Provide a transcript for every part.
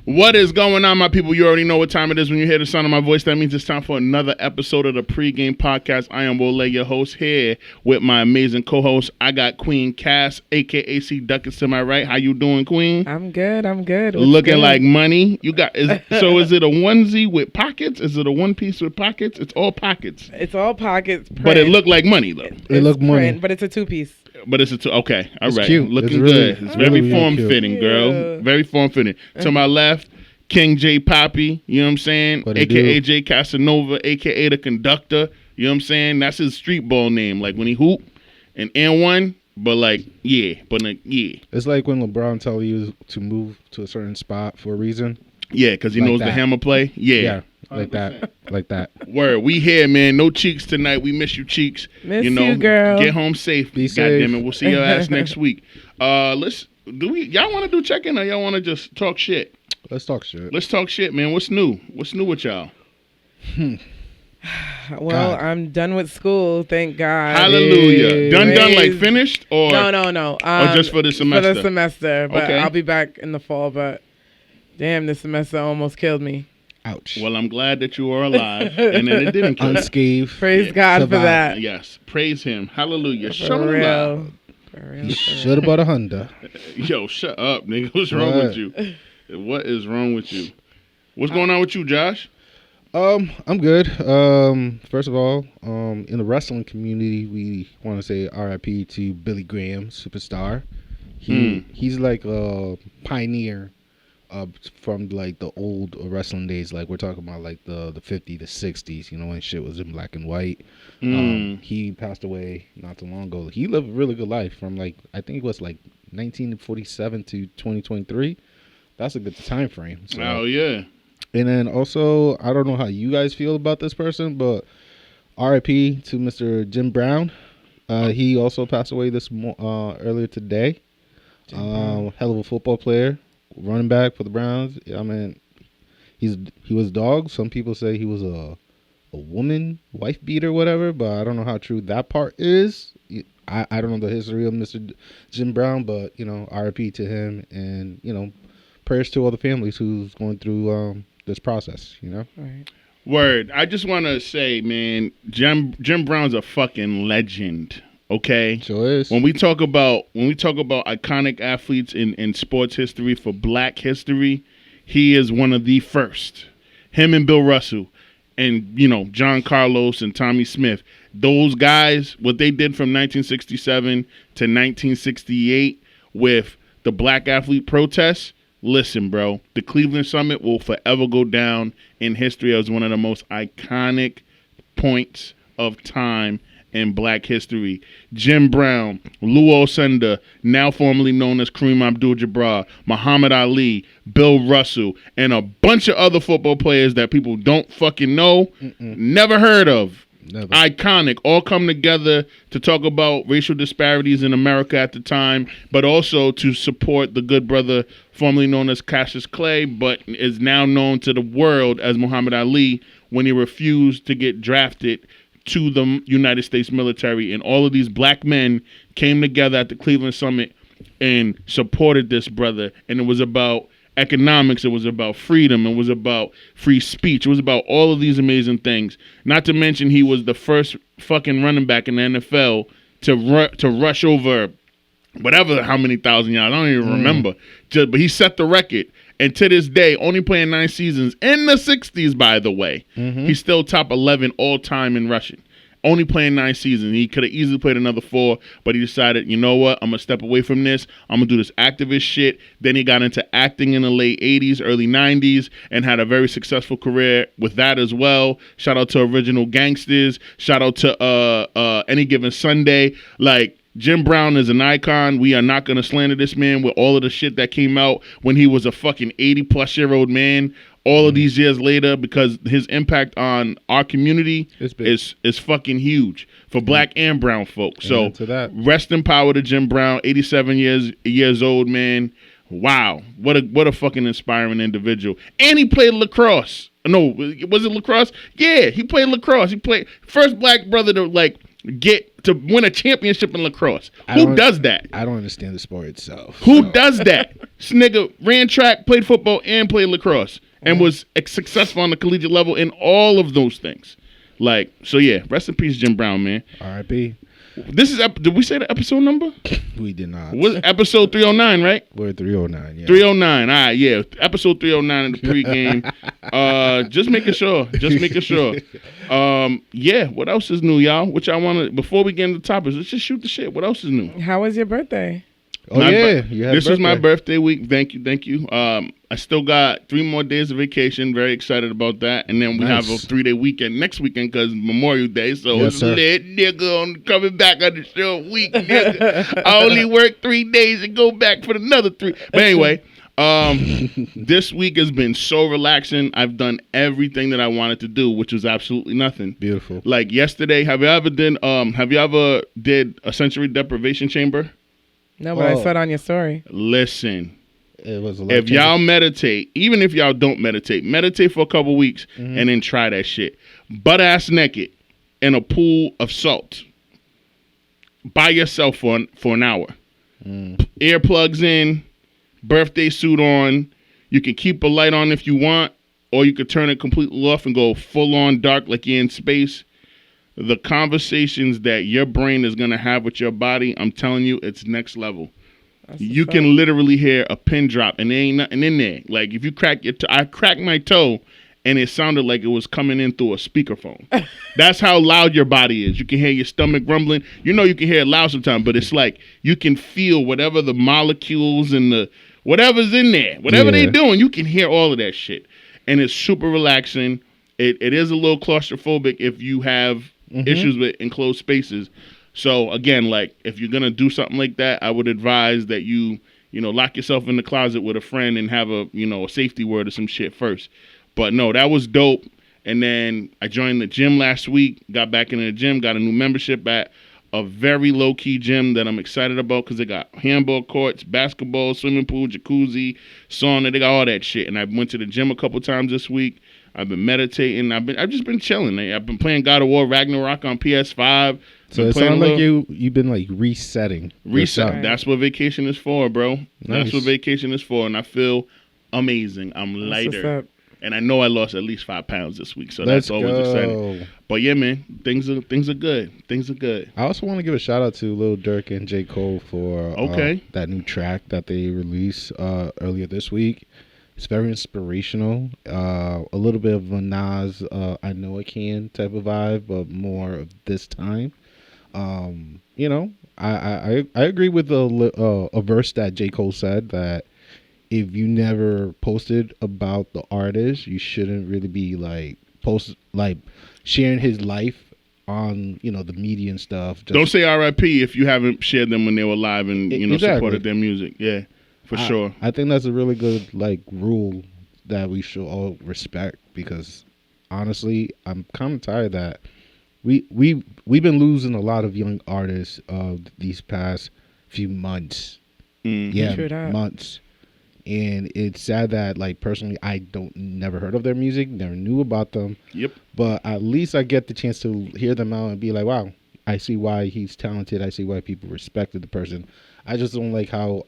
What is going on, my people? You already know what time it is when you hear the sound of my voice. That means it's time for another episode of the Pregame Podcast. I am Wole, your host, here with my amazing co-host. I got Queen Cass, a.k.a. C. Duckets to my right. How you doing, Queen? I'm good. What's Looking good? like money. So is it a onesie with pockets? Is it a one piece with pockets? It's all pockets. It's all pockets. Print. But it looked like money, though. It looked money. But it's a two-piece. But it's okay. All right. Cute. Looking Really, good. It's very form-fitting, girl. Very form-fitting. To my left, King J Poppy, you know what I'm saying? A.K.A. J Casanova, A.K.A. the conductor. You know what I'm saying? That's his street ball name. Like when he hoop and one, but yeah. It's like when LeBron tells you to move to a certain spot for a reason. Yeah, because he knows the hammer play. Yeah. Like that. Word. We here, man. No Cheeks tonight. We miss you, Cheeks. Miss you, girl. Get home safe. Be safe. Goddammit. We'll see your ass next week. Y'all want to do check-in or y'all want to just talk shit? Let's talk shit. Let's talk shit, man. What's new? What's new with y'all? Well, I'm done with school, thank God. Hallelujah. Hey. Done, like finished? Or No. Or just for the semester? For the semester, but Okay. I'll be back in the fall, but damn, this semester almost killed me. Ouch. Well, I'm glad that you are alive and that it didn't kill you. Unscathed. Praise God for that. Yes. Praise him. Hallelujah. For Show him real. love. For real. You should have bought a Honda. Yo, shut up, nigga. What's wrong with you? What is wrong with you? What's going on with you, Josh? I'm good. First of all, in the wrestling community, we want to say R.I.P. to Billy Graham, superstar. He's like a pioneer from like the old wrestling days. Like we're talking about like the 50s, the 60s, you know, when shit was in black and white. He passed away not too long ago. He lived a really good life from like, I think it was like 1947 to 2023. That's a good time frame. So. Oh, yeah. And then also, I don't know how you guys feel about this person, but RIP to Mr. Jim Brown. He also passed away earlier today. Hell of a football player, running back for the Browns. I mean, he was dog. Some people say he was a woman, wife beater, whatever, but I don't know how true that part is. I don't know the history of Mr. Jim Brown, but, you know, RIP to him, and, you know, prayers to all the families who's going through this process, you know? Right. Word. I just want to say, man, Jim Brown's a fucking legend, okay? Sure is. When we talk about iconic athletes in sports history for black history, he is one of the first. Him and Bill Russell and, you know, John Carlos and Tommy Smith. Those guys, what they did from 1967 to 1968 with the black athlete protests, listen, bro, the Cleveland Summit will forever go down in history as one of the most iconic points of time in black history. Jim Brown, Lou Alcindor, now formerly known as Kareem Abdul-Jabbar, Muhammad Ali, Bill Russell, and a bunch of other football players that people don't fucking know, never heard of. Never. Iconic, all come together to talk about racial disparities in America at the time, but also to support the good brother formerly known as Cassius Clay, but is now known to the world as Muhammad Ali when he refused to get drafted to the United States military. And all of these black men came together at the Cleveland Summit and supported this brother. And it was about economics, it was about freedom, it was about free speech, it was about all of these amazing things. Not to mention he was the first fucking running back in the NFL to rush over whatever how many thousand yards, I don't even remember. But he set the record. And to this day, only playing 9 seasons in the 60s, by the way, he's still top 11 all time in rushing. Only playing 9 seasons. He could have easily played another 4, but he decided, you know what? I'm going to step away from this. I'm going to do this activist shit. Then he got into acting in the late 80s, early 90s, and had a very successful career with that as well. Shout out to Original Gangsters. Shout out to Any Given Sunday. Like, Jim Brown is an icon. We are not going to slander this man with all of the shit that came out when he was a fucking 80-plus-year-old man. All of these years later, because his impact on our community is fucking huge for black and brown folks. So rest in power to Jim Brown, 87 years old, man. Wow, what a fucking inspiring individual. And he played lacrosse. No, was it lacrosse? Yeah, he played lacrosse. He played first black brother to like get to win a championship in lacrosse? Who does that? I don't understand the sport itself. Who does that? This nigga ran track, played football, and played lacrosse, and was successful on the collegiate level in all of those things. Like, so yeah, rest in peace, Jim Brown, man. R.I.P. This is did we say the episode number? We did not. Was episode 309, right? We're 309, yeah. 309. All right, yeah. Episode 309 in the pregame. Just making sure. Yeah, what else is new, y'all? Which I want to, before we get into the topics, let's just shoot the shit. What else is new? How was your birthday? Oh, yeah. This is my birthday week. Thank you. I still got 3 more days of vacation. Very excited about that. And then we have a 3-day weekend next weekend because Memorial Day. So it's lit, nigga, on coming back on the show week, nigga. I only work 3 days and go back for another 3. But anyway, this week has been so relaxing. I've done everything that I wanted to do, which was absolutely nothing. Beautiful. Like yesterday, have you ever did a sensory deprivation chamber? No, but I saw it on your story. Listen, it was if y'all meditate, even if y'all don't meditate for a couple weeks and then try that shit. Butt ass naked in a pool of salt by yourself for an hour. Earplugs in, birthday suit on. You can keep a light on if you want, or you could turn it completely off and go full on dark like you're in space. The conversations that your brain is going to have with your body, I'm telling you, it's next level. You can literally hear a pin drop, and there ain't nothing in there. Like, if you crack your I cracked my toe, and it sounded like it was coming in through a speakerphone. That's how loud your body is. You can hear your stomach rumbling. You know you can hear it loud sometimes, but it's like you can feel whatever the molecules and the whatever's in there. Whatever they're doing, you can hear all of that shit. And it's super relaxing. It is a little claustrophobic if you have issues with enclosed spaces. So again, like if you're gonna do something like that, I would advise that you lock yourself in the closet with a friend and have a safety word or some shit first. But no, that was dope. And then I joined the gym last week, got back into the gym, got a new membership at a very low key gym that I'm excited about because they got handball courts, basketball, swimming pool, jacuzzi, sauna. They got all that shit. And I went to the gym a couple times this week. I've been meditating. I've just been chilling. I've been playing God of War Ragnarok on PS5. So it sounds like you've been like resetting. Reset. That's what vacation is for, bro. Nice. That's what vacation is for, and I feel amazing. I'm lighter, and I know I lost at least 5 pounds this week, so that's always exciting. But yeah, man, things are good. Things are good. I also want to give a shout out to Lil Durk and J. Cole for that new track that they released earlier this week. It's very inspirational. A little bit of a Nas, I Know I Can type of vibe, but more of this time. I agree with a verse that J. Cole said that if you never posted about the artist, you shouldn't really be sharing his life on the media and stuff. Don't say R.I.P. if you haven't shared them when they were live and supported their music. Yeah. For sure. I think that's a really good rule that we should all respect because honestly, I'm kind of tired that we've been losing a lot of young artists these past few months. Months. And it's sad that personally I never heard of their music, never knew about them. Yep. But at least I get the chance to hear them out and be like, wow, I see why he's talented. I see why people respected the person. I just don't like how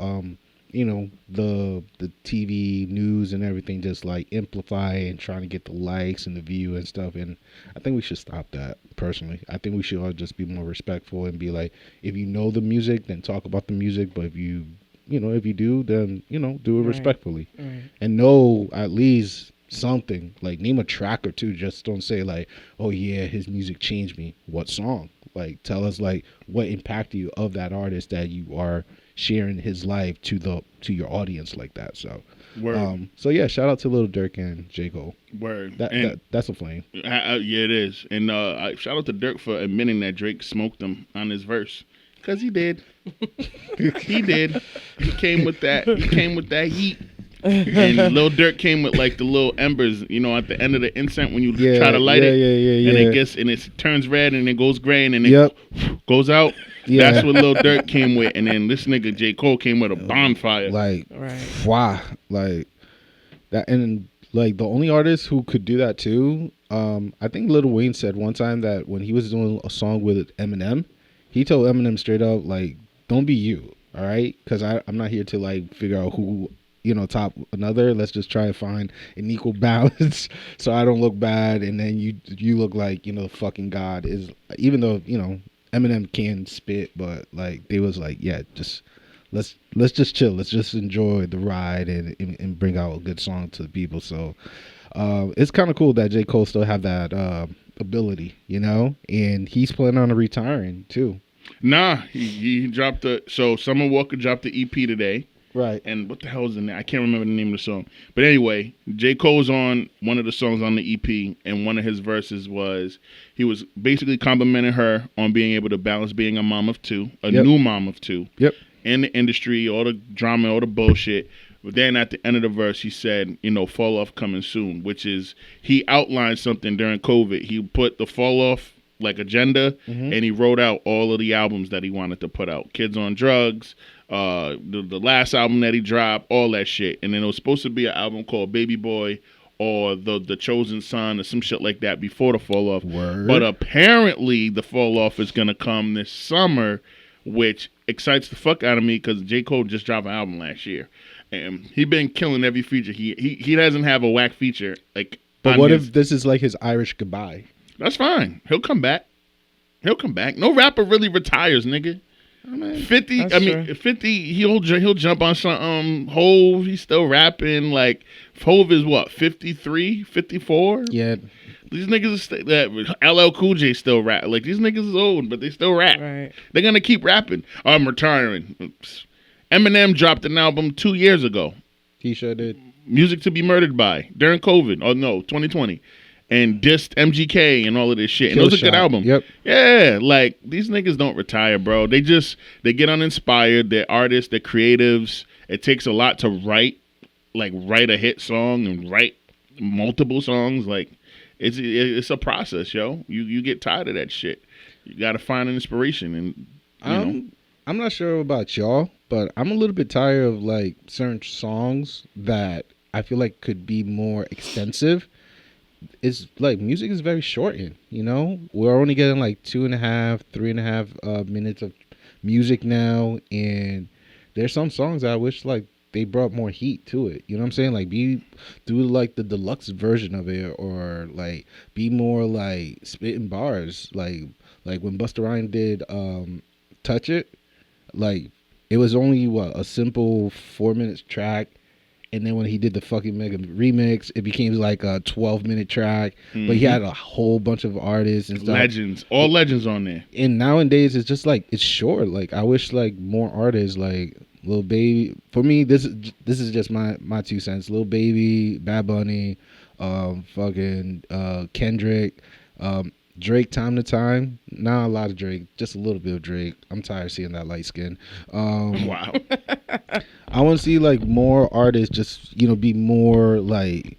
the TV news and everything just amplify and trying to get the likes and the view and stuff. And I think we should stop that personally. I think we should all just be more respectful and be like, if you know the music, then talk about the music. But if you do, then, do it respectfully and know at least something, name a track or two. Just don't say oh yeah, his music changed me. What song? Tell us what impacted you of that artist that you are sharing his life to your audience like that. So, so yeah, shout out to Lil Durk and J. Cole. Word. That's a flame. Yeah, it is. And shout out to Durk for admitting that Drake smoked him on his verse. Because he did. He did. He came with that heat. And Lil Durk came with the little embers, at the end of the incense when you try to light it. And it turns red and it goes gray and then it goes out. Yeah. That's what Lil Durk came with, and then this nigga J. Cole came with a bonfire. Wow, that, and the only artist who could do that too, I think Lil Wayne said one time that when he was doing a song with Eminem, he told Eminem straight up, like, don't be you, all right? Because I'm not here to, like, figure out who, top another. Let's just try to find an equal balance so I don't look bad, and then you look like, fucking God is, even though, Eminem can spit, but, like, they was like, yeah, just let's just chill. Let's just enjoy the ride and bring out a good song to the people. So it's kind of cool that J. Cole still have that ability, and he's planning on retiring too. Nah, he dropped so Summer Walker dropped the EP today. Right. And what the hell is the name? I can't remember the name of the song. But anyway, J. Cole's on one of the songs on the EP, and one of his verses was, he was basically complimenting her on being able to balance being a mom of two, new mom of two. Yep. In the industry, all the drama, all the bullshit. But then at the end of the verse, he said, fall off coming soon, which is, he outlined something during COVID. He put the fall off, like, agenda, and he wrote out all of the albums that he wanted to put out. Kids on Drugs, the last album that he dropped, all that shit. And then it was supposed to be an album called Baby Boy or the Chosen Son or some shit like that before the fall off. Word. But apparently the fall off is going to come this summer, which excites the fuck out of me because J. Cole just dropped an album last year. And he been killing every feature. He doesn't have a whack feature. But what if this is like his Irish goodbye? That's fine. He'll come back. No rapper really retires, nigga. 50. That's true. 50. He'll jump on some Hove. He's still rapping. Like, Hove is what, 53, 54? Yeah. These niggas LL Cool J still rap. Like, these niggas is old, but they still rap. Right. They're gonna keep rapping. I'm retiring. Oops. Eminem dropped an album 2 years ago. He sure did. Music to be Murdered by during COVID. Oh no, 2020. And dissed MGK and all of this shit. And it was a good album. Yep. Yeah, like, these niggas don't retire, bro. They get uninspired. They're artists. They're creatives. It takes a lot to write a hit song and write multiple songs. Like, it's a process, yo. You get tired of that shit. You got to find an inspiration. And I'm not sure about y'all, but I'm a little bit tired of, like, certain songs that I feel like could be more extensive. It's like music is very shortened, We're only getting like 2.5, 3.5 minutes of music now, and there's some songs that I wish like they brought more heat to it. You know what I'm saying? Like, do like the deluxe version of it, or like be more like spitting bars, like when Busta Rhymes did "Touch It," like it was only a simple 4 minutes track. And then when he did the fucking mega remix, it became like a 12-minute track. Mm-hmm. But he had a whole bunch of artists and stuff. Legends. All legends on there. And nowadays, it's just like, it's short. Like, I wish like more artists, like Lil Baby. For me, this is just my 2 cents. Lil Baby, Bad Bunny, fucking Kendrick, Drake time to time. Not a lot of Drake, just a little bit of Drake. I'm tired of seeing that light skin. Wow. I want to see like more artists just, be more like,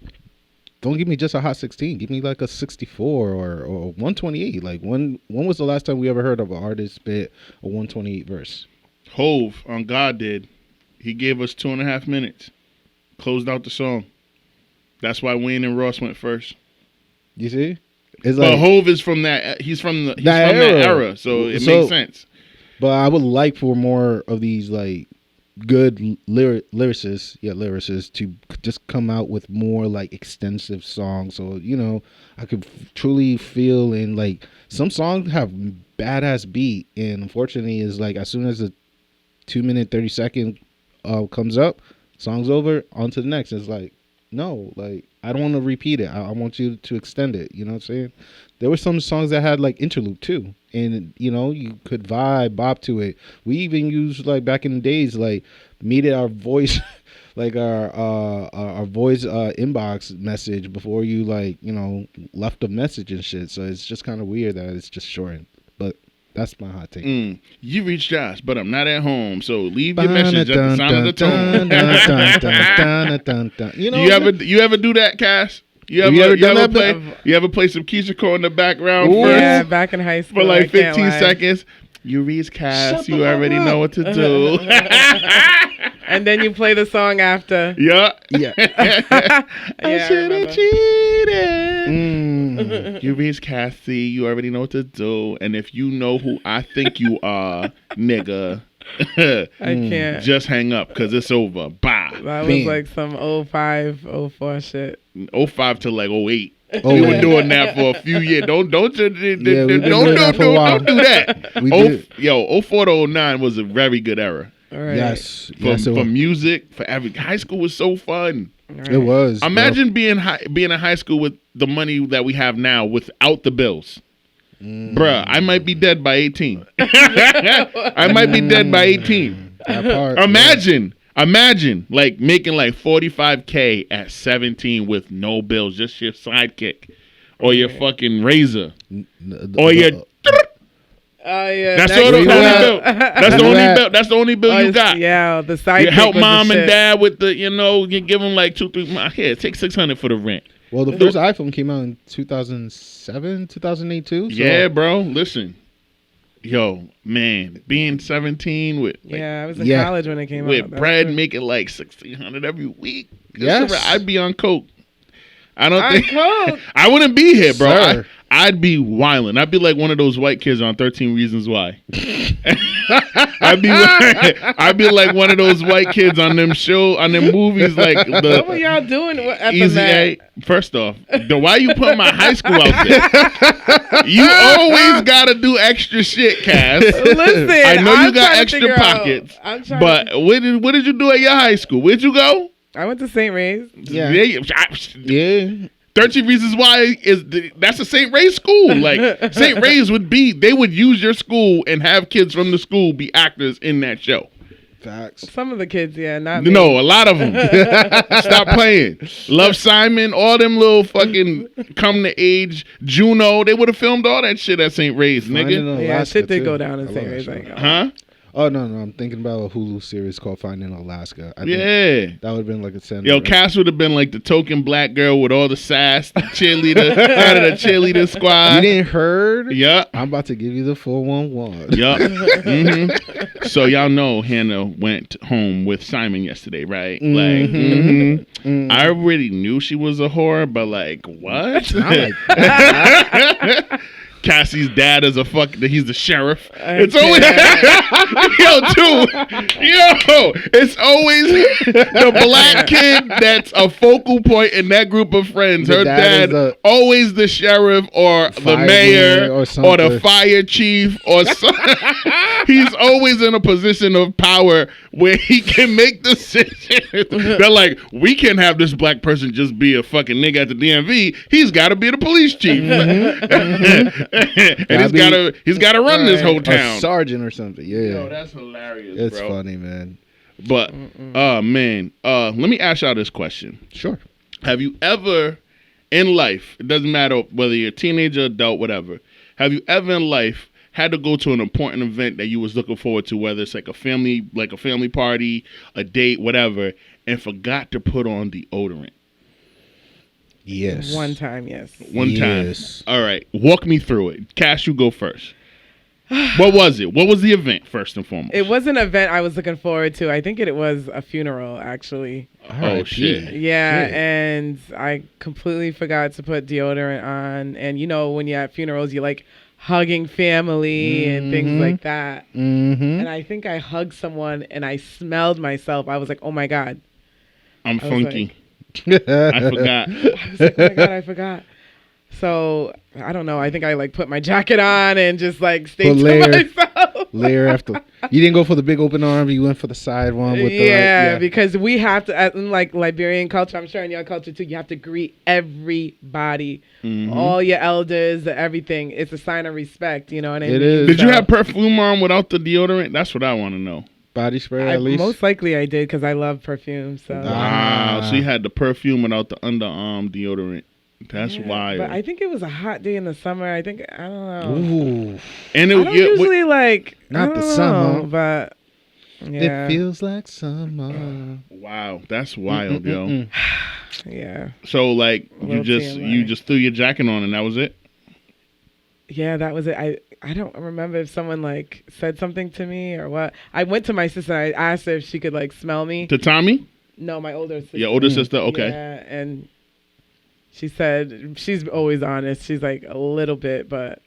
don't give me just a hot 16. Give me like a 64 or 128. Like when was the last time we ever heard of an artist spit a 128 verse? Hove on God did. He gave us 2.5 minutes. Closed out the song. That's why Wayne and Ross went first. You see? It's but like, Hove is from that. He's from that era, so it makes sense. But I would like for more of these like good lyricists to just come out with more like extensive songs, so I could truly feel. And like some songs have badass beat, and unfortunately is like as soon as the 2 minute 30 second comes up, song's over, on to the next. It's like, no, like I don't want to repeat it. I want you to extend it. You know what I'm saying? There were some songs that had like interlude too, and you could bop to it. We even used like back in the days, like meted our voice, like our voice inbox message before you left a message and shit. So it's just kind of weird that it's just shortened. But that's my hot take. You reached Josh, but I'm not at home, so leave your message at the sound of the tone. You ever do that, Cass? You ever play some Keisha Cole in the background first? Yeah, back in high school for like 15 seconds. You reach Cass, Shut the you fuck already up. know what to do. And then you play the song after. Yeah. Yeah. I should have remember. cheated. You reach Cassie, you already know what to do. And if you know who I think you are, nigga, I can't. just hang up because it's over. Bye. That was Bam. like some 05, 04 shit. 05 to like 08. Oh, We were yeah. doing that for a few years. Don't we've been doing that for a while. do that. We did. 04 to 09 was a very good era. All right. Yes. For, Yes, it for was. music, for every high school was so fun. All right. It was. bro. Imagine being in high school with the money that we have now without the bills. Bruh, I might be dead by 18. I might be dead by 18. That part. Imagine like making like 45K at 17 with no bills, just your sidekick or your fucking razor or your. Oh yeah. That's next all the time. only bill. That's the only bill. That's the only bill you got. Yeah, the side. You help mom and dad with the, you give them like 2-3 months. Here, take $600 for the rent. Well, the first iPhone came out in 2007, 2008 too. So Yeah, bro. Listen, yo, man, being 17 with like, Yeah, I was in Yeah. college when it came with out. That's bread true. making like $1,600 every week. Yes. I'd be on coke. I don't On think coke? I wouldn't be here, bro. Sir. I'd be wilding. I'd be like one of those white kids on 13 Reasons Why. I'd be like one of those white kids on them movies like What were the y'all doing at the Easy Met? A. First off, why you put my high school out there? You always gotta do extra shit, Cass. Listen, I know I'm you got trying to extra figure out- pockets, I'm trying but what did you do at your high school? Where'd you go? I went to St. Ray's. Yeah. Yeah. 13 Reasons Why that's a St. Ray's school. Like St. Ray's they would use your school and have kids from the school be actors in that show. Facts. Some of the kids, yeah, not me. No, a lot of them. Stop playing. Love Simon, all them little fucking come to age Juno. They would have filmed all that shit at St. Ray's, Finding nigga. Yeah, Alaska, shit did too. go down I in love St. that Ray's. show. Like, Huh? Oh no, I'm thinking about a Hulu series called Finding Alaska. I think Yeah. that would have been like a send. Yo, Cass would have been like the token black girl with all the sass, the cheerleader, out of the cheerleader You squad. didn't heard? Yeah. I'm about to give you the 411. Yup. So y'all know Hannah went home with Simon yesterday, right? Like, I already knew she was a whore, but like, what? I'm like, Cassie's dad is he's the sheriff. I It's always it's always the black kid that's a focal point in that group of friends. The Her dad is dad always the sheriff or the Fireman mayor or or the something. fire chief or he's always in a position of power where he can make decisions. They're like, we can't have this black person just be a fucking nigga at the DMV. He's got to be the police chief. And he's gotta run this whole a town. sergeant or something. Yeah. Yo, that's hilarious, It's bro. funny, man. But man, let me ask y'all this question. Sure. Have you ever in life, it doesn't matter whether you're a teenager, adult, whatever, have you ever in life had to go to an important event that you was looking forward to, whether it's like a family party, a date, whatever, and forgot to put on deodorant? Yes. One time, yes. One time. Yes. All right. Walk me through it. Cash, you go first. What was it? What was the event, first and foremost? It was an event I was looking forward to. I think it was a funeral, actually. Oh, shit. Yeah, Shit. and I completely forgot to put deodorant on. And, when you're at funerals, you're like hugging family and things like that. Mm-hmm. And I think I hugged someone and I smelled myself. I was like, oh, my God. I'm I was funky. I forgot. I was like, oh, my God, I forgot. So, I don't know. I think I put my jacket on and just stayed to myself. Layer after. You didn't go for the big open arm. You went for the side one with the because we have to, in Liberian culture, I'm sure in your culture too, you have to greet everybody, all your elders, everything. It's a sign of respect, you know what I mean? It is. Did you have perfume on without the deodorant? That's what I want to know. body spray at least. Most likely I did because I love perfume. So. Wow. So you had the perfume without the underarm deodorant. That's wild. But I think it was a hot day in the summer. I don't know. Ooh, And I don't usually not I the don't summer. know, but yeah. it feels like summer. wow, that's wild, yo. Yeah. So you Little just TMI. you just threw your jacket on and that was it? Yeah, that was it. I don't remember if someone like said something to me or what. I went to my sister. I asked her if she could like smell me. To Tommy? No, my older sister. Your older sister? Okay. Yeah, and she said she's always honest. She's like a little bit, but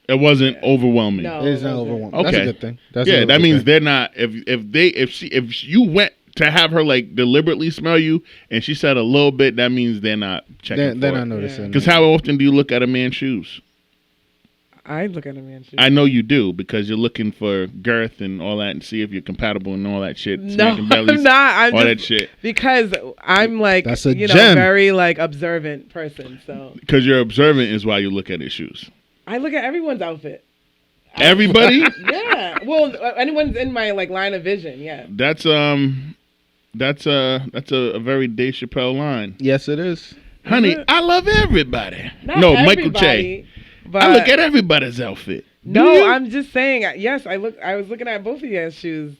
it wasn't overwhelming. No, It's not overwhelming. Okay. That's a good thing. That means they're not. If you went to have her like deliberately smell you, and she said a little bit, that means they're not checking. They're not noticing. Because how often do you look at a man's shoes? I look at a man's shoes. I know you do because you're looking for girth and all that, and see if you're compatible and all that shit. No, smacking bellies, I'm not. I'm all just, that shit. Because I'm like, That's a gem. very like observant person. So Because you're observant is why you look at his shoes. I look at everyone's outfit. Everybody? Yeah. Well, anyone's in my like line of vision. Yeah. That's a very Dave Chappelle line. Yes, it is. Honey, I love everybody. Not no, everybody, Michael Che. But I look at everybody's outfit. Do No, you? I'm just saying. Yes, I was looking at both of your shoes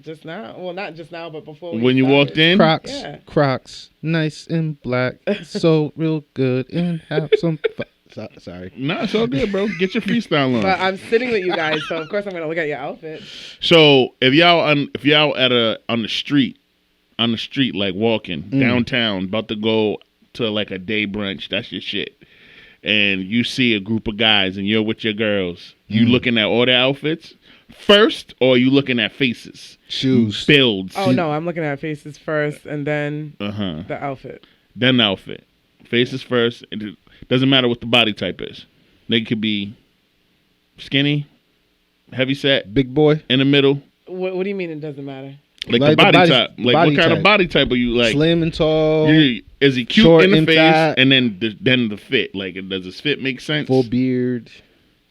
just now. Well, not just now, but before. When you walked in? Crocs, Yeah. Crocs, nice and black, so real good, and have some fun. Sorry. No, it's all good, bro. Get your freestyle on. But I'm sitting with you guys, so of course I'm gonna look at your outfit. So if y'all on the street like walking downtown, about to go to like a day brunch, that's your shit. And you see a group of guys and you're with your girls, you looking at all their outfits first, or are you looking at faces? Shoes. Builds. Oh no, I'm looking at faces first, and then the outfit. Then the outfit. Faces first. It doesn't matter what the body type is. They could be skinny, heavy set, Big boy. in the middle. What do you mean it doesn't matter? Like Like the the body body- type. Like body what kind type. of body type are you like? Slim and tall. Is he cute short in the and face, fat. and then the fit? Like, does his fit make sense? Full beard.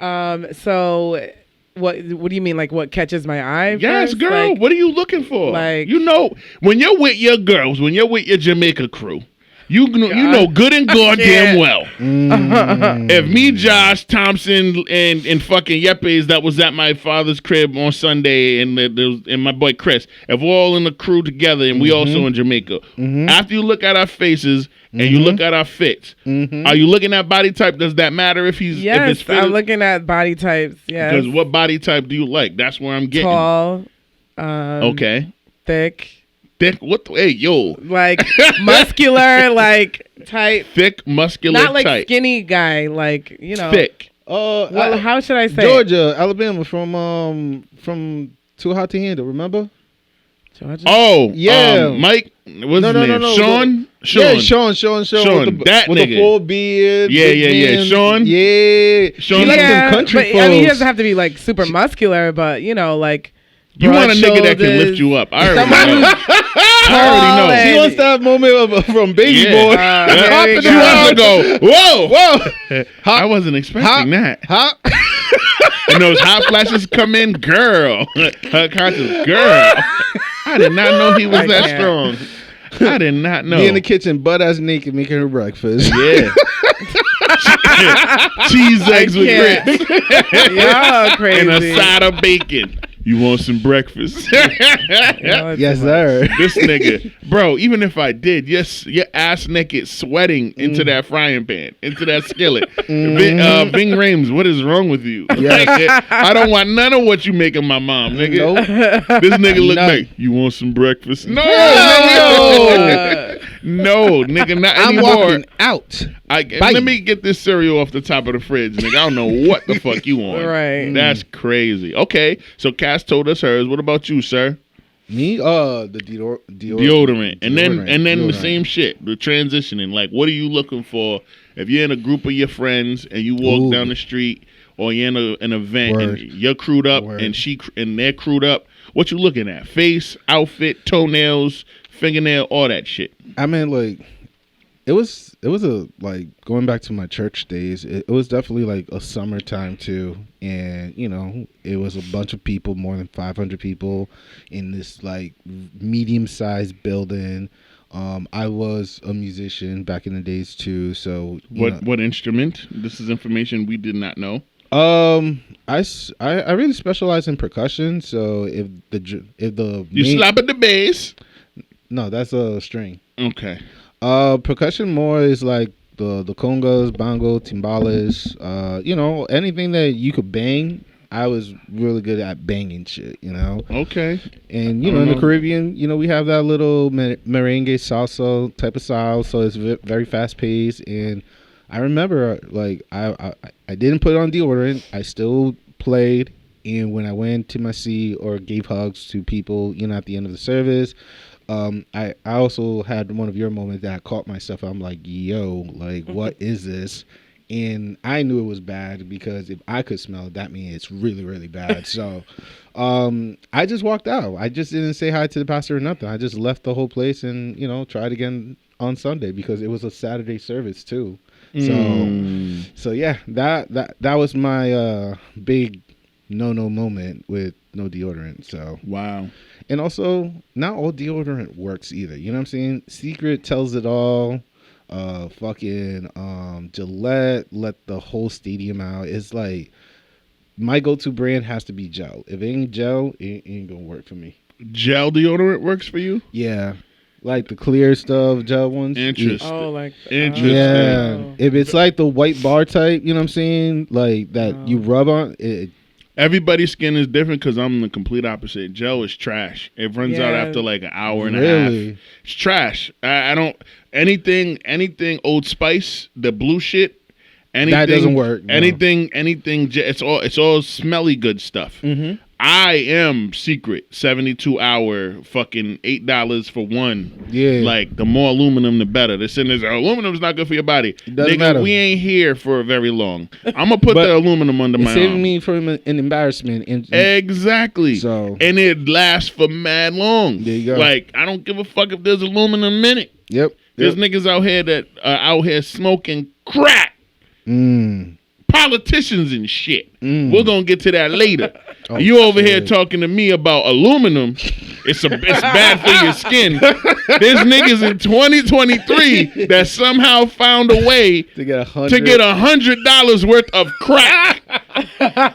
So what do you mean? Like what catches my eye? Yes, first? girl. Like, What are you looking for? like- you know, when you're with your girls, when you're with your Jamaica crew, you know good and goddamn Yeah. well. If me, Josh Thompson, and fucking Yepes that was at my father's crib on Sunday, and my boy Chris, if we're all in the crew together and we also in Jamaica, after you look at our faces and you look at our fits, are you looking at body type? Does that matter if he's if Yes, his fit I'm is- looking at body types. Yes, Because what body type do you like? That's where I'm getting. tall, Okay. thick, Thick. Hey, yo. like muscular, like tight. Thick, muscular, Not like tight. skinny guy, like Thick. Well, how should I say? Georgia, Alabama, from Too Hot to Handle. Remember? Georgia? Oh, Yeah. Mike. What's No, his no, name? no. Sean. Yeah, Sean. Sean, With that with nigga. the full beard. Yeah, big yeah. man. Sean? Yeah. Sean- He like yeah, them country but folks. I mean, he doesn't have to be like super muscular, but like You want a nigga that can shoulders. lift you up? I already Someone know. who's I already know. tall She wants that moment from Baby Yeah. Boy. there you She go. wants to go. Whoa, Whoa. I wasn't expecting that. Hop. And those hot flashes come in, girl. Her conscious, girl. I did not know he was I that can't. strong. I did not know. Be in the kitchen, butt ass naked, making her breakfast. Yeah. Cheese eggs with can't. grits. Y'all crazy. And a side of bacon. You want some breakfast? Y'all are Yes, too much. sir. This nigga, bro, even if I did, yes, your ass naked sweating into that frying pan, into that skillet. Bing Rames, what is wrong with you? Yes. Like, I don't want none of what you making my mom, nigga. Nope. This nigga look None. like, you want some breakfast? No, No. no, nigga, not I'm anymore. walking out. Let me get this cereal off the top of the fridge, nigga. I don't know what the fuck you want. Right. That's crazy. Okay, so Cass told us hers. What about you, sir? Me, the Deodorant. And then the Deodorant. same shit, the transitioning. Like, what are you looking for if you're in a group of your friends and you walk Ooh. down the street, or you're in an event Word. and you're crewed up Word. and they're crewed up? What you looking at? Face, outfit, toenails, fingernail, all that shit. I mean, like, it was a, like, going back to my church days, it was definitely like a summertime too, and it was a bunch of people, more than 500 people in this like medium-sized building. I was a musician back in the days too, so What instrument? This is information we did not know. I really specialize in percussion, so if the You slap at the bass. no, that's a string. Okay. Percussion more is like the congas, bongo, timbales, anything that you could bang. I was really good at banging shit, Okay. And in the Caribbean, we have that little merengue salsa type of style, so it's very fast paced. And I remember, like, I didn't put on deodorant. I still played, and when I went to my seat or gave hugs to people, at the end of the service, I also had one of your moments that I caught myself. I'm like, yo, like, what is this? And I knew it was bad because if I could smell it, that means it's really, really bad. So I just walked out. I just didn't say hi to the pastor or nothing. I just left the whole place and, tried again on Sunday because it was a Saturday service too. So yeah, that was my big no moment with no deodorant. So wow. And also, not all deodorant works either. You know what I'm saying? Secret tells it all. Gillette let the whole stadium out. It's like my go-to brand has to be gel. If it ain't gel, it ain't gonna work for me. Gel deodorant works for you? Yeah, like the clear stuff, gel ones. Interesting. Oh, like interesting. Yeah, if it's like the white bar type, you know what I'm saying, like that you rub on it. Everybody's skin is different because I'm the complete opposite. Gel is trash. It runs out after like an hour and a half. It's trash. I don't anything Old Spice, the blue shit. Anything, that doesn't work. No. Anything. It's all smelly good stuff. Mm-hmm. I am Secret 72-hour fucking $8 for one. Yeah, like the more aluminum the better. They're saying aluminum's not good for your body. Nigga, matter. We ain't here for very long. I'm gonna put the aluminum under my arm. Saving me from an embarrassment. Exactly. So and it lasts for mad long. There you go. Like I don't give a fuck if there's aluminum in it. Yep. There's niggas out here that are out here smoking crack. Politicians and shit. We're gonna get to that later. You over here talking to me about aluminum. It's bad for your skin. There's niggas in 2023 that somehow found a way to get $100 worth of crack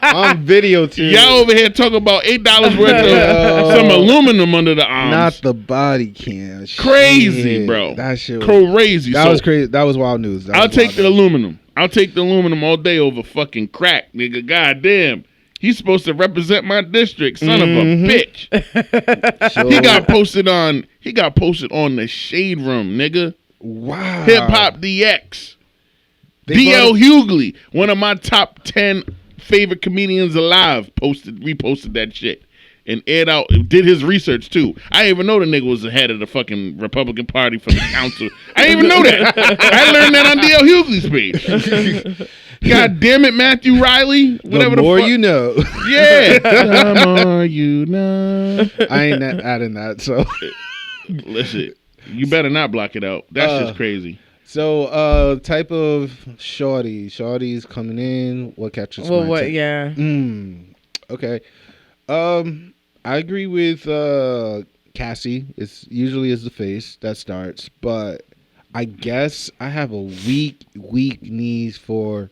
on video too. Y'all over here talking about $8 worth of some aluminum under the arms. Not the body cam. Crazy, shit. Bro. That shit was crazy. That was crazy. That was wild news. I'll take the aluminum. I'll take the aluminum all day over fucking crack, nigga. Goddamn. He's supposed to represent my district, son of a bitch. Sure. He got posted on the Shade Room, nigga. Wow. Hip Hop DX. DL Hughley, one of my top 10 favorite comedians alive, reposted that shit. And did his research too. I didn't even know the nigga was the head of the fucking Republican Party for the council. I didn't even know that. I learned that on DL Hughley's page. God damn it, Matthew Riley. Whatever the more you know. Yeah. The more you know. I ain't adding that, so. Listen, you better not block it out. That's just crazy. So, type of shorties coming in. What catches my attention? Yeah. Okay. I agree with Cassie. It's usually is the face that starts, but I guess I have a weak knees for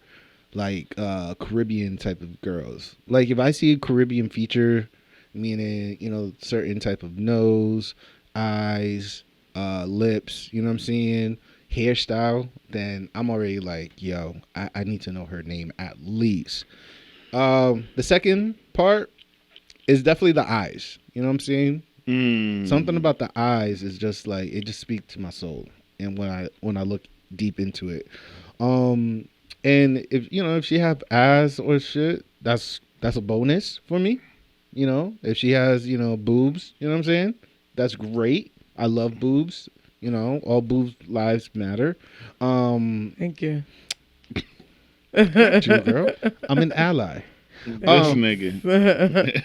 like Caribbean type of girls. Like if I see a Caribbean feature, meaning certain type of nose, eyes, lips, you know what I'm saying, hairstyle, then I'm already like, yo, I need to know her name at least. The second part is definitely the eyes. You know what I'm saying? Something about the eyes is just like it just speaks to my soul. And when I look deep into it, and if she have ass or shit, that's a bonus for me. If she has boobs, you know what I'm saying? That's great. I love boobs. All boobs lives matter. Thank you. True, girl. I'm an ally. This nigga.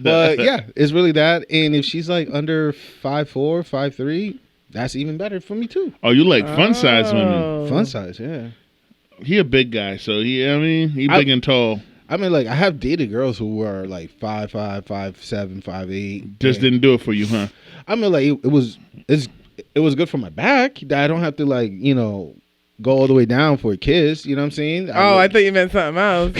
But yeah, it's really that. And if she's like under 5'4", 5'3", that's even better for me too. Oh, you like fun size women? Fun size, yeah. He a big guy, so he big and tall. I have dated girls who were like 5'5", 5'7", 5'8". Just didn't do it for you, huh? It was good for my back. I don't have to go all the way down for a kiss. You know what I'm saying? I thought you meant something else.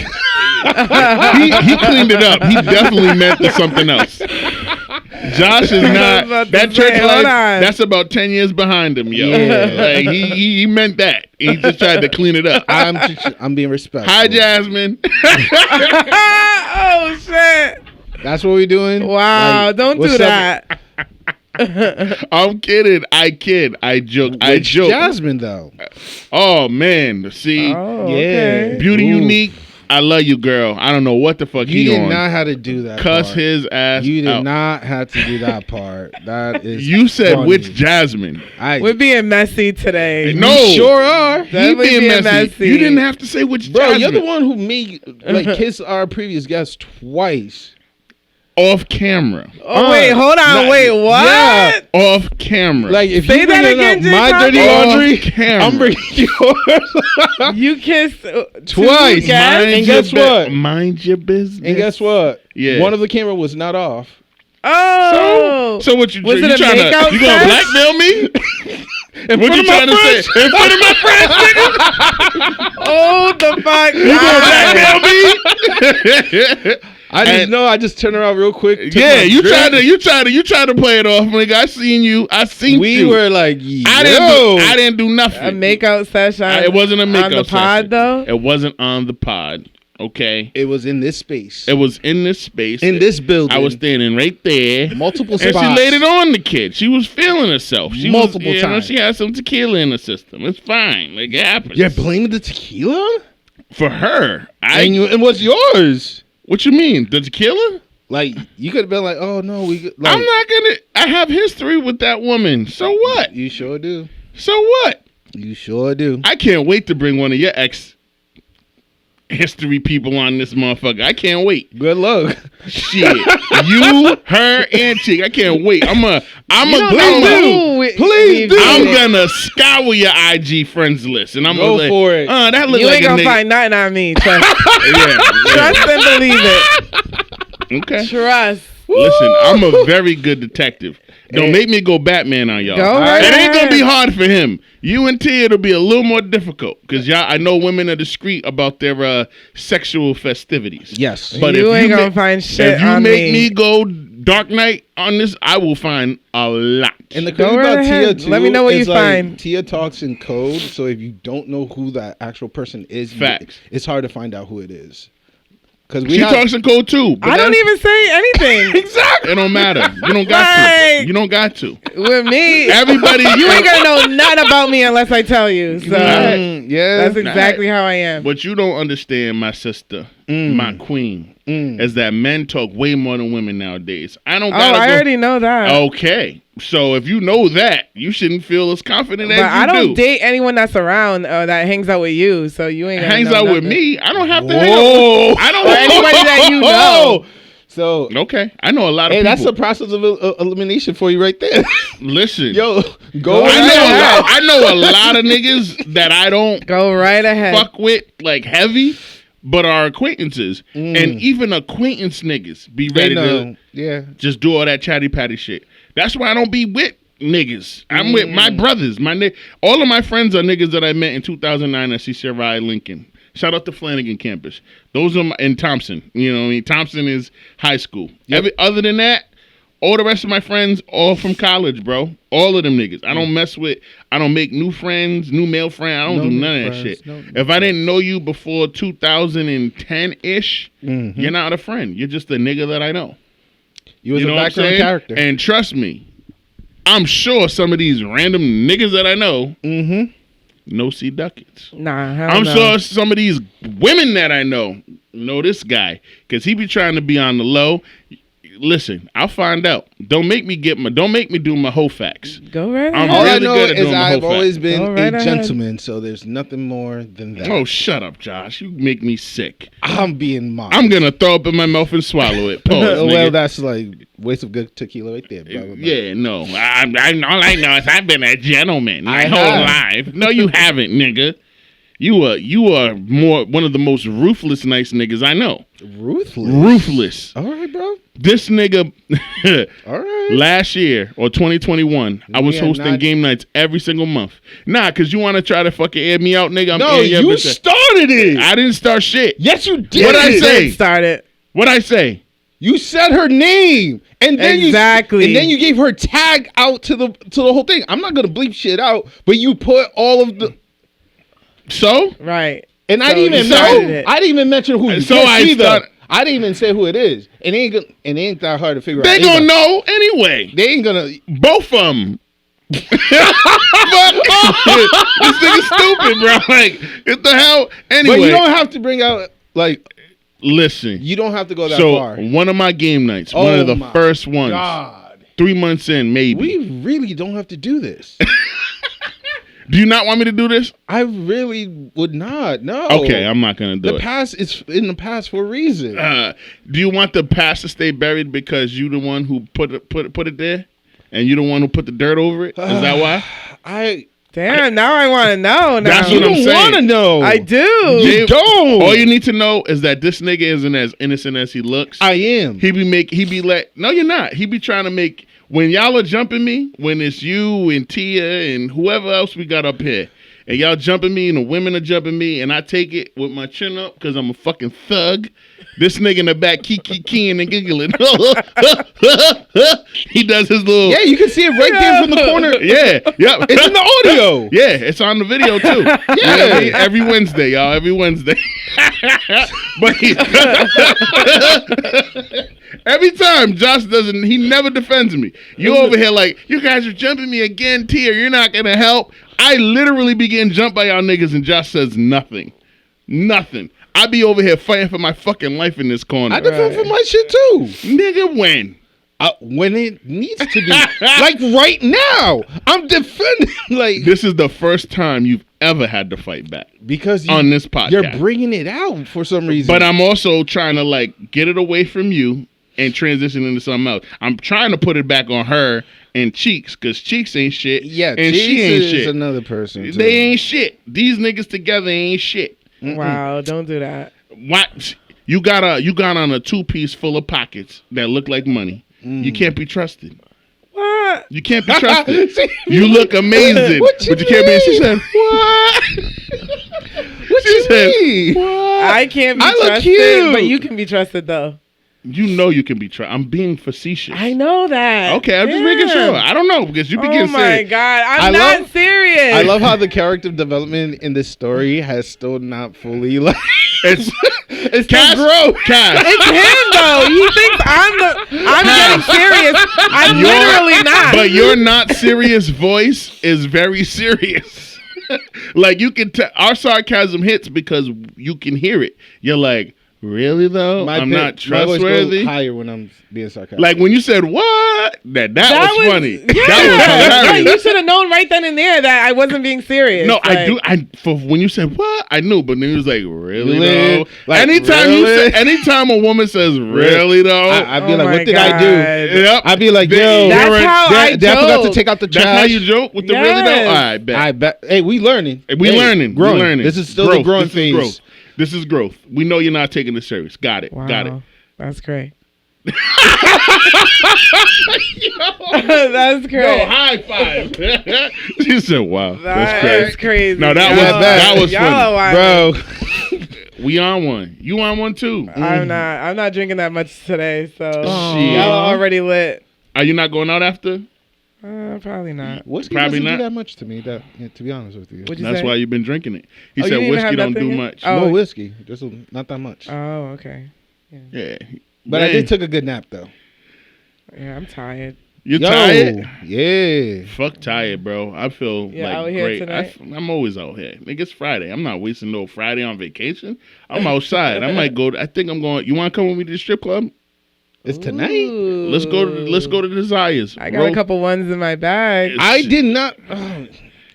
he cleaned it up. He definitely meant something else. Josh is not about that to church say, hold life. on. That's about 10 years behind him, yo. Yeah. Like he meant that. He just tried to clean it up. I'm being respectful. Hi, Jasmine. Oh shit! That's what we're doing. Wow! Like, Don't do what's up? that. I'm kidding. I kid. I joke. I Which joke. Jasmine though. Oh man, see, Oh, Yeah. okay. Beauty Ooh. Unique. I love you, girl. I don't know what the fuck You he did on. not have to do that. Cuss part. his ass. You did out. not have to do that part. That is. You said funny. which Jasmine? We're being messy today. No, You sure are. He Definitely being being messy. messy. You didn't have to say which Bro, Jasmine. you're the one who made kiss our previous guest twice. Off camera. Oh wait, hold on. Wait, what? Yeah. Off camera. Like if Say you that bringing again, up Jay my Tommy? dirty Off laundry, camera. I'm bringing yours. You kissed Twice. Guys? And guess what? Mind your business. And guess what? Yeah. One of the camera was not off. Oh. So what you Was you it a trying makeout to you gonna sesh? blackmail me? What you trying to say? In front of my friends, nigga? Oh the fuck! You gonna blackmail me? I just know. I just turned around real quick. took Yeah, my you drink. tried to play it off, nigga. I seen you. I seen We you. were like, yo. I didn't do nothing. A makeout session. It wasn't a makeout on the pod session. though. It wasn't on the pod. Okay. It was in this space. It was in this space. In this building. I was standing right there. Multiple And spots. she laid it on the kid. She was feeling herself. She Multiple was, you know, times. she had some tequila in her system. It's fine. Like it happens. You're blaming the tequila? For her. And what's yours? What you mean? The tequila? Like, you could have been like, oh, no, we... Like, I'm not gonna. I have history with that woman. So what? You sure do. So what? You sure do. I can't wait to bring one of your ex history people on this motherfucker. I can't wait. Good luck. Shit, you, her, and Chick. I can't wait. I'm gonna scour your IG friends list, and I'm Go gonna for it. That look You like ain't a gonna nigga. find nothing on me. Trust, Yeah. trust and believe it. Okay. Trust. Listen, I'm a very good detective. Don't make me go Batman on y'all. Go right It ain't gonna be ahead. hard for him. You and Tia, it'll be a little more difficult because I know women are discreet about their sexual festivities. Yes. But you if ain't you gonna find shit if you on make me go Dark Knight on this, I will find a lot. And the Go crazy right about Tia, ahead. too, Let me know what is you like, find. Tia talks in code, so if you don't know who that actual person is, Facts. it's hard to find out who it is. Because She talks in code too. But I don't even say anything. Exactly. It don't matter. You don't got Right. to. You don't got to. With me. Everybody. You ain't gonna know nothing about me unless I tell you. So yeah. that's exactly how I am. What you don't understand, my sister, my queen, is that men talk way more than women nowadays. I don't Oh, gotta I go. already know that. Okay. So if you know that, you shouldn't feel as confident But as you I don't do. date anyone that's around or that hangs out with you. So you ain't gonna Hangs know out with nothing. me. I don't have to hang out Whoa. with I don't Or anybody that you know. So, Okay. I know a lot of hey, people. that's a process of elimination for you right there. Listen. Yo, go I ahead. know a lot of niggas that I don't Go right ahead. fuck with like heavy, but are acquaintances. And even acquaintance niggas be ready to Yeah. just do all that chatty patty shit. That's why I don't be with niggas. I'm with my brothers. All of my friends are niggas that I met in 2009 at CCRI Lincoln. Shout out to Flanagan campus. Those are in Thompson. You know what I mean? Thompson is high school. Yep. Other than that, all the rest of my friends, all from college, bro. All of them niggas. I don't mess with, I don't make new friends, new male friends. I don't No do new none of that friends, shit. no new If I didn't know you before 2010-ish, you're not a friend. You're just a nigga that I know. You was You know a what I'm background saying? character. And trust me, I'm sure some of these random niggas that I know know C Duckets. Nah, hell I'm no. sure some of these women that I know this guy because he be trying to be on the low. Listen, I'll find out. Don't make me do my whole facts. Go right I'm ahead. All I really know good at is doing my I've whole always fact. been Go right a ahead. gentleman, so there's nothing more than that. Oh, shut up, Josh. You make me sick. I'm being modest. I'm gonna throw up in my mouth and swallow it. Pause, well, nigga. that's like waste of good tequila right there. Blah, blah, blah. Yeah, no. All I know is I've been a gentleman my I whole have. life. No, you haven't, nigga. You are one of the most ruthless nice niggas I know. Ruthless. All right, bro. This nigga All right. last year or 2021, I was Yeah, hosting not- game nights every single month. Nah, cause you want to try to fucking air me out, nigga. I'm No, airing your you bitch out. started it. I didn't start shit. Yes, you did. What'd I say? Start it. What'd I say? You said her name, and then you gave her tag out to the whole thing. I'm not gonna bleep shit out, but you put all of the right. And I didn't even mention who. You I didn't even say who it is. It ain't that hard to figure out. They gonna know anyway. They ain't gonna. Both of them. This nigga's stupid, bro. Like, what the hell? Anyway, but you don't have to bring out like. Listen, you don't have to go that far. So one of my game nights, one of the first ones, God. 3 months in, maybe. We really don't have to do this. Do you not want me to do this? I really would not. No. Okay, I'm not gonna do it. The past is in the past for a reason. Do you want the past to stay buried because you the one who put it there, and you the one who put the dirt over it? Is that why? Now I want to know. Now. That's what I'm saying. You don't want to know. I do. You don't. All you need to know is that this nigga isn't as innocent as he looks. I am. No, you're not. He be trying to make, when y'all are jumping me, when it's you and Tia and whoever else we got up here, and y'all jumping me and the women are jumping me, and I take it with my chin up because I'm a fucking thug. This nigga in the back keying and giggling. He does his little... Yeah, you can see it right there from the corner. Yeah, yep. It's in the audio. Yeah, it's on the video too. Yeah, every Wednesday, y'all. Every Wednesday. But every time Josh doesn't, he never defends me. You over here like, you guys are jumping me again, Tia. You're not gonna help. I literally be getting jumped by y'all niggas, and Josh says nothing. Nothing. I be over here fighting for my fucking life in this corner. I defend for my shit too. Nigga, when? When it needs to be. Like right now. I'm defending. Like, this is the first time you've ever had to fight back. Because on this podcast. You're bringing it out for some reason. But I'm also trying to like get it away from you and transition into something else. I'm trying to put it back on her and Cheeks, because Cheeks ain't shit. Yeah, and Cheeks she ain't is shit. Another person too. They ain't shit. These niggas together ain't shit. Wow, don't do that. What? You got on a 2-piece full of pockets that look like money. You can't be trusted. What? You can't be trusted. You look amazing. What you but you can't be. She said, what? What she you said, mean? what? I can't be I look trusted, cute. but you can be trusted though. You know you can be trusted. I'm being facetious. I know that. Okay, I'm just making sure. I don't know, because you be getting serious. Oh my God, I'm not serious. I love how the character development in this story has still not fully like. It's Cass, growth. Cass. It's him though. He thinks I'm getting serious. I'm literally not. But your not serious voice is very serious. Like, you can tell our sarcasm hits because you can hear it. You're like, really though? I'm not trustworthy. My voice goes higher when I'm being sarcastic. Like when you said what? That was funny. Yeah. That was hilarious. You should have known right then and there that I wasn't being serious. No, for when you said what, I knew, but then he was like, really though? Like, anytime a woman says really though, I'd be like, what did I do? Yep. I'd be like, yo, that's how I Dad forgot to take out the trash. That's how you joke with the really though? All right, bet. I bet. Hey, we learning. Learning. Growing. We learning. This is still the growing phase. This is growth. We know you're not taking this serious. Got it. Wow. Got it. That's great. That's great. Yo, high five. She said, wow. That's crazy. No, that was funny. Bro. We on one. You on one too. I'm not drinking that much today, so Shit. y'all are already lit. Are you not going out after? Probably not. Whiskey Probably doesn't not. do that much to me, to be honest with you. What'd you That's say? why you've been drinking it. He Oh, said you didn't whiskey have don't that do thing? much. Oh. No whiskey. Just not that much. Oh, okay. Yeah. But I did take a good nap, though. Yeah, I'm tired. You tired? Yeah. Fuck tired, bro. I feel like out here great. tonight? I'm always out here. Nigga, it's Friday. I'm not wasting no Friday on vacation. I'm outside. I might go. I think I'm going. You want to come with me to the strip club? It's tonight? Ooh. Let's go to Desires. I got a couple ones in my bag. I did not.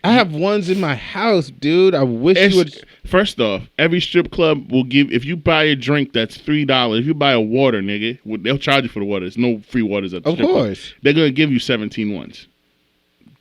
I have ones in my house, dude. I wish you would. First off, every strip club will give, if you buy a drink that's $3, if you buy a water, nigga, they'll charge you for the water. There's no free waters at the strip club. Of course. They're going to give you 17 ones.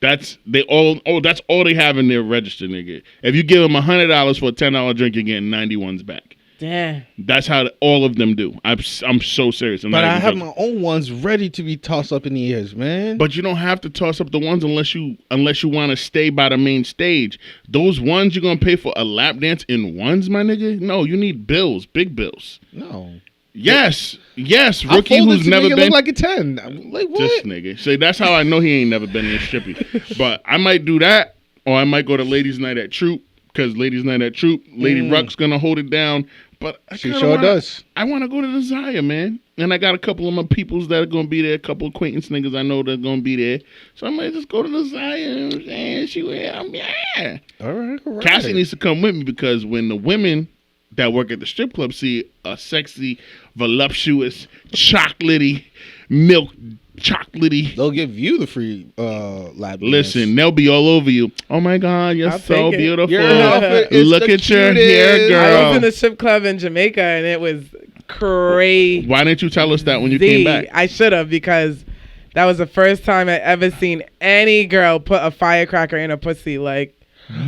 That's all they have in their register, nigga. If you give them $100 for a $10 drink, you're getting 90 ones back. Damn. That's how all of them do. I'm so serious. But I have my own ones ready to be tossed up in the ears, man. But you don't have to toss up the ones unless you want to stay by the main stage. Those ones you're gonna pay for a lap dance in ones, my nigga. No, you need bills, big bills. No. Yes. I Rookie folded who's to never make it been. look like a 10. I'm like, what? This nigga. See, that's how I know he ain't never been in strippy. But I might do that, or I might go to Ladies Night at Troop, because Ladies Night at Troop, Lady Ruck's gonna hold it down. But She sure does. I want to go to the Zaya, man. And I got a couple of my peoples that are gonna be there, a couple of acquaintance niggas I know that are gonna be there. So I might just go to the Zaya and yeah. All right. Cassie needs to come with me, because when the women that work at the strip club see a sexy, voluptuous, chocolatey, chocolatey. They'll give you the free lap dance. Listen, they'll be all over you. Oh my God, you're I'll so take it. beautiful. Your outfit is Look the at your cutest. hair, girl. I was in a strip club in Jamaica, and it was crazy. Why didn't you tell us that when you came back? I should have, because that was the first time I ever seen any girl put a firecracker in a pussy. Like,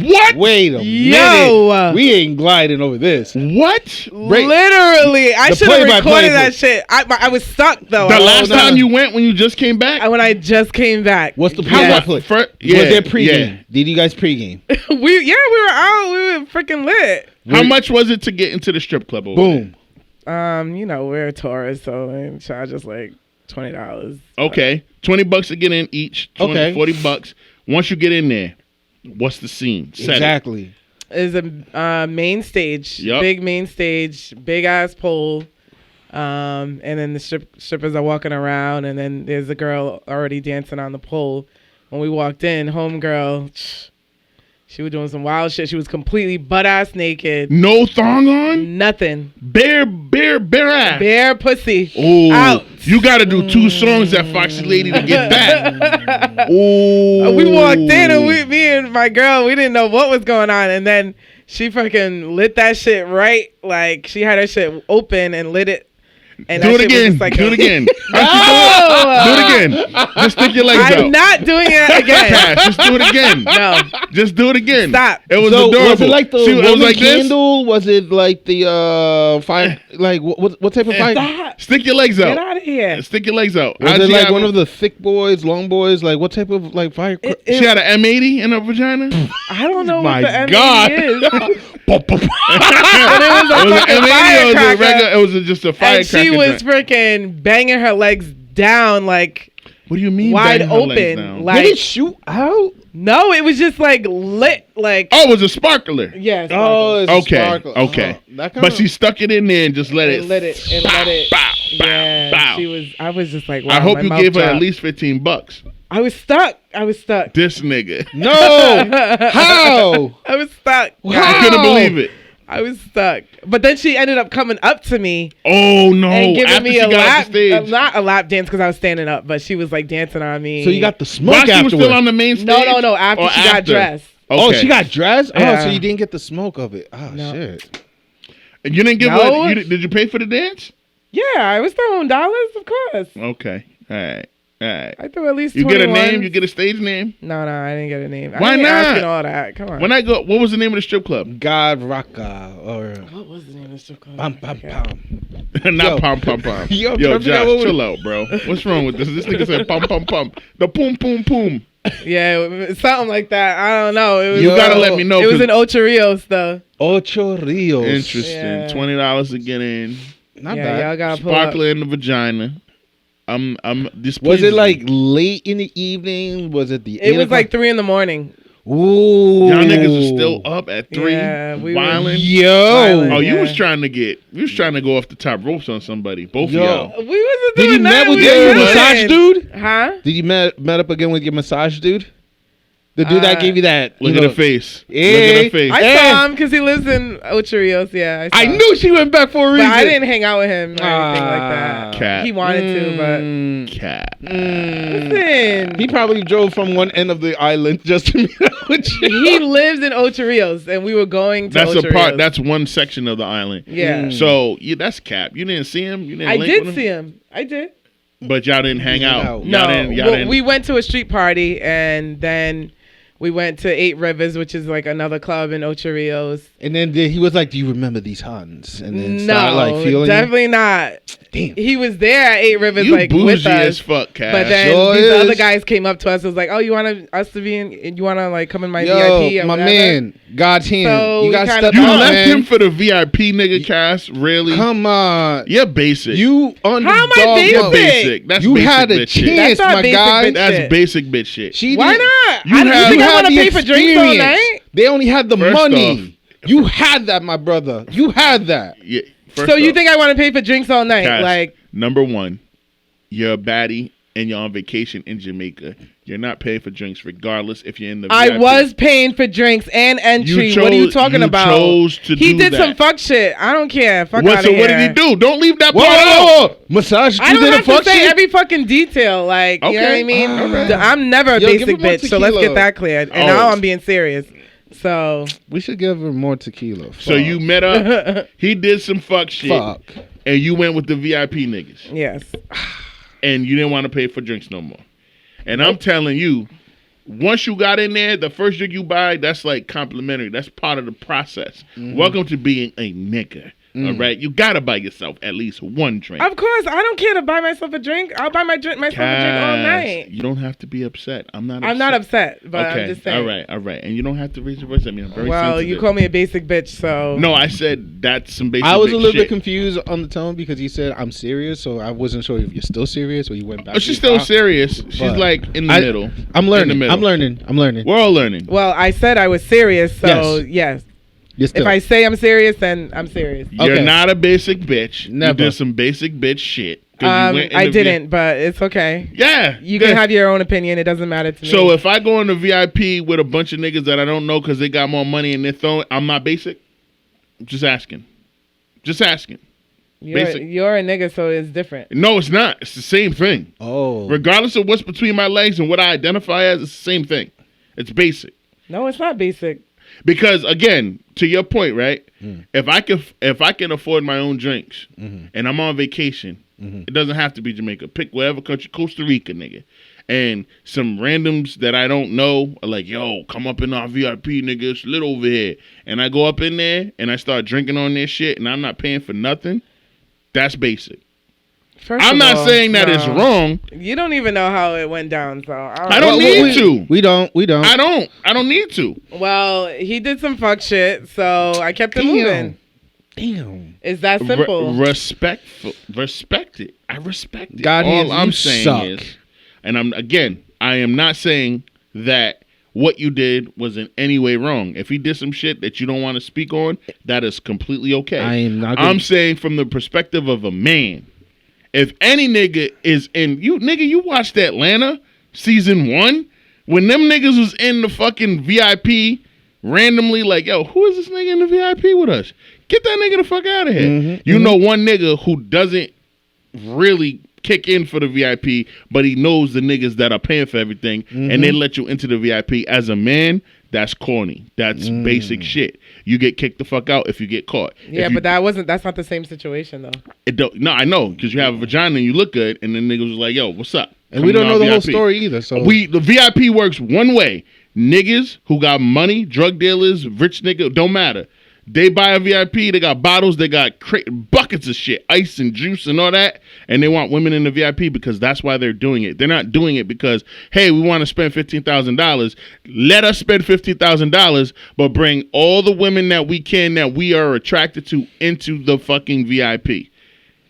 What? Wait a Yo! minute. We ain't gliding over this. What? literally, I The should have play-by-play recorded that shit. I was stuck though. The last time you went, when you just came back? when I just came back. What's the How play-by-play? much? Was there pregame? Did you guys pregame? we were out. We were freaking lit. How much was it to get into the strip club over Boom. We're tourists, so they charge us like $20. there? Okay. $20 to get in each. 20, Okay. $40. Once you get in there, what's the scene? Set it. Exactly. Is a main stage, Yup. big main stage, big ass pole, and then the strippers are walking around, and then there's a girl already dancing on the pole. When we walked in, homegirl, she was doing some wild shit. She was completely butt ass naked, No thong on? nothing, Bare ass. bare pussy, Oh, out. you got to do 2 songs at Foxy Lady to get that. Oh, We walked in, and me and my girl, we didn't know what was going on, and then she fucking lit that shit right. Like, she had her shit open and lit it. And do that it shit was again. just like Do it again. Do No! it again. Just stick your legs out. I'm not doing it again. Cash, just do it again. No. Just do it again. Stop. It was So adorable. was it like the See, it was Roman like this. candle? Was it like the fire? Like what type of fire? Stop. Stick your legs Get out. out of here. Stick your legs out. Was How'd it she like have one it? of the thick boys, long boys? Like what type of like fire? She had an M80 in her vagina. I don't know My what the God. M80 is. It was And it was a an fucking M80 or was it firecracker. regular? It was just a And firecracker. she was joint. freaking banging her legs down like What do you mean? wide banging her legs open. down? Like, Did it shoot out? no, it was just like lit. Like, Oh, it was a sparkler. yes. Oh, it's Okay, a sparkle. okay. That But she stuck it in there and just let it. And let it. Bow, bow, Yeah, bow. I was just like, wow, I hope my you mouth gave her at dropped. least $15. I was stuck. This nigga. No. How? I was stuck. I couldn't believe it. I was stuck. But then she ended up coming up to me Oh no! and giving After me she a got off lap, the stage. not a lap dance because I was standing up, but she was like dancing on me. So you got the smoke While she was afterward. still on the main stage. no. After Or she got dressed. Oh, Okay. she got dressed. Oh, Yeah. so you didn't get the smoke of it. Oh No. shit. And you didn't give No. her. Did you pay for the dance? Yeah, I was throwing dollars, of course. Okay. All right. I threw at least You 21. get a name. You get a stage name. No, I didn't get a name. Why I ain't not? asking all that. Come on. When I go, what was the name of the strip club? God Rocka or What was the name of the strip club? pam pam pam. Not Yo. pom pom pom. Yo, Yo, I forgot Josh, what we- chill out, bro. What's wrong with this? This nigga said pom pom pom. The poom poom poom. Yeah, something like that. I don't know. It was, You gotta let me know. It was 'cause- in Ocho Rios, though. Ocho Rios. Interesting. Yeah. $20 to get in. Not Yeah, bad. y'all gotta pull up. Sparkler in the vagina. I'm displeased. Was it like late in the evening? Was it the? It 8 was o'clock? like 3 a.m. Ooh. Y'all niggas are still up at 3, Yeah, we were- wilding? Yo. Wildin'. Oh, you Yeah. was trying to go off the top ropes on somebody. Both Yo. of y'all. We wasn't Did doing you met that. with We your were massage chilling. dude? Huh? Did you met up again with your massage dude? The dude that gave you that. Look you at know- the face. Look Yeah. at the face. I Hey. saw him because he lives in Ocho Rios. Yeah, I saw him. knew she went back for a But reason. I didn't hang out with him or anything like that. Cat. He wanted to, Cat. but listen. He probably drove from one end of the island just to meet up with you. He lives in Ocho Rios, and we were going to That's Ocho a part. Rios. That's one section of the island. Yeah. So that's Cap. You didn't see him. You didn't. I link did with see him. I did. But y'all didn't hang out. out. Y'all No, didn't. Y'all well, didn't. we went to a street party, and then We went to 8 Rivers, which is like another club in Ocho Rios. And then he was like, "Do you remember these Huns?" And then No, started, like, feeling definitely not. Damn. He was there at 8 Rivers, You like with bougie us. as fuck, Cass. But then Sure these is. other guys came up to us. It was like, "Oh, you want us to be in? You want to like come in my Yo, VIP?" Or my whatever? man, God's hand. So You we got to kinda step You up, left man. him for the VIP nigga, Cass. Really? Come on. You're basic. You underdog. How am I basic? You're basic. That's You basic had a bitch shit. chance, That's not my basic guy. bitch That's shit. basic bitch shit. She Why did- not? You I had- don't think you I had want to the pay for drinks all experience. night. They only had the First money. You had that, my brother. You had that. Yeah, first So you off, think I want to pay for drinks all night? Cass, Like, number one, you're a baddie and you're on vacation in Jamaica. You're not paying for drinks regardless if you're in the I VIP. was paying for drinks and entry. What are you talking about? Chose to He do did that. some fuck shit. I don't care. Fuck What, out so of here. what did he do? Don't leave that Whoa, part out. whoa, whoa. Massage. I you don't did a have to fuck say shit? every fucking detail. Like, you know what I Okay. mean? All right. I'm never a Yo, give basic him more bitch. So let's tequila. get that clear. And Oh. now I'm being serious. So We should give her more tequila. So you met up. He did some fuck shit. Fuck. And you went with the VIP niggas. yes, And you didn't want to pay for drinks no more. And I'm telling you, once you got in there, the first drink you buy, that's like complimentary. That's part of the process. Welcome to being a nigga. All right? You got to buy yourself at least one drink. of course. I don't care to buy myself a drink. I'll buy myself a drink all Cass, night. You don't have to be upset. I'm not upset. I'm not upset, but Okay. I'm just saying. All right. And you don't have to raise your voice at me. I'm very Well, sensitive. you call me a basic bitch, so No, I said that's some basic I was a bitch little bit shit. confused on the tone because he said I'm serious, so I wasn't sure if you're still serious or you went back. Oh, to she's your still pop. serious. She's But like in the middle. I'm In learning. the middle. I'm learning. We're all learning. Well, I said I was serious, so yes. You're still. If I say I'm serious, then I'm serious. You're Okay. not a basic bitch. Never. You did some basic bitch shit. 'Cause you went in I the didn't, but it's okay. Yeah. You good. can have your own opinion. It doesn't matter to me. So if I go in the VIP with a bunch of niggas that I don't know because they got more money and they're throwing, I'm not basic. Just asking. basic. you're a nigga, so it's different. No, it's not. It's the same thing. Oh. Regardless of what's between my legs and what I identify as, it's the same thing. It's basic. No, it's not basic. Because again, to your point, right? If I can afford my own drinks and I'm on vacation, it doesn't have to be Jamaica. Pick whatever country, Costa Rica, nigga. And some randoms that I don't know are like, yo, come up in our VIP, nigga. It's lit over here. And I go up in there and I start drinking on their shit and I'm not paying for nothing. That's basic. First I'm of not all, saying that no. it's wrong. You don't even know how it went down, so I don't need to. We don't. I don't need to. Well, he did some fuck shit, so I kept it moving. Damn. It's that simple. Respect it. I respect it. God All hands, I'm you saying suck. is, and I am not saying that what you did was in any way wrong. If he did some shit that you don't want to speak on, that is completely okay. I am not. I'm saying from the perspective of a man. If any nigga is in you watched Atlanta season 1 when them niggas was in the fucking VIP randomly like, yo, who is this nigga in the VIP with us? Get that nigga the fuck out of here. You know one nigga who doesn't really kick in for the VIP, but he knows the niggas that are paying for everything and they let you into the VIP. As a man, that's corny. That's basic shit. You get kicked the fuck out if you get caught. Yeah, but that's not the same situation though. No, I know, because you have a vagina and you look good, and then niggas was like, yo, what's up? And we Come don't to know our the whole VIP. story either. So The VIP works one way. Niggas who got money, drug dealers, rich nigga, don't matter. They buy a VIP, they got bottles, they got buckets of shit, ice and juice and all that, and they want women in the VIP because that's why they're doing it. They're not doing it because, hey, we want to spend $15,000. Let us spend $15,000, but bring all the women that we can that we are attracted to into the fucking VIP.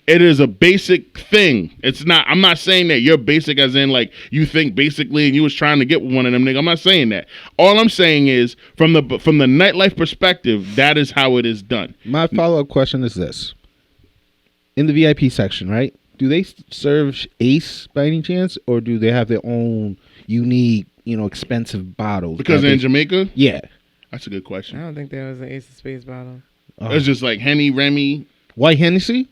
It is a basic thing. It's not. I'm not saying that you're basic as in like you think basically and you was trying to get with one of them niggas. I'm not saying that. All I'm saying is from the nightlife perspective, that is how it is done. my follow-up question is this: in the VIP section, right? Do they serve Ace by any chance, or do they have their own unique, expensive bottles? Because in Jamaica, yeah, that's a good I question. don't think there was an Ace of Spades bottle. It's just like Henny, Remy. White Hennessy.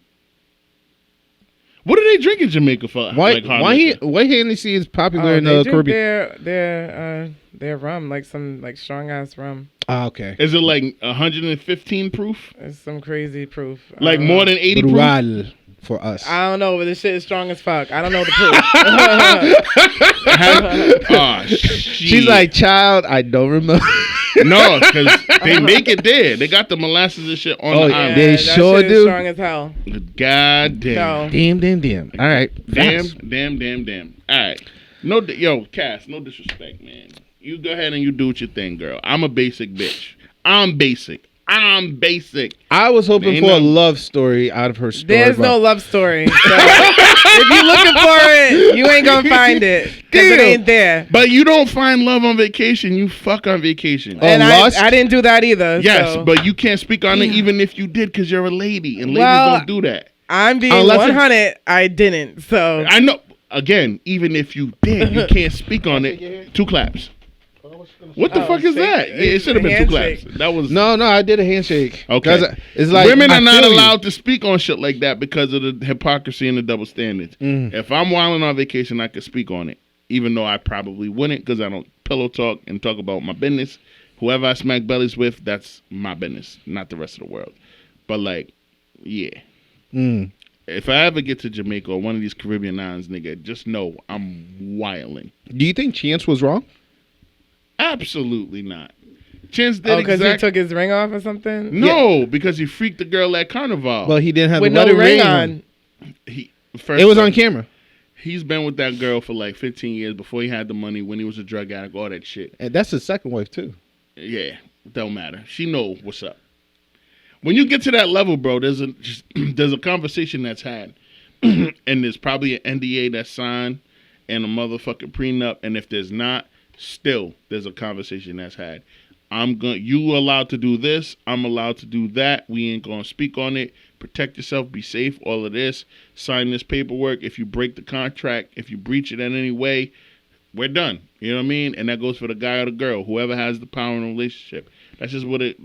What do they drink in Jamaica for? White Hennessy is popular in they the drink Caribbean. their rum, like some strong ass rum. Ah, okay. Is it like 115 proof? It's some crazy proof. Like more than 80 proof? Brutal. for us. I don't know, but this shit is strong as fuck. I don't know the proof. She's like, child, I don't remember. No, because they make it there. They got the molasses and shit on the island. They that sure shit is do. strong as hell. God damn. No. Damn. All right. Damn. All right. No, yo, Cass, no disrespect, man. You go ahead and you do what you think, girl. I'm a basic bitch. I'm basic. I was hoping for a love story out of her story. There's no love story. So if you're looking for it, you ain't gonna find it because it ain't there. But you don't find love on vacation. You fuck on vacation. And I didn't do that either. Yes, so. but you can't speak on it even if you did because you're a lady and ladies don't do that. I'm being 100. I didn't. So I know. Again, even if you did, you can't speak on it. 2 claps. What the fuck is that? It should have been 2 claps. That was no. I did a handshake. Okay, it's like women are not allowed to speak on shit like that because of the hypocrisy and the double standards. If I'm wilding on vacation, I could speak on it, even though I probably wouldn't because I don't pillow talk and talk about my business. Whoever I smack bellies with, that's my business, not the rest of the world. But like, yeah. If I ever get to Jamaica or one of these Caribbean islands, nigga, just know I'm wilding. Do you think Chance was wrong? Absolutely not. Chance did because he took his ring off or something? No, because he freaked the girl at Carnival. Well, he didn't have with the no ring on. It was on camera. He's been with that girl for like 15 years before he had the money, when he was a drug addict, all that shit. And that's his second wife, too. Yeah, don't matter. She know what's up. When you get to that level, bro, there's a conversation that's had. And there's probably an NDA that's signed and a motherfucking prenup. And if there's not, still there's a conversation that's had. You allowed to do this, I'm allowed to do that. We ain't gonna speak on it. Protect yourself, be safe, all of this. Sign this paperwork. If you break the contract, if you breach it in any way, we're done. You know what I mean? And that goes for the guy or the girl, whoever has the power in a relationship. That's just what it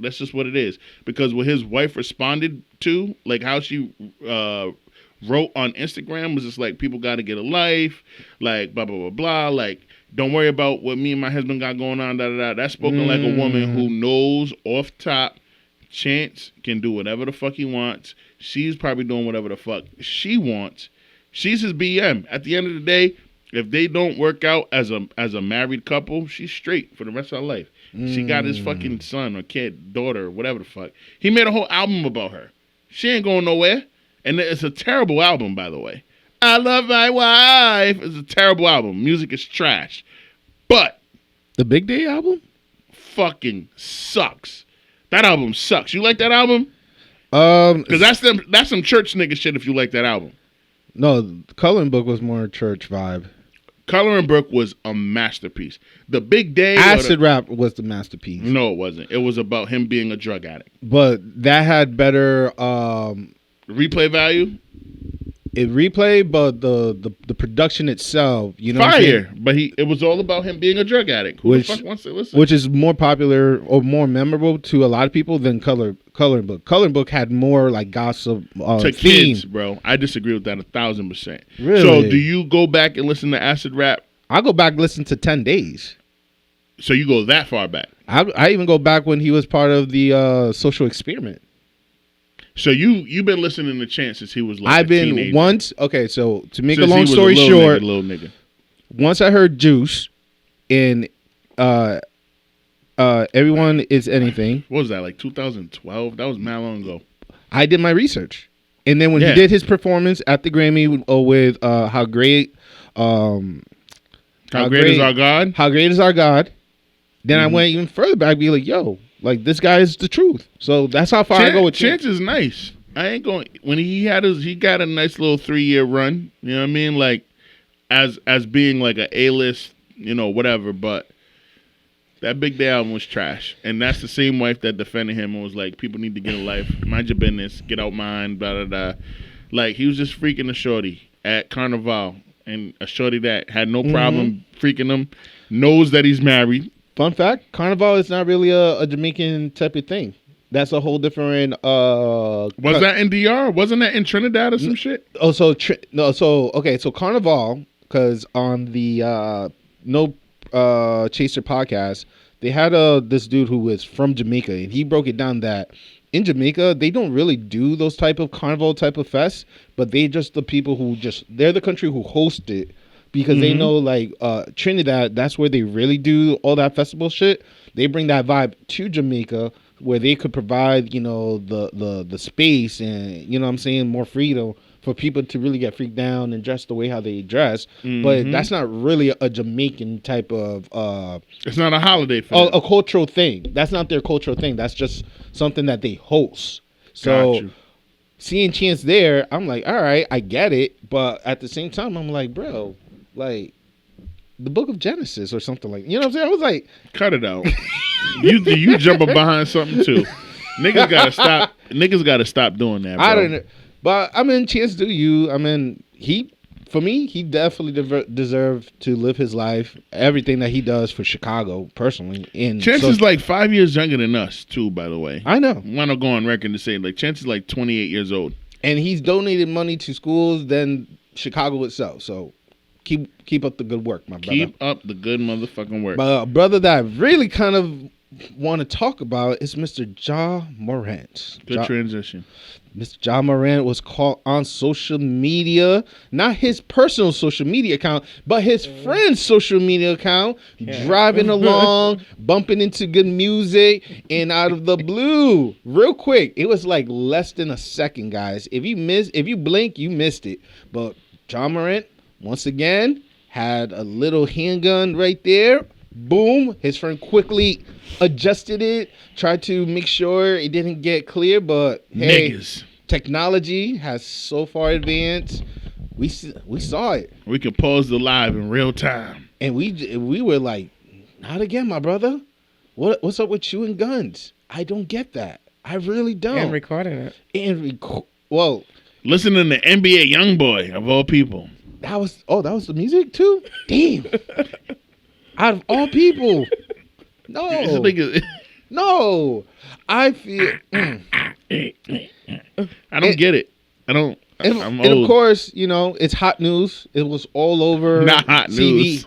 is. Because what his wife responded to, like how she wrote on Instagram, was just like, people got to get a life, like blah blah blah blah, like don't worry about what me and my husband got going on. That's spoken like a woman who knows off top. Chance can do whatever the fuck he wants. She's probably doing whatever the fuck she wants. She's his BM. At the end of the day, if they don't work out as a married couple, she's straight for the rest of her life. She got his fucking son or kid, daughter, whatever the fuck. He made a whole album about her. She ain't going nowhere. And it's a terrible album, by the way. I Love My Wife. It's a terrible album. Music is trash. But the Big Day album fucking sucks. That album sucks. You like that album? Because that's some church nigga shit if you like that album. No, Coloring Book was more church vibe. Coloring Book was a masterpiece. The Big Day... Acid Rap was the masterpiece. No, it wasn't. It was about him being a drug addict. But that had better... replay value? It replayed, but the production itself, you know, fire. But it was all about him being a drug addict. Who the fuck wants to listen? Which is more popular or more memorable to a lot of people than Coloring Book. Coloring Book had more like gossip to theme. Kids, bro. I disagree with that 1,000%. Really? So do you go back and listen to Acid Rap? I go back and listen to 10 Days. So you go that far back? I even go back when he was part of the Social Experiment. So you've been listening to Chance since he was like I've been teenager. once. Okay, so to make Since a long story short, little nigga. Once I heard Juice in Everyone Is Anything. What was that, like 2012? That was mad long ago. I did my research, and then when he did his performance at the Grammy with How Great Is Our God? How Great Is Our God. Then I went even further back, be like, yo. Like, this guy is the truth. So that's how far I go with Chance. Chance is nice. I ain't going... When he got a nice little 3-year run. You know what I mean? Like, as being like a A-list, you know, whatever. But that Big Day album was trash. And that's the same wife that defended him and was like, people need to get a life. Mind your business. Get out mine. Blah, blah, blah. Like, he was just freaking a shorty at Carnival. And a shorty that had no problem freaking him. Knows that he's married. Fun fact, Carnival is not really a Jamaican type of thing. That's a whole different... Was that in DR? Wasn't that in Trinidad or some shit? Oh, so Carnival, because on the No Chaser podcast, they had this dude who was from Jamaica, and he broke it down that in Jamaica, they don't really do those type of carnival type of fests, but they just the people who they're the country who host it because they know like Trinidad, that's where they really do all that festival shit. They bring that vibe to Jamaica where they could provide, you know, the space and, you know what I'm saying, more freedom for people to really get freaked down and dress the way how they dress. But that's not really a Jamaican type of it's not a holiday for them. A cultural thing. That's not their cultural thing. That's just something that they host. So seeing Chance there, I'm like, all right, I get it. But at the same time, I'm like, bro, like the book of Genesis or something like, you know what I'm saying? I was like, cut it out. you jumping behind something too. Niggas gotta stop. Niggas gotta stop doing that, bro. I don't know. But I mean, Chance do you. I mean, for me, he definitely deserved to live his life. Everything that he does for Chicago, personally. Chance is like 5 years younger than us, too, by the way. I know. I want to go on record to say, like, Chance is like 28 years old. And he's donated money to schools than Chicago itself. So keep up the good work, my brother. Keep up the good motherfucking work. But a brother that I really kind of want to talk about is Mr. Ja Morant. Good transition. Mr. Ja Morant was caught on social media, not his personal social media account, but his friend's social media account, driving along, bumping into good music, and out of the blue, real quick, it was like less than a second, guys. If you blink, you missed it. But Ja Morant, once again, had a little handgun right there. Boom. His friend quickly adjusted it, tried to make sure it didn't get clear, but hey, niggas. Technology has so far advanced. We saw it. We can pause the live in real time. And we were like, not again, my brother. What's up with you and guns? I don't get that. I really don't. And recording it. Well, listening to NBA Youngboy of all people. That was the music too? Damn. Out of all people. No. No. I feel I don't get it. I don't. I'm old. And of course, you know, it's hot news. It was all over Not hot TV. News.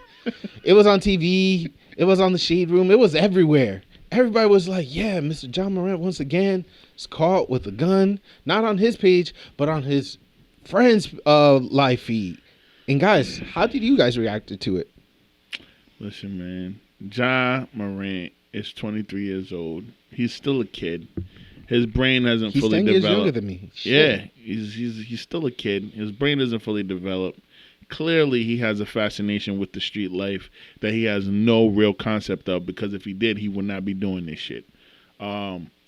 It was on TV. It was on the Shade Room. It was everywhere. Everybody was like, yeah, Mr. Ja Morant once again is caught with a gun. Not on his page, but on his friend's live feed. And guys, how did you guys react to it? Listen, man. Ja Morant is 23 years old. He's still a kid. His brain hasn't fully developed. He's 10 years younger than me. Shit. Yeah, he's still a kid. His brain isn't fully developed. Clearly, he has a fascination with the street life that he has no real concept of, because if he did, he would not be doing this shit.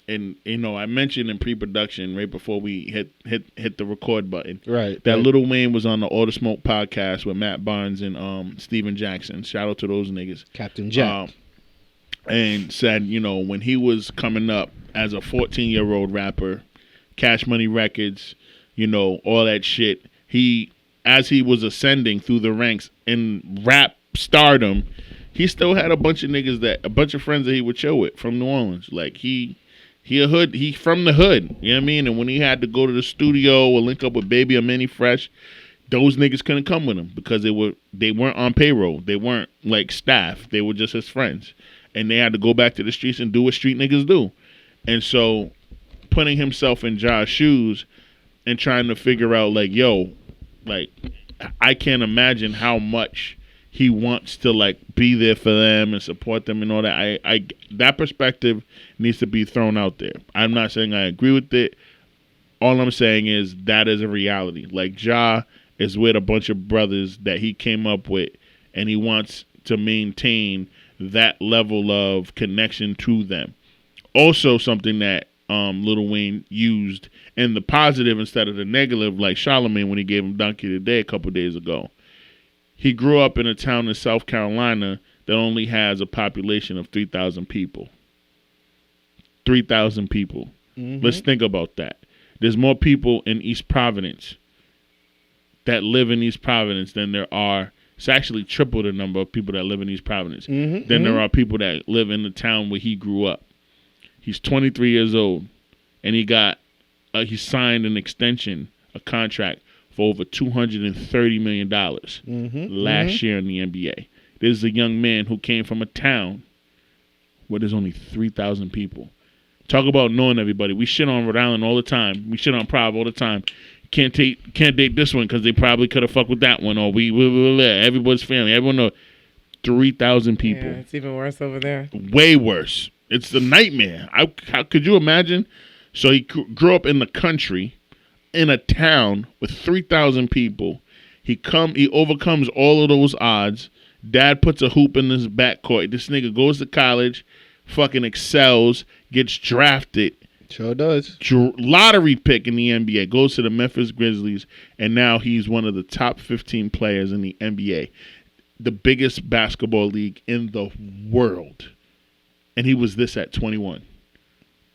And you know, I mentioned in pre-production right before we hit the record button, right, that Lil Wayne was on the All the Smoke podcast with Matt Barnes and Steven Jackson. Shout out to those niggas. Captain Jack. And said, you know, when he was coming up as a 14-year-old rapper, Cash Money Records, you know, all that shit, as he was ascending through the ranks in rap stardom, he still had a bunch of friends that he would chill with from New Orleans. Like he from the hood, you know what I mean? And when he had to go to the studio or link up with Baby or Manny Fresh, those niggas couldn't come with him because they weren't on payroll. They weren't like staff. They were just his friends. And they had to go back to the streets and do what street niggas do. And so putting himself in Ja's shoes and trying to figure out like, yo, like I can't imagine how much he wants to like be there for them and support them and all that. That perspective needs to be thrown out there. I'm not saying I agree with it. All I'm saying is that is a reality. Like Ja is with a bunch of brothers that he came up with, and he wants to maintain that level of connection to them. Also something that Lil Wayne used in the positive instead of the negative, like Charlamagne when he gave him Donkey Today a couple days ago. He grew up in a town in South Carolina that only has a population of 3,000 people. 3,000 people. Mm-hmm. Let's think about that. There's more people in East Providence that live in East Providence than there are. It's actually triple the number of people that live in East Providence than there are people that live in the town where he grew up. He's 23 years old, and he signed an extension, a contract for over $230 million last year in the NBA. This is a young man who came from a town where there's only 3,000 people. Talk about knowing everybody. We shit on Rhode Island all the time. We shit on Prov all the time. Can't date this one because they probably could have fucked with that one. Or everybody's family. Everyone know 3,000 people. Yeah, it's even worse over there. Way worse. It's the nightmare. How could you imagine? So he grew up in the country, in a town with 3,000 people. He overcomes all of those odds. Dad puts a hoop in his backcourt. This nigga goes to college, fucking excels, gets drafted. Sure does. Lottery pick in the NBA. Goes to the Memphis Grizzlies, and now he's one of the top 15 players in the NBA. The biggest basketball league in the world. And he was this at 21.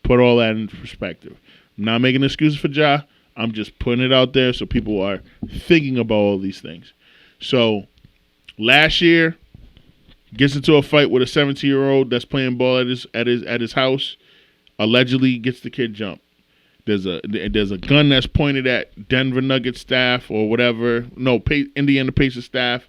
Put all that into perspective. I'm not making excuses for Ja. I'm just putting it out there so people are thinking about all these things. So last year, gets into a fight with a 17-year-old that's playing ball at his house. Allegedly gets the kid jumped. There's a gun that's pointed at Denver Nuggets staff or whatever. No, Indiana Pacers staff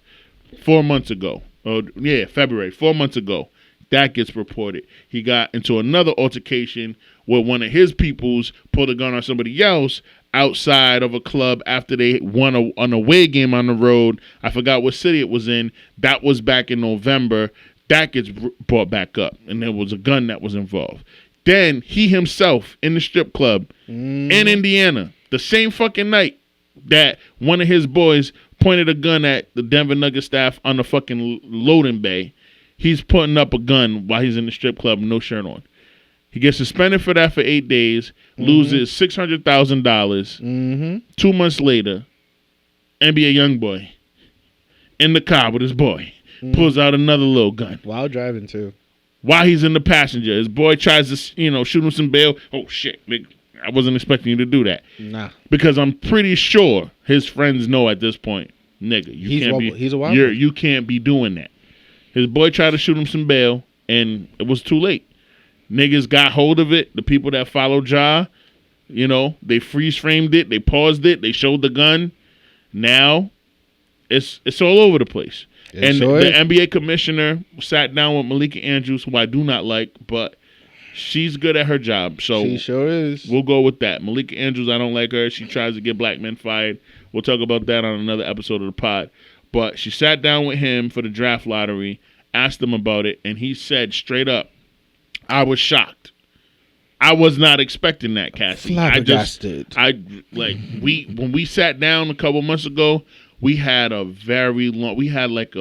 4 months ago. February, 4 months ago. That gets reported. He got into another altercation where one of his peoples pulled a gun on somebody else outside of a club after they won an away game on the road. I forgot what city it was in. That was back in November. That gets brought back up, and there was a gun that was involved. Then he himself in the strip club in Indiana, the same fucking night that one of his boys pointed a gun at the Denver Nuggets staff on the fucking loading bay. He's putting up a gun while he's in the strip club, no shirt on. He gets suspended for that for 8 days, loses $600,000. 2 months later, NBA youngboy in the car with his boy pulls out another little gun. While driving, too. While he's in the passenger. His boy tries to, shoot him some bail. Oh, shit. Nigga, I wasn't expecting you to do that. Nah. Because I'm pretty sure his friends know at this point, nigga, he's a wild you can't be doing that. His boy tried to shoot him some bail, and it was too late. Niggas got hold of it. The people that followed Ja, they freeze framed it. They paused it. They showed the gun. Now, it's all over the place. The NBA commissioner sat down with Malika Andrews, who I do not like, but she's good at her job. So she sure is. We'll go with that. Malika Andrews, I don't like her. She tries to get black men fired. We'll talk about that on another episode of the pod. But she sat down with him for the draft lottery, asked him about it, and he said straight up, I was shocked. I was not expecting that, Cassie. Flabbergasted. When we sat down a couple months ago, we had a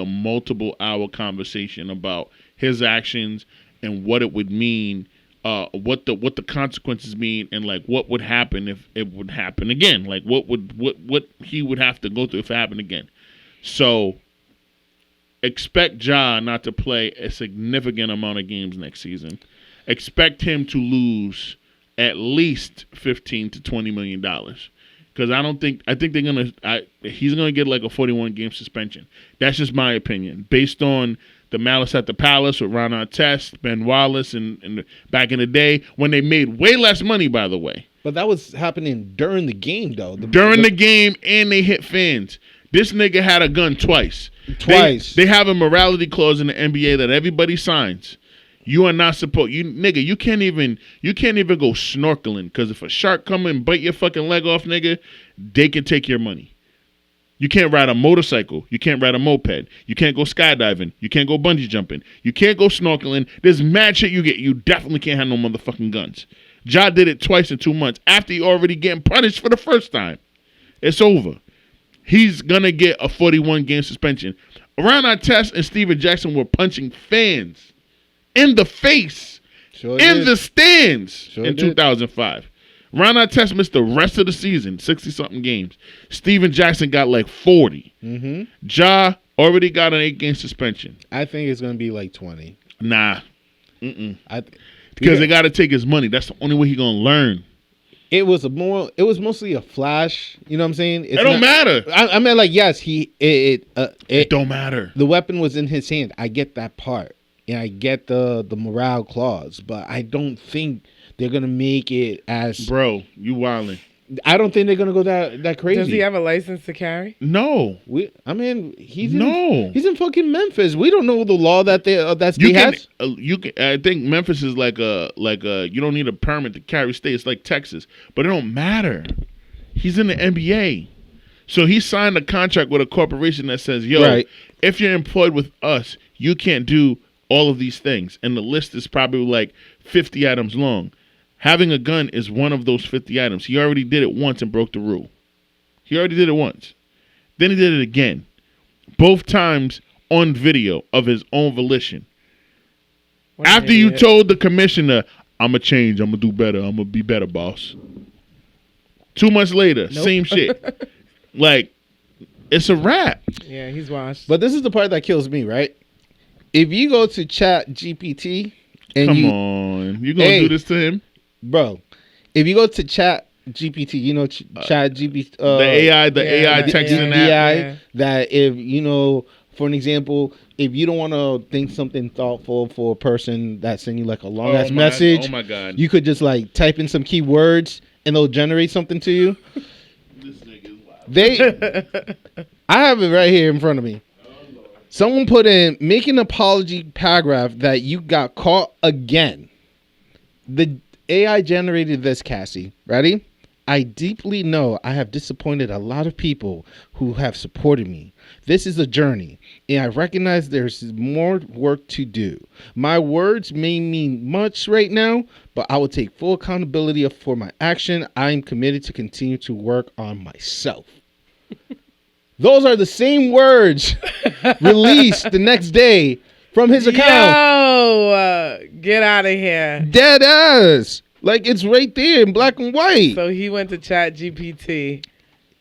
multiple hour conversation about his actions and what it would mean, what the consequences mean, and like what would happen if it would happen again. Like what he would have to go through if it happened again. So expect Ja not to play a significant amount of games next season. Expect him to lose at least $15 to $20 million. Because he's gonna get like a 41 game suspension. That's just my opinion, based on the Malice at the Palace with Ron Artest, Ben Wallace, and back in the day when they made way less money, by the way. But that was happening during the game, though. During the game, and they hit fans. This nigga had a gun twice. They have a morality clause in the NBA that everybody signs. You are not supposed. You can't even go snorkeling, because if a shark come and bite your fucking leg off, nigga, they can take your money. You can't ride a motorcycle. You can't ride a moped. You can't go skydiving. You can't go bungee jumping. You can't go snorkeling. There's mad shit you get. You definitely can't have no motherfucking guns. Ja did it twice in 2 months after he already getting punished for the first time. It's over. He's gonna get a 41 game suspension. Ron Artest and Steven Jackson were punching fans in the face, the stands in 2005. Ron Artest missed the rest of the season, 60-something games. Steven Jackson got like 40. Ja already got an 8-game suspension. I think it's going to be like 20. Nah. Because they got to take his money. That's the only way he's going to learn. It was mostly a flash. You know what I'm saying? It don't matter. I mean, like, yes, it don't matter. The weapon was in his hand. I get that part. And I get the morale clause. But I don't think they're going to make it as... Bro, you wildin'. I don't think they're gonna go that crazy. Does he have a license to carry? No. He's in fucking Memphis. We don't know the law that they has. You can. I think Memphis is like a you don't need a permit to carry state. It's like Texas, but it don't matter. He's in the NBA, so he signed a contract with a corporation that says, "Yo, right. if you're employed with us, you can't do all of these things." And the list is probably like 50 items long. Having a gun is one of those 50 items. He already did it once and broke the rule. He already did it once. Then he did it again. Both times on video of his own volition. After you told the commissioner, I'm going to change, I'm going to do better, I'm going to be better, boss. 2 months later, same shit. Like, it's a wrap. Yeah, he's washed. But this is the part that kills me, right? If you go to Chat GPT and Come on. You going to do this to him? Bro, if you go to Chat GPT, Chat GPT, the AI texting app, that if for an example, if you don't want to think something thoughtful for a person that send you like a long ass message, oh my God, you could just like type in some keywords and they'll generate something to you. This nigga is wild. I have it right here in front of me. Someone put in, make an apology paragraph that you got caught again. The AI generated this, Cassie. Ready? I deeply know I have disappointed a lot of people who have supported me. This is a journey, and I recognize there's more work to do. My words may mean much right now, but I will take full accountability for my action. I am committed to continue to work on myself. Those are the same words released the next day from his account. Yo, get out of here. Dead ass. Like, it's right there in black and white. So he went to Chat GPT.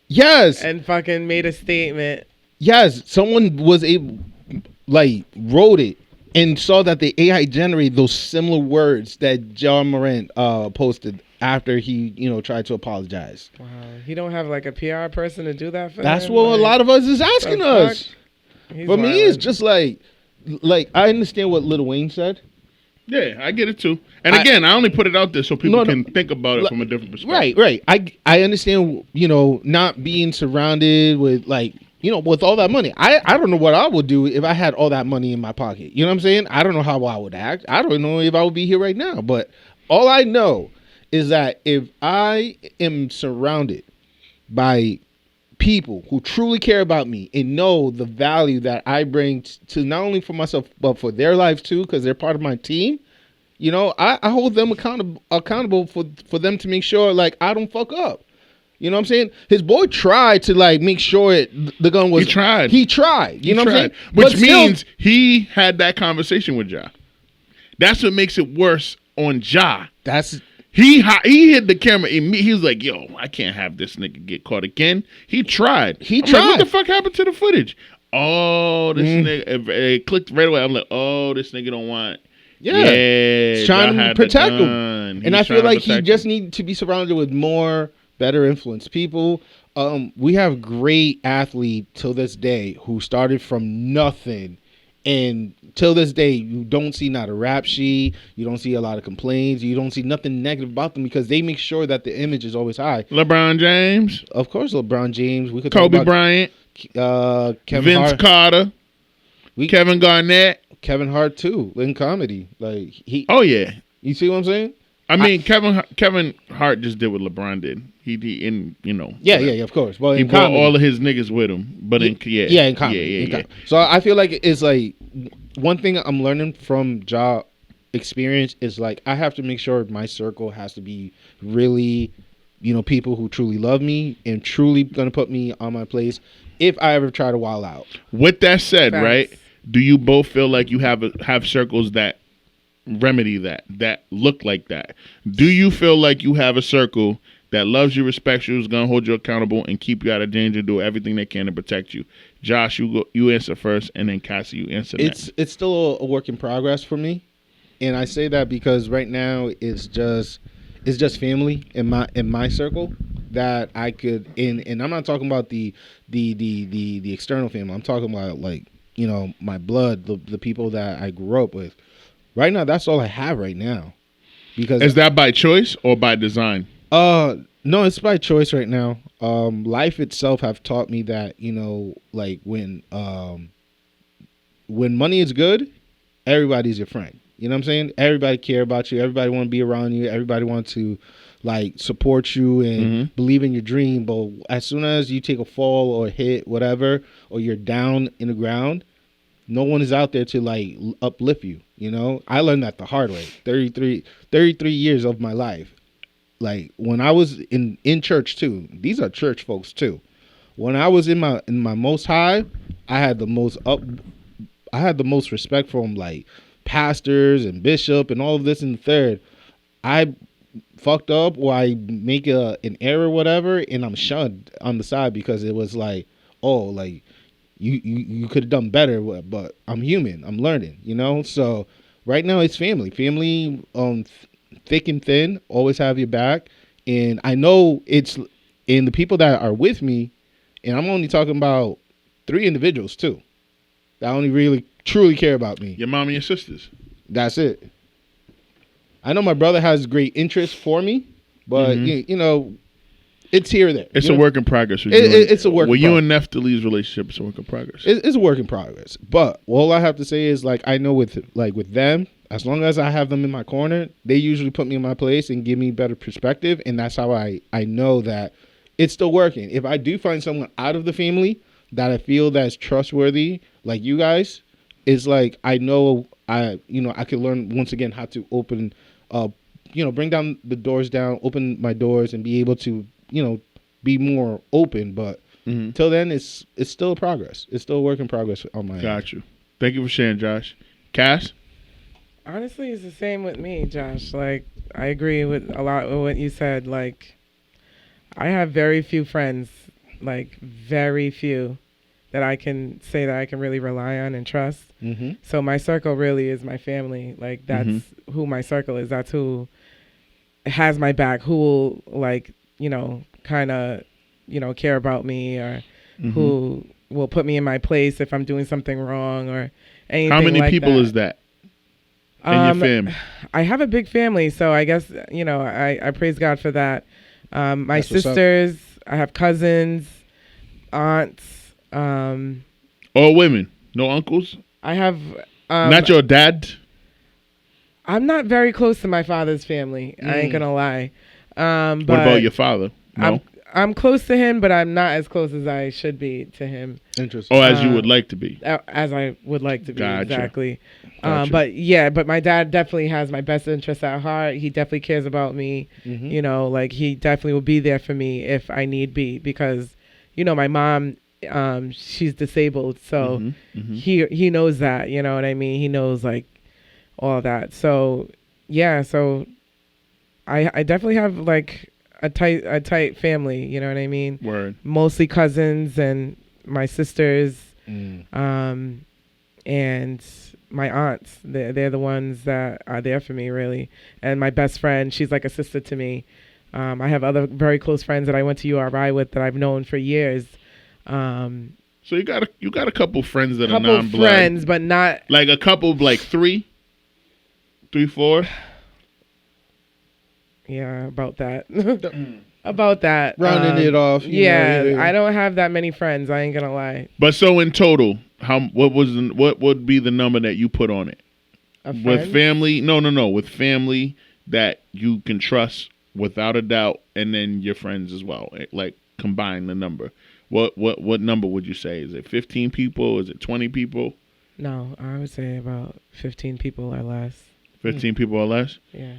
Yes. And fucking made a statement. Yes. Someone was wrote it and saw that the AI generated those similar words that Ja Morant posted after he, tried to apologize. Wow. He don't have like a PR person to do that for That's him? what a lot of us is asking us. For me, it's just like I understand what Lil Wayne said. Yeah, I get it too. And again, I only put it out there so people can think about it from a different perspective. Right. I understand, not being surrounded with with all that money. I don't know what I would do if I had all that money in my pocket. You know what I'm saying? I don't know how I would act. I don't know if I would be here right now. But all I know is that if I am surrounded by people who truly care about me and know the value that I bring to not only for myself but for their lives too, because they're part of my team, I hold them accountable for them to make sure I don't fuck up. You know what I'm saying? His boy tried to make sure the gun was. He tried. You know what I'm saying? Which means he had that conversation with Ja. That's what makes it worse on Ja. He hit the camera and he was like, "Yo, I can't have this nigga get caught again." He tried. I'm like, what the fuck happened to the footage? Oh, this nigga. It clicked right away. I'm like, oh, this nigga don't want. Yeah, he's trying to protect him. And I feel like he just needs to be surrounded with more better influenced people. We have great athletes till this day who started from nothing. And till this day, you don't see not a rap sheet. You don't see a lot of complaints. You don't see nothing negative about them because they make sure that the image is always high. LeBron James. Of course, LeBron James. We could Kobe talk about Bryant. Kevin Vince Hart. Carter. Kevin Garnett. Kevin Hart, too, in comedy. Oh, yeah. You see what I'm saying? I mean, Kevin Hart just did what LeBron did. He Yeah, of course. Well, he brought all of his niggas with him, but in comedy. Yeah. So I feel like it's one thing I'm learning from Ja experience is I have to make sure my circle has to be really, people who truly love me and truly gonna put me on my place if I ever try to wild out. With that said, right? Do you both feel like you have circles that remedy that look like that? Do you feel like you have a circle that loves you, respects you, is gonna hold you accountable, and keep you out of danger, do everything they can to protect you? Josh, you answer first, and then Cassie, you answer next. It's still a work in progress for me, and I say that because right now it's just family in my circle that I could and I'm not talking about the external family. I'm talking about my blood, the people that I grew up with. Right now, that's all I have right now. Because is that by choice or by design? No, it's by choice right now. Life itself have taught me that, like when money is good, everybody's your friend. You know what I'm saying? Everybody care about you. Everybody want to be around you. Everybody want to like support you and believe in your dream. But as soon as you take a fall or hit whatever, or you're down in the ground, no one is out there to like uplift you. I learned that the hard way. 33 years of my life. Like when I was in church too. These are church folks too. When I was in my most high, I had the most respect from like pastors and bishop and all of this and the third. I fucked up or I make an error or whatever, and I'm shunned on the side because it was like, oh, like you could have done better, but I'm human. I'm learning, So right now it's family, thick and thin, always have your back. And I know it's in the people that are with me, and I'm only talking about 3 individuals too that only really truly care about me. Your mom and your sisters. That's it. I know my brother has great interest for me, but it's here or there. It's a work in progress. It's a work. Well, you and Neftali's relationship is a work in progress. It's a work in progress. But all I have to say is like I know with them, as long as I have them in my corner, they usually put me in my place and give me better perspective, and that's how I know that it's still working. If I do find someone out of the family that I feel that's trustworthy, like you guys, is like I know I can learn once again how to open, bring down the doors down, open my doors, and be able to be more open. But till then, it's still a progress. It's still a work in progress on my end. Got you. Thank you for sharing, Josh. Cass? Honestly, it's the same with me, Josh. Like, I agree with a lot of what you said. Like, I have very few friends, like very few, that I can say that I can really rely on and trust. So my circle really is my family. Like, that's who my circle is. That's who has my back, who will, like, kind of, care about me, or who will put me in my place if I'm doing something wrong or anything. How many like people that. is that in your family? I have a big family, so I guess, I praise God for that. My That's sisters, I have cousins, aunts. All women? No uncles? I have... Not your dad? I'm not very close to my father's family. I ain't gonna lie. But What about your father? No? I'm close to him, but I'm not as close as I should be to him. Interesting. Or as you would like to be? As I would like to be, Gotcha. exactly. Gotcha. But my dad definitely has my best interest at heart. He definitely cares about me. Like, he definitely will be there for me if I need be, because, my mom, she's disabled, so he knows that, you know what I mean? He knows, like, all that. So, yeah, so I definitely have, like, a tight family, you know what I mean? Word. Mostly cousins and my sisters, and my aunts. They're the ones that are there for me, really. And my best friend, she's like a sister to me. I have other very close friends that I went to URI with that I've known for years. So you got a couple friends that are couple non-blood. friends, but not like a couple, like 3, 4. Yeah, about that. About that. Rounding it off. Yeah, I don't have that many friends. I ain't gonna lie. But so in total, what would be the number that you put on it? With family? No. With family that you can trust without a doubt, and then your friends as well. Like, combine the number. What number would you say? Is it 15 people? Is it 20 people? No, I would say about 15 people or less. 15 people or less? Yeah.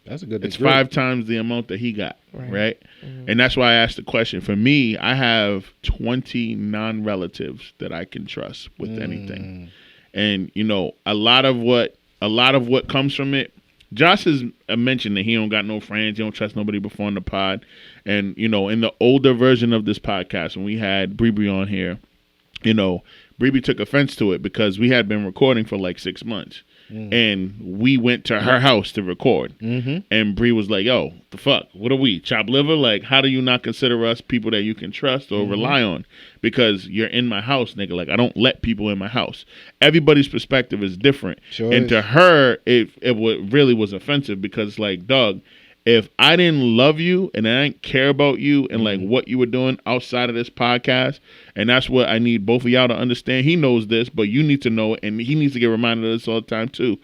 That's a good. It's 5 times the amount that he got, right? And that's why I asked the question. For me, I have 20 non-relatives that I can trust with anything, and a lot of what comes from it. Josh has mentioned that he don't got no friends, he don't trust nobody before on the pod, and in the older version of this podcast when we had Bree on here, Bree took offense to it because we had been recording for like 6 months. And we went to her house to record. And Bree was like, yo, the fuck? What are we? Chopped liver? Like, how do you not consider us people that you can trust or rely on? Because you're in my house, nigga. Like, I don't let people in my house. Everybody's perspective is different. Sure and is. to her, it really was offensive because, like, dog, if I didn't love you and I didn't care about you and like what you were doing outside of this podcast, and that's what I need both of y'all to understand. He knows this, but you need to know it, and he needs to get reminded of this all the time too.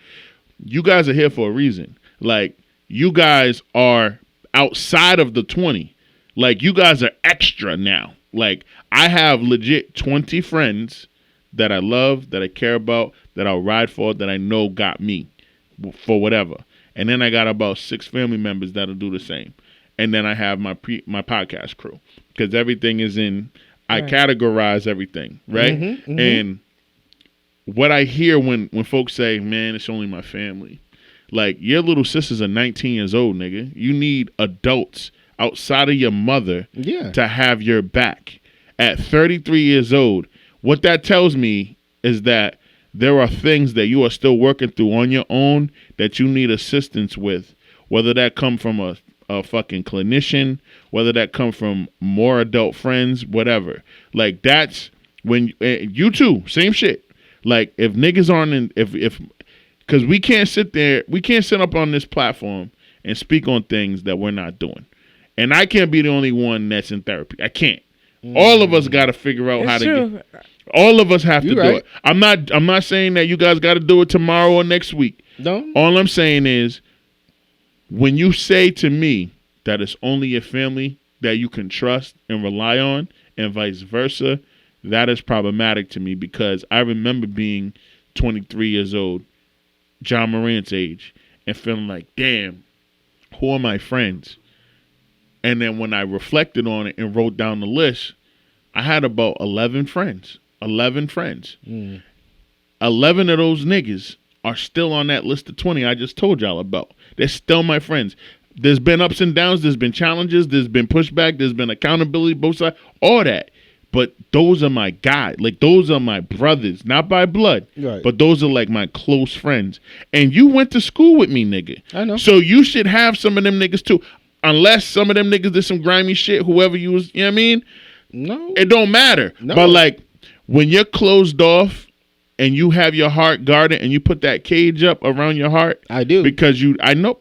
You guys are here for a reason. Like, you guys are outside of the 20. Like, you guys are extra now. Like, I have legit 20 friends that I love, that I care about, that I'll ride for, that I know got me for whatever. And then I got about 6 family members that'll do the same. And then I have my podcast crew, because everything is in. I categorize everything, right? And what I hear when folks say, "Man, it's only my family," like, your little sisters are 19 years old, nigga. You need adults outside of your mother to have your back. At 33 years old, what that tells me is that there are things that you are still working through on your own that you need assistance with, whether that come from a fucking clinician, whether that come from more adult friends, whatever. Like, that's when you too, same shit. Like, if niggas aren't in, if because we can't sit up on this platform and speak on things that we're not doing. And I can't be the only one that's in therapy. I can't. All of us got to figure out how to get. All of us have to do it. I'm not saying that you guys got to do it tomorrow or next week. No. All I'm saying is, when you say to me that it's only your family that you can trust and rely on, and vice versa, that is problematic to me, because I remember being 23 years old, Ja Morant's age, and feeling like, damn, who are my friends? And then when I reflected on it and wrote down the list, I had about 11 friends. 11 friends. 11 of those niggas are still on that list of 20 I just told y'all about. They're still my friends. There's been ups and downs. There's been challenges. There's been pushback. There's been accountability, both sides, all that. But those are my guys. Like, those are my brothers, not by blood, but those are like my close friends. And you went to school with me, nigga. I know. So you should have some of them niggas too. Unless some of them niggas did some grimy shit, whoever you was, you know what I mean? No. It don't matter. No. But like, when you're closed off and you have your heart guarded and you put that cage up around your heart. I do. Because I know.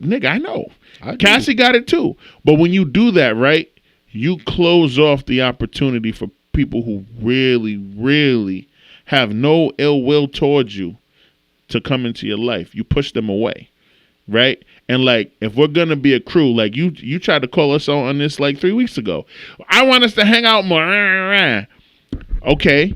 Cassie got it too. But when you do that, right, you close off the opportunity for people who really, really have no ill will towards you to come into your life. You push them away, right? And like, if we're gonna be a crew, like you tried to call us on this like 3 weeks ago. I want us to hang out more. Okay,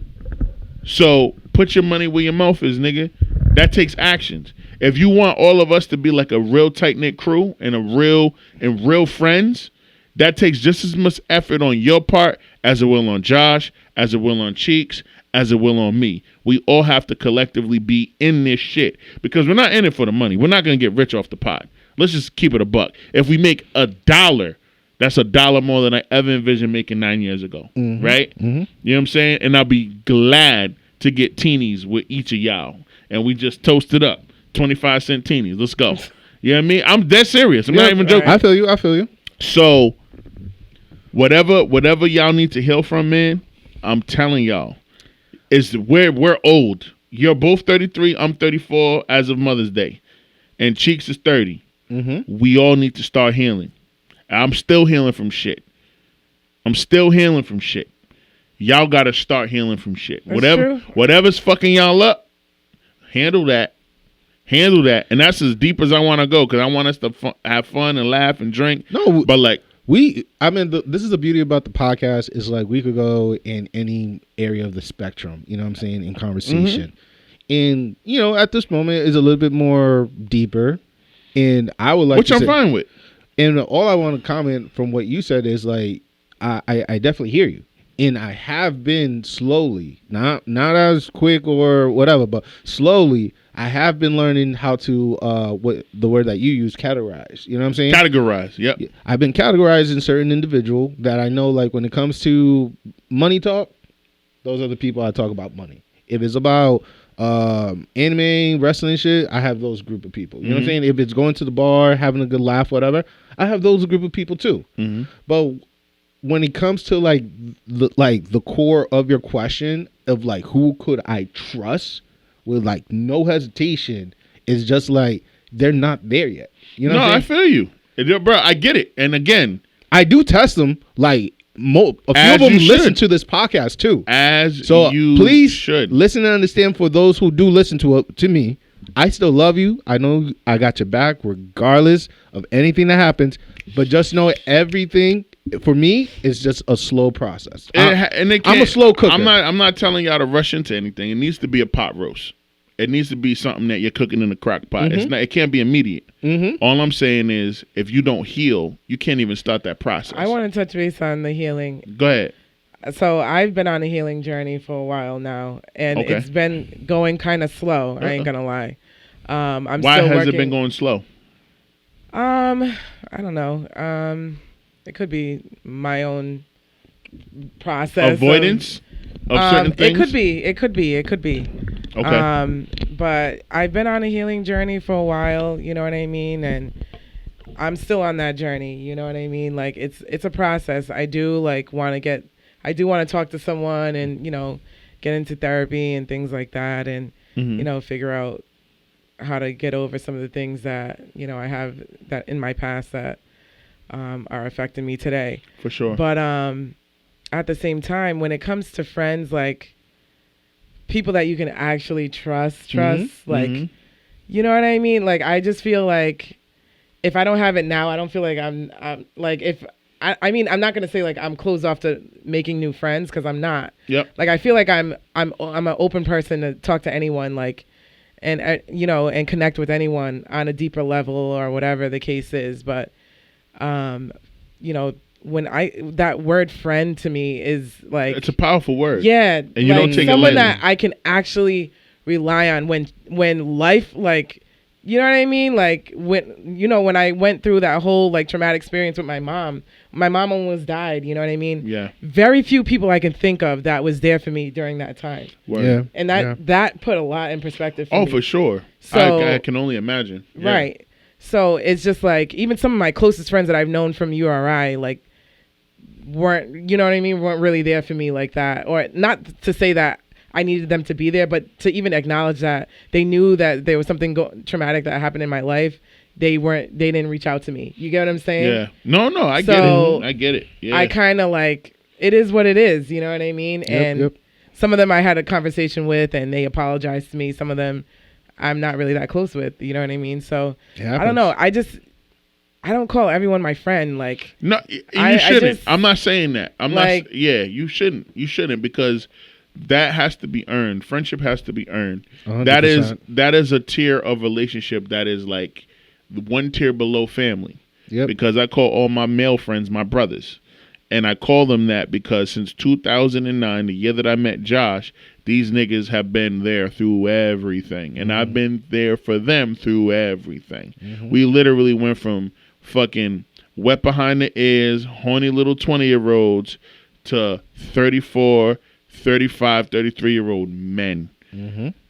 so put your money where your mouth is, nigga. That takes actions. If you want all of us to be like a real tight knit crew and real friends, that takes just as much effort on your part as it will on Josh, as it will on Cheeks, as it will on me. We all have to collectively be in this shit, because we're not in it for the money. We're not going to get rich off the pot. Let's just keep it a buck. If we make $1, that's $1 more than I ever envisioned making 9 years ago, right? You know what I'm saying? And I'll be glad to get teenies with each of y'all. And we just toasted up 25-cent teenies. Let's go. You know what I mean? I'm dead serious. I'm not even joking. I feel you. So whatever y'all need to heal from, man, I'm telling y'all, is we're old. You're both 33. I'm 34 as of Mother's Day. And Cheeks is 30. We all need to start healing. I'm still healing from shit. Y'all got to start healing from shit. Whatever's fucking y'all up, handle that. And that's as deep as I want to go, because I want us to have fun and laugh and drink. No, but like, this is the beauty about the podcast, is like, we could go in any area of the spectrum, you know what I'm saying, in conversation. And, you know, at this moment is a little bit more deeper. And I would like which I'm fine with. And all I want to comment from what you said is like, I definitely hear you. And I have been slowly, not as quick or whatever, but slowly, I have been learning how to, what the word that you use, categorize. You know what I'm saying? Categorize, yep. I've been categorizing certain individual that I know, like, when it comes to money talk, those are the people I talk about money. If it's about anime, wrestling shit, I have those group of people. You know what I'm saying? If it's going to the bar, having a good laugh, whatever, I have those group of people too. But when it comes to like the core of your question of like, who could I trust with like no hesitation, is just like, they're not there yet. You know what I'm saying? I feel you. Bro, I get it. And again, I do test them. Like a few As of them you listen should. to this podcast too. so So please should. listen and understand. For those who do listen to me, I still love you. I know I got your back regardless of anything that happens. But just know everything for me is just a slow process. I'm a slow cooker. I'm not telling y'all to rush into anything. It needs to be a pot roast. It needs to be something that you're cooking in a crock pot. Mm-hmm. It can't be immediate. Mm-hmm. All I'm saying is, if you don't heal, you can't even start that process. I want to touch base on the healing. Go ahead. So I've been on a healing journey for a while now, and Okay. it's been going kind of slow. I ain't gonna lie. I'm Why still has working. it been going slow? I don't know. It could be my own process. Avoidance of certain things? It could be. Okay. But I've been on a healing journey for a while, you know what I mean? And I'm still on that journey, you know what I mean? Like it's a process. I do want to talk to someone and, get into therapy and things like that and, figure out how to get over some of the things that, I have that in my past that are affecting me today. For sure. But at the same time, when it comes to friends, like people that you can actually trust, like, you know what I mean? Like, I just feel like if I don't have it now, I don't feel like I'm like, if I mean, I'm not going to say like I'm closed off to making new friends, because I'm not. Yep. Like, I feel like I'm an open person to talk to anyone, like, and and connect with anyone on a deeper level or whatever the case is. But, when that word friend to me is like, it's a powerful word. yeah, And you don't take it someone lightly. that I can actually rely on when life, like, you know what I mean? Like when I went through that whole like traumatic experience with my mom almost died, you know what I mean? Yeah. Very few people I can think of that was there for me during that time. Word. Yeah. And that put a lot in perspective for me. Oh, for sure. So- I can only imagine. Yeah. Right. So it's just like, even some of my closest friends that I've known from URI, like, weren't, you know what I mean, weren't really there for me like that. Or not to say that I needed them to be there, but to even acknowledge that they knew that there was something traumatic that happened in my life. They didn't reach out to me. You get what I'm saying? Yeah. No, I So, get it. Yeah. I kind of like, it is what it is, you know what I mean? And some of them I had a conversation with and they apologized to me. Some of them I'm not really that close with, you know what I mean? So I don't know. I don't call everyone my friend. Like, no, you I shouldn't. just, I'm not saying that. I'm like, not. Yeah, you shouldn't. You shouldn't, because that has to be earned. Friendship has to be earned. 100%. That is a tier of relationship that is like one tier below family. Yep. Because I call all my male friends my brothers. And I call them that because since 2009, the year that I met Josh, these niggas have been there through everything. And I've been there for them through everything. We literally went from fucking wet behind the ears, horny little 20-year-olds to 34, 35, 33-year-old men.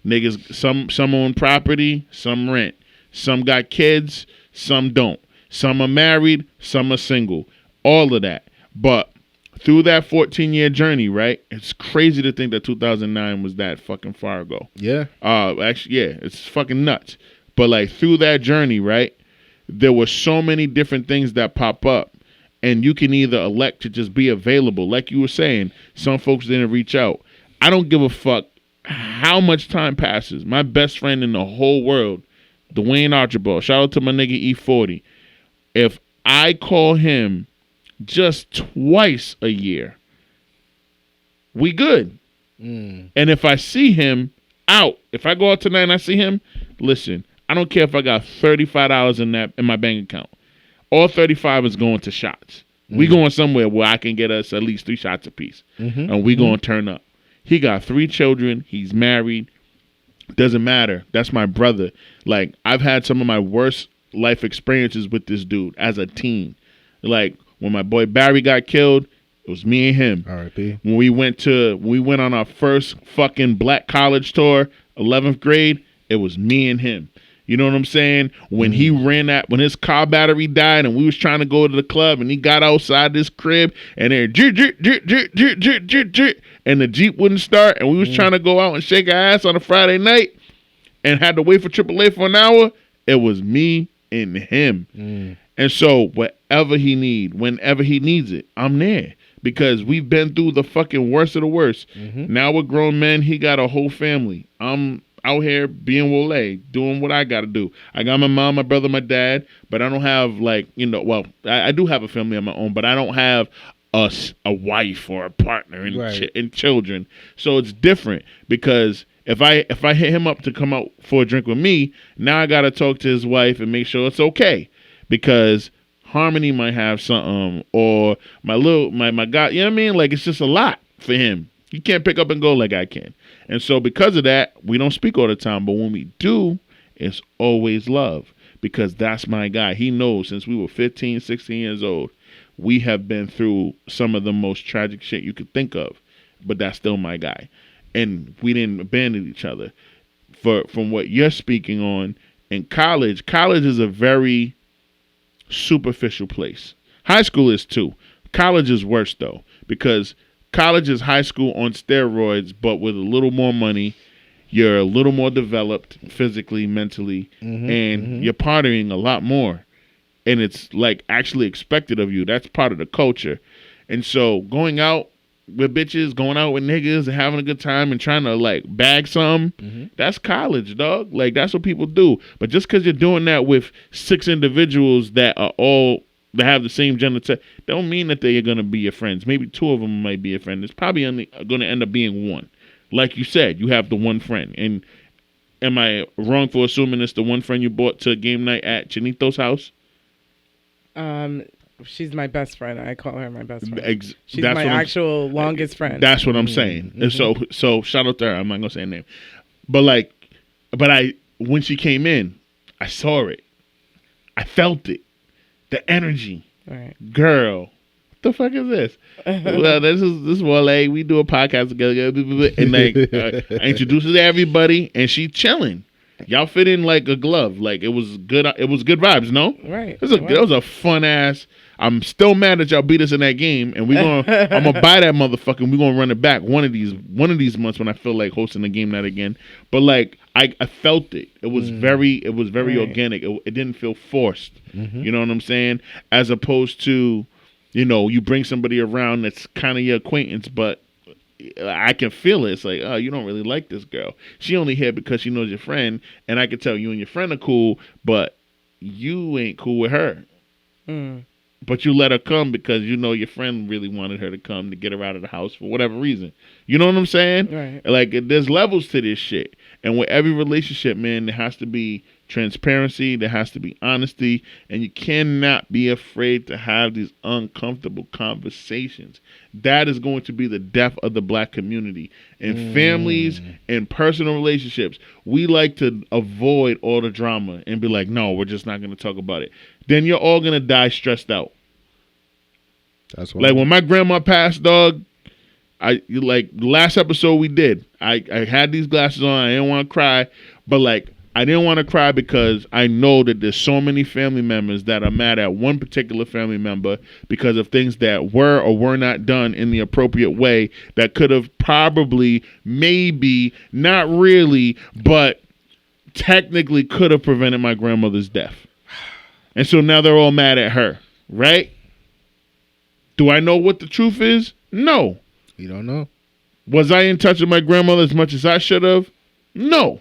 Niggas, some own property, some rent. Some got kids, some don't. Some are married, some are single. All of that. But through that 14-year journey, right? It's crazy to think that 2009 was that fucking far ago. Yeah. Actually, yeah, it's fucking nuts. But like through that journey, right? There were so many different things that pop up, and you can either elect to just be available. Like you were saying, some folks didn't reach out. I don't give a fuck how much time passes. My best friend in the whole world, Dwayne Archibald, shout out to my nigga E40. If I call him just twice a year, we good. And if I see him out, if I go out tonight and I see him, listen, I don't care if I got $35 in my bank account. All 35 is going to shots. We going somewhere where I can get us at least 3 shots apiece. And we going to turn up. He got 3 children. He's married. Doesn't matter. That's my brother. Like, I've had some of my worst life experiences with this dude as a teen. Like, when my boy Barry got killed, it was me and him. R.I.P. When we went on our first fucking black college tour, 11th grade, it was me and him. You know what I'm saying? When he when his car battery died and we was trying to go to the club and he got outside this crib and there, and the Jeep wouldn't start and we was trying to go out and shake our ass on a Friday night and had to wait for AAA for an hour, it was me and him. And so whatever he need, whenever he needs it, I'm there. Because we've been through the fucking worst of the worst. Now we're grown men. He got a whole family. I'm out here being Wole, doing what I got to do. I got my mom, my brother, my dad, but I don't have I do have a family of my own, but I don't have a wife or a partner and children. So it's different because if I hit him up to come out for a drink with me, now I got to talk to his wife and make sure it's okay because Harmony might have something or my God, you know what I mean? Like it's just a lot for him. He can't pick up and go like I can. And so because of that, we don't speak all the time. But when we do, it's always love because that's my guy. He knows since we were 15, 16 years old, we have been through some of the most tragic shit you could think of. But that's still my guy. And we didn't abandon each other. From what you're speaking on, in college is a very superficial place. High school is too. College is worse though because college is high school on steroids, but with a little more money. You're a little more developed physically, mentally, and you're partying a lot more. And it's like actually expected of you. That's part of the culture. And so going out with bitches, going out with niggas and having a good time and trying to like bag some, that's college, dog. Like that's what people do. But just because you're doing that with 6 individuals that have the same gender, don't mean that they're going to be your friends. Maybe 2 of them might be your friend. It's probably only going to end up being 1. Like you said, you have the one friend. And am I wrong for assuming it's the one friend you brought to game night at Chinito's house? She's my best friend. I call her my best friend. She's my actual longest friend. That's what I'm saying. And so shout out to her. I'm not gonna say her name, but when she came in, I saw it. I felt it. The energy. Right. Girl, what the fuck is this? Well, this is Wole. We do a podcast together, and I introduce her to everybody, and she chilling. Y'all fit in like a glove. Like it was good. It was good vibes. No, right. It was a fun ass. I'm still mad that y'all beat us in that game, and I'm gonna buy that motherfucker. And we're gonna run it back one of these months when I feel like hosting the game night again. But like I felt it. It was very right. Organic. It didn't feel forced. You know what I'm saying? As opposed to, you bring somebody around that's kind of your acquaintance, but I can feel it. It's like, oh, you don't really like this girl. She only here because she knows your friend, and I can tell you and your friend are cool, but you ain't cool with her. But you let her come because your friend really wanted her to come to get her out of the house for whatever reason. You know what I'm saying? Right. Like, there's levels to this shit. And with every relationship, man, there has to be transparency, there has to be honesty, and you cannot be afraid to have these uncomfortable conversations. That is going to be the death of the black community. In families and personal relationships, we like to avoid all the drama and be like, no, we're just not going to talk about it. Then you're all going to die stressed out. That's what like when my grandma passed, dog, the last episode we did, I had these glasses on, I didn't want to cry, but like I didn't want to cry because I know that there's so many family members that are mad at one particular family member because of things that were or were not done in the appropriate way that could have probably, maybe, not really, but technically could have prevented my grandmother's death. And so now they're all mad at her, right? Do I know what the truth is? No. You don't know. Was I in touch with my grandmother as much as I should have? No.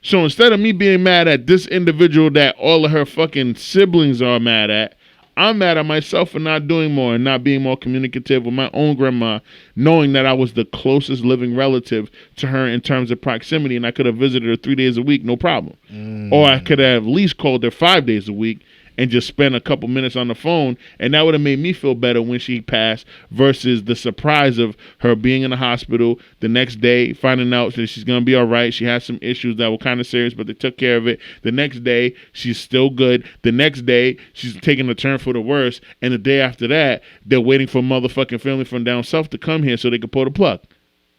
So instead of me being mad at this individual that all of her fucking siblings are mad at, I'm mad at myself for not doing more and not being more communicative with my own grandma, knowing that I was the closest living relative to her in terms of proximity, and I could have visited her 3 days a week, no problem. Or I could have at least called her 5 days a week and just spend a couple minutes on the phone, and that would have made me feel better when she passed versus the surprise of her being in the hospital the next day, finding out that she's going to be all right. She had some issues that were kind of serious, but they took care of it. The next day, she's still good. The next day, she's taking a turn for the worse, and the day after that, they're waiting for motherfucking family from down south to come here so they can pull the plug.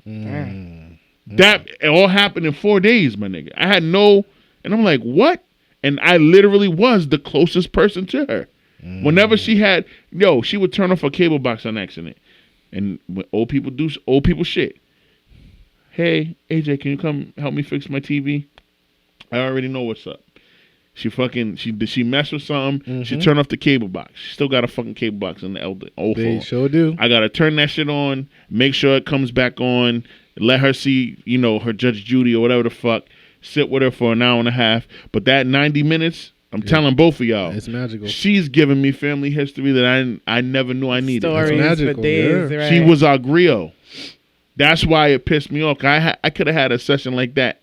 That it all happened in 4 days, my nigga. I had no, and I'm like, what? And I literally was the closest person to her. Whenever she had, she would turn off her cable box on accident. And when old people do old people shit. Hey, AJ, can you come help me fix my TV? I already know what's up. She messed with something. She Mhm. turned off the cable box. She still got a fucking cable box in the old They phone. sure do. I gotta turn that shit on, make sure it comes back on, let her see, her Judge Judy or whatever the fuck, sit with her for an hour and a half. But that 90 minutes, I'm telling both of y'all, It's magical. she's giving me family history that I never knew I needed. Stories magical, for days, yeah. right? She was our griot. That's why it pissed me off. I could have had a session like that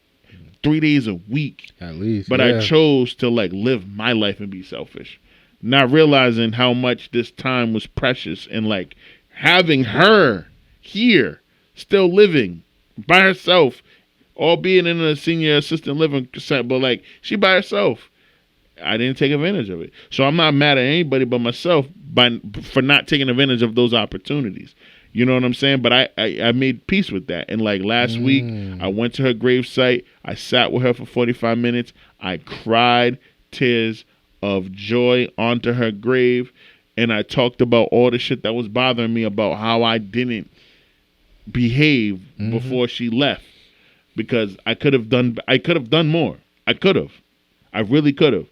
3 days a week. At least. But I chose to live my life and be selfish, not realizing how much this time was precious, and having her here, still living by herself, albeit in a senior assistant living set, but she by herself. I didn't take advantage of it, so I'm not mad at anybody but myself for not taking advantage of those opportunities. You know what I'm saying? But I made peace with that. And last week, I went to her gravesite. I sat with her for 45 minutes. I cried tears of joy onto her grave. And I talked about all the shit that was bothering me about how I didn't behave before she left. Because I could have done more. I could have. I really could have.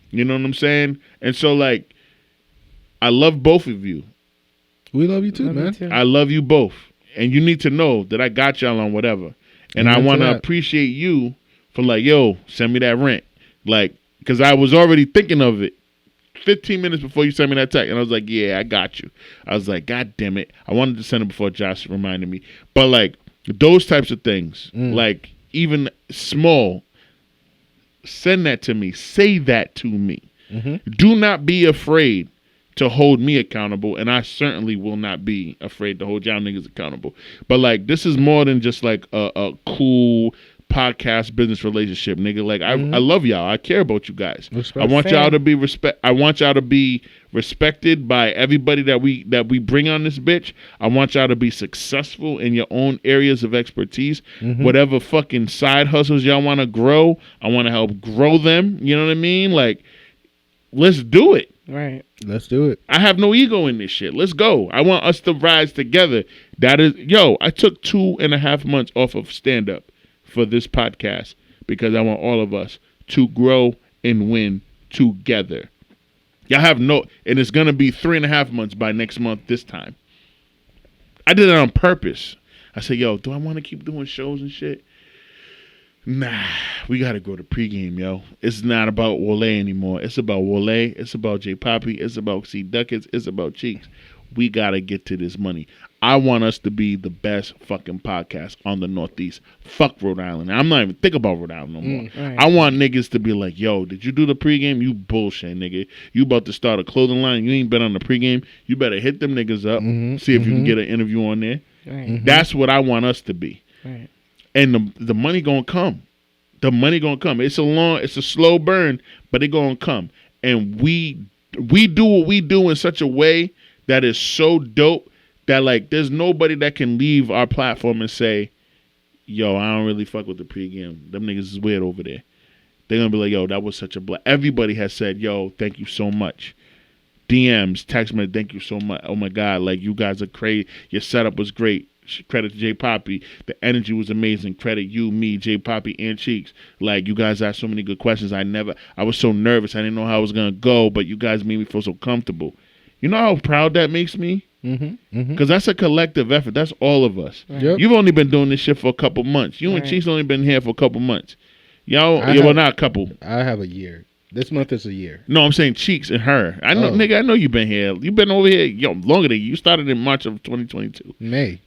You know what I'm saying? And so I love both of you. We love you too, man. I love you both. And you need to know that I got y'all on whatever. And I want to appreciate you for send me that rent. Because I was already thinking of it 15 minutes before you sent me that text. And I was like, yeah, I got you. I was like, God damn it. I wanted to send it before Josh reminded me. But those types of things, even small, send that to me. Say that to me. Mm-hmm. Do not be afraid to hold me accountable, and I certainly will not be afraid to hold y'all niggas accountable. But this is more than just a cool podcast business relationship, nigga. I love y'all. I care about you guys. Respect. I want y'all to be I want y'all to be respected by everybody that we bring on this bitch. I want y'all to be successful in your own areas of expertise. Whatever fucking side hustles y'all want to grow, I want to help grow them. You know what I mean? Let's do it. Right. Let's do it. I have no ego in this shit. Let's go. I want us to rise together. That is, I took 2.5 months off of stand-up for this podcast because I want all of us to grow and win together. Y'all have and it's going to be 3.5 months by next month this time. I did it on purpose. I said, do I want to keep doing shows and shit? Nah, we got to go to pregame, yo. It's not about Wole anymore. It's about Wole. It's about J Poppy. It's about C Duckets. It's about Cheeks. We got to get to this money. I want us to be the best fucking podcast on the Northeast. Fuck Rhode Island. I'm not even thinking about Rhode Island no more. Right. I want niggas to be like, yo, did you do the pregame? You bullshit, nigga. You about to start a clothing line. You ain't been on the pregame. You better hit them niggas up. See if you can get an interview on there. Right. That's what I want us to be. Right. And the money gonna come. The money gonna come. It's a slow burn, but it gonna come. And we do what we do in such a way that is so dope that there's nobody that can leave our platform and say, yo, I don't really fuck with the pregame. Them niggas is weird over there. They're gonna be like, yo, that was such a blast. Everybody has said, yo, thank you so much. DMs, text me, thank you so much. Oh my God, you guys are crazy. Your setup was great. Credit to J Poppy. The energy was amazing. Credit you, me, J Poppy, and Cheeks. You guys asked so many good questions. I was so nervous. I didn't know how it was gonna go, but you guys made me feel so comfortable. You know how proud that makes me? Because that's a collective effort. That's all of us. Yep. You've only been doing this shit for a couple months. You and Cheeks only been here for a couple months. Well, not a couple. I have a year. This month is a year. No, I'm saying Cheeks and her. I know, nigga. I know you've been here. You've been over here, longer than you started in March of 2022. May.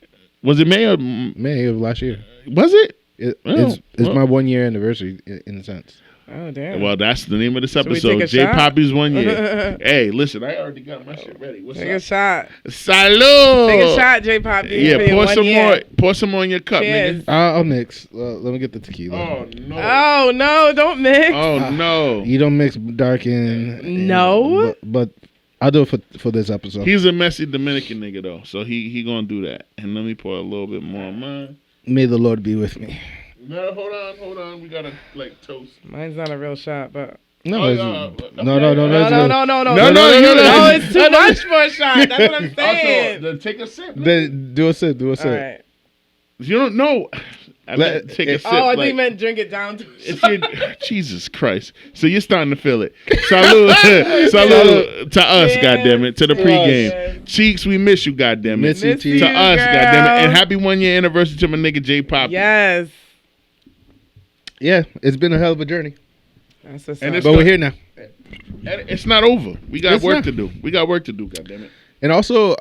Was it May or May of last year? Was it? It's my 1 year anniversary in a sense. Oh damn. Well, that's the name of this Should we episode. take a J shot? Poppy's 1 year. Hey, listen, I already got my shit ready. What's Take up? a shot. Salud. Take a shot, J Poppy. Yeah, pour some more. Pour some more in your cup, Cheers. nigga. I'll mix. Let me get the tequila. Oh no. Oh no! Don't mix. Oh no. You don't mix dark and No. But I'll do it for this episode. He's a messy Dominican nigga though, so he gonna do that. And let me pour a little bit more on mine. May the Lord be with me. No, hold on. We gotta toast. Mine's not a real shot, but No, Oh, it's, okay. no. No, it's too much for a shot. That's what I'm saying. Also, then take a sip. Then do a sip. All right. You don't know. I meant take a sip. Oh, I like, think you meant drink it down. if you, Jesus Christ. So you're starting to feel it. Salute, salute to us, Yes. goddammit, to the pregame. Yes. Cheeks, we miss you, goddammit. Miss you, Miss too. you, To us, girl. goddammit. And happy 1 year anniversary to my nigga J Pop. Yes. Yeah, it's been a hell of a journey, That's what's And up. it's but we're here now. It's not over. We got It's work not. to do. We got work to do, goddammit. And also,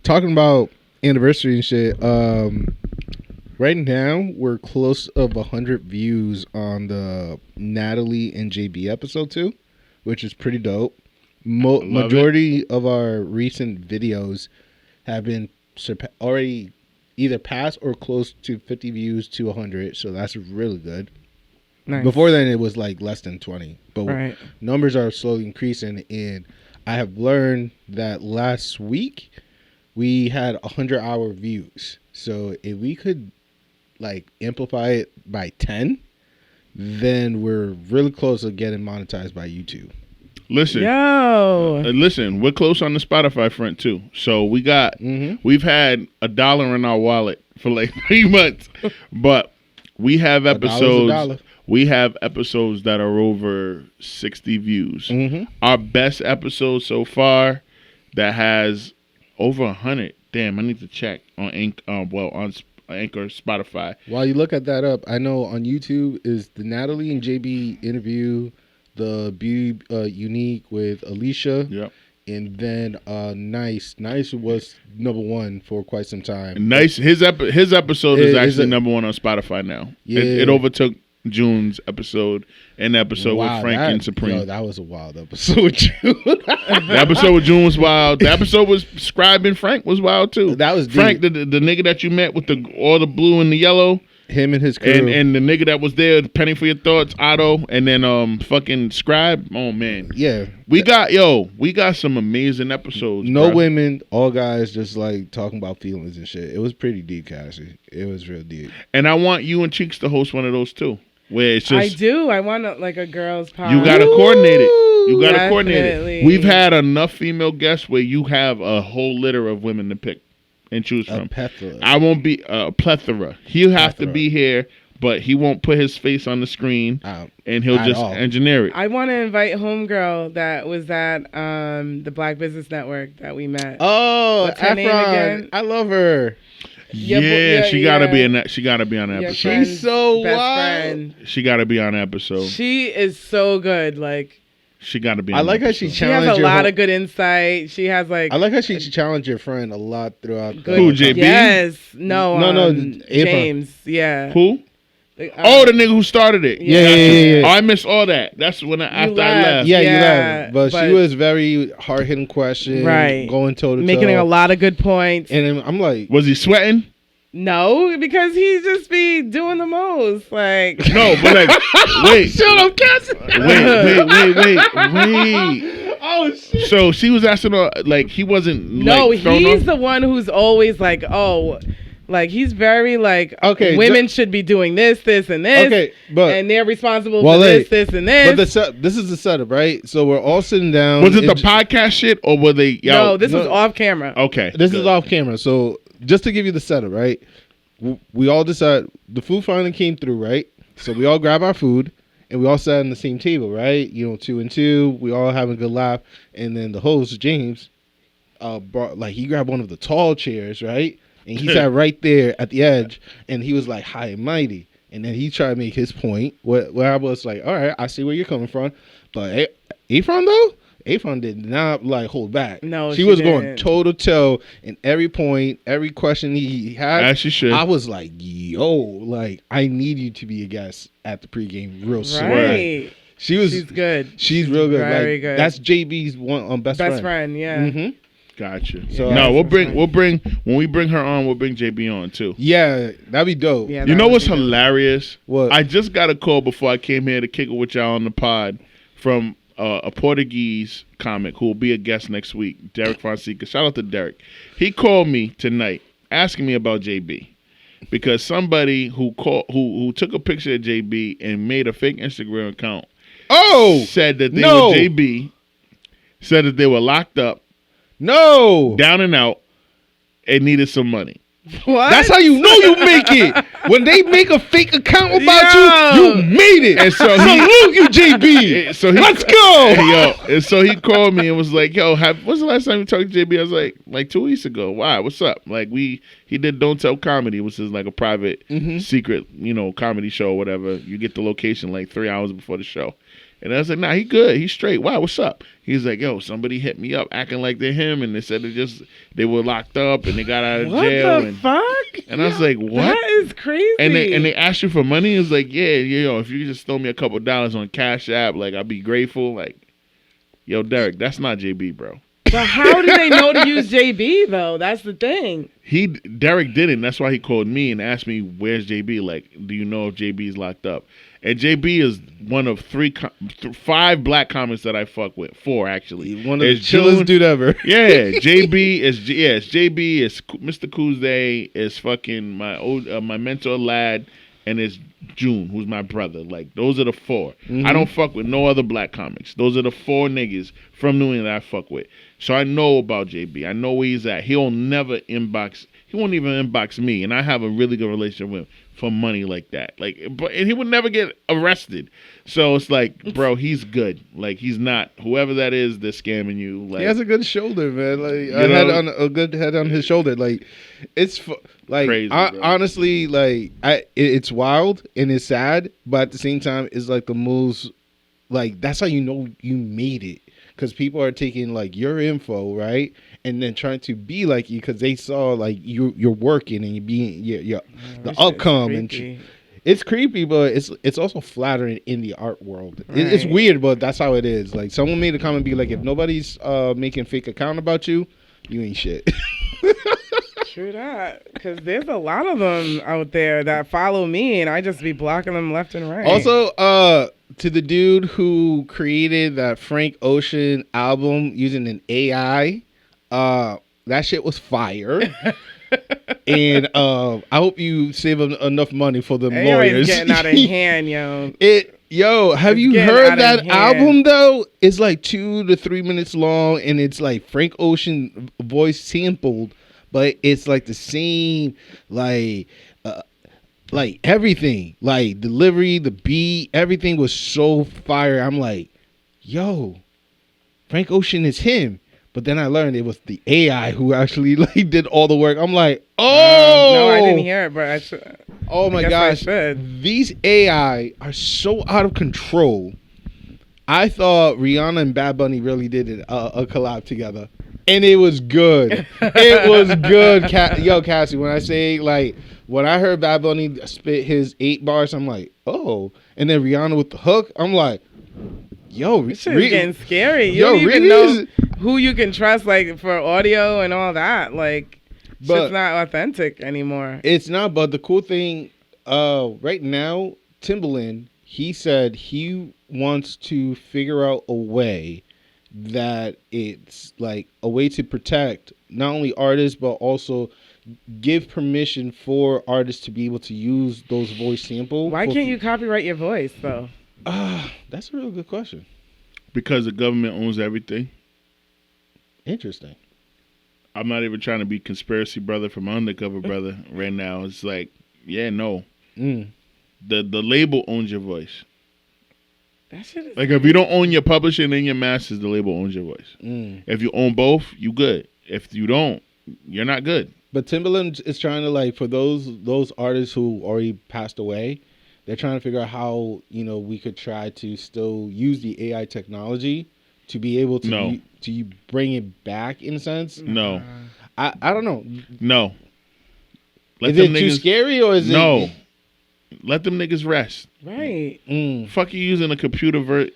talking about anniversary and shit. Right now, we're close of 100 views on the Natalie and JB episode 2, which is pretty dope. Majority of our recent videos have been already either past or close to 50 views to 100, so that's really good. Nice. Before then, it was like less than 20, but Right. numbers are slowly increasing, and I have learned that last week we had 100-hour views. So if we could like amplify it by 10, then we're really close to getting monetized by YouTube. Listen. Yo. Listen, we're close on the Spotify front too. So we've had $1 in our wallet for like 3 months, but we have $1 is episodes. $1. We have episodes that are over 60 views. Our best episode so far that has over 100. Damn, I need to check on on Anchor, Spotify. While you look at that up, I know on YouTube is the Natalie and JB interview, the Beauty Unique with Alicia. Yep. And then Nice was number 1 for quite some time. Nice. His episode is actually a- number 1 on Spotify now. Yeah. It overtook June's episode and the episode with Frank and Supreme. Yo, that was a wild episode with June. The episode with June was wild. The episode with Scribe and Frank was wild too. That was Frank, deep. the nigga that you met with all the blue and the yellow, Him and his crew. and the nigga that was there, Penny for Your Thoughts, Otto, and then fucking Scribe. Oh man, yeah. we got some amazing episodes. No bro. women, all guys just like talking about feelings and shit. It was pretty deep, Cassie. It was real deep. And I want you and Cheeks to host one of those too, where it's just I do. I want like a girls' pod. you gotta coordinate it. You gotta coordinate Definitely. it. We've had enough female guests where you have a whole litter of women to pick and choose A from. plethora. I won't be a plethora. He'll have to Plethora. be here, but he won't put his face on the screen, and he'll at just all. engineer it. I want to invite homegirl that was at the Black Business Network that we met. Oh, What's her name Efron. again? I love her. Yeah, she gotta be in that. She gotta be on the Your episode. friend's She's so best wild. friend. She gotta be on the episode. She is so good. Like She gotta be. I On like the how she episode. she has challenged a your lot whole- of good insight. She has like I like how she challenged your friend a lot throughout. good. Who, JB? Yes. No. No, James. Efron. Yeah. Who? Like, Oh, the nigga who started it. Yeah. Oh, I missed all that. That's when after I left. left. Yeah, you Yeah, love. But she but- was very hard hitting questions, Right. going toe to toe, making a lot of good points. And then I'm like, Was he sweating? No, because he just be doing the most. Like No, but like, wait, shut up, Cassie. wait. Oh shit. So she was asking her, like, he wasn't. no, like, thrown he's off? the one who's always like, oh, like he's very like, Okay, women should be doing this, and this. Okay, but and they're responsible Wole, for this, and this. But this is the setup, right? So we're all sitting down. Was it the It's- podcast shit or were they? no, this no. was off camera. Okay. This good. is off camera. So just to give you the setup, right? We all decide the food finally came through, right? So we all grab our food and we all sat on the same table, right? 2 and 2. We all having a good laugh, and then the host James, he grabbed one of the tall chairs, right? And he sat right there at the edge, and he was like high and mighty. And then he tried to make his point. Where I was like, all right, I see where you're coming from, but Efron though. Efron did not like hold back. No, she she was going didn't. toe to toe in every point, every question he had. As she should. I was like, yo, like I need you to be a guest at the pregame real soon. Right. She's good. She's real good. Very like, good. That's JB's one best friend. Yeah. Mm-hmm. Gotcha. So- No, Yeah, we'll bring when we bring her on, we'll bring JB on too. Yeah, that'd be dope. Yeah, You that know would what's be good. hilarious? What? I just got a call before I came here to kick it with y'all on the pod from a Portuguese comic who will be a guest next week, Derek Fonseca. Shout out to Derek. He called me tonight asking me about JB because somebody who took a picture of JB and made a fake Instagram account said that they were JB, said that they were locked up, No. down and out, and needed some money. What? That's how you know you make it. When they make a fake account about you made it. And so salute you, JB. So let's go. Yo, and so he called me and was like, "Yo, when's the last time you talked to JB?" I was like 2 weeks ago. Why? What's up? Like he did Don't Tell Comedy, which is like a private secret, comedy show or whatever. You get the location like 3 hours before the show. And I was like, nah, he good. He's straight. Wow, what's up? He's like, yo, somebody hit me up acting like they're him, and they said they were locked up and they got out of jail. What the fuck? And I was like, what? That is crazy. And they asked you for money? It was like, yeah, if you just throw me a couple $2 on Cash App, like, I'd be grateful. Like, yo, Derek, that's not JB, bro. But how do they know to use JB, though? That's the thing. Derek didn't. That's why he called me and asked me, where's JB? Like, do you know if JB's locked up? And JB is one of 5 black comics that I fuck with. 4, actually. One of the chillest dude ever. Yeah, JB is it's JB, it's Mr. Kuzday, it's fucking my mentor lad, and it's June, who's my brother. Like, those are the 4. I don't fuck with no other black comics. Those are the 4 niggas from New England that I fuck with. So I know about JB. I know where he's at. He won't even inbox me, and I have a really good relationship with him for money like that. And he would never get arrested. So it's like, bro, he's good. Like, he's not whoever that is that's scamming you. Like, he has a good shoulder, man. Like, a good head on his shoulder. Like, it's crazy, honestly, like, it's wild and it's sad, but at the same time, it's like the most, like, that's how you know you made it. Because people are taking, like, your info, right, and then trying to be like you because they saw, like, you're working and you're being the outcome. And it's creepy, but it's also flattering in the art world. Right. It's weird, but that's how it is. Like, someone made a comment, be like, if nobody's making fake account about you, you ain't shit. True that, because there's a lot of them out there that follow me, and I just be blocking them left and right. Also, to the dude who created that Frank Ocean album using an AI, that shit was fire. And I hope you save enough money for the lawyers. It's getting out of hand, yo. Have you heard that album though? It's like 2 to 3 minutes long, and it's like Frank Ocean voice sampled, but it's like the same, like everything, like delivery, the beat, everything was so fire. I'm like, yo, Frank Ocean is him. But then I learned it was the AI who actually like did all the work. I'm like, oh, no, I didn't hear it, but I should. Oh my gosh, these AI are so out of control. I thought Rihanna and Bad Bunny really did a collab together, and it was good. It was good. Yo, Cassie, when I say, like, when I heard Bad Bunny spit his 8 bars, I'm like, oh, and then Rihanna with the hook, I'm like, yo, this shit is getting scary. You don't even know who you can trust, like, for audio and all that. Like, it's not authentic anymore. It's not, but the cool thing, right now, Timbaland, he said he wants to figure out a way that it's like a way to protect not only artists, but also give permission for artists to be able to use those voice samples. Why can't you copyright your voice, though? That's a real good question. Because the government owns everything. Interesting. I'm not even trying to be conspiracy brother from undercover brother right now. It's like, yeah, no. The label owns your voice. That shit is like, if you don't own your publishing and your masters, the label owns your voice. If you own both, you good. If you don't, you're not good. But Timbaland is trying to, like, for those artists who already passed away, they're trying to figure out how, we could try to still use the AI technology to be able to to bring it back in a sense. No. I don't know. No. Is it too scary or is it? No. Let them niggas rest. Right. Fuck you using a computer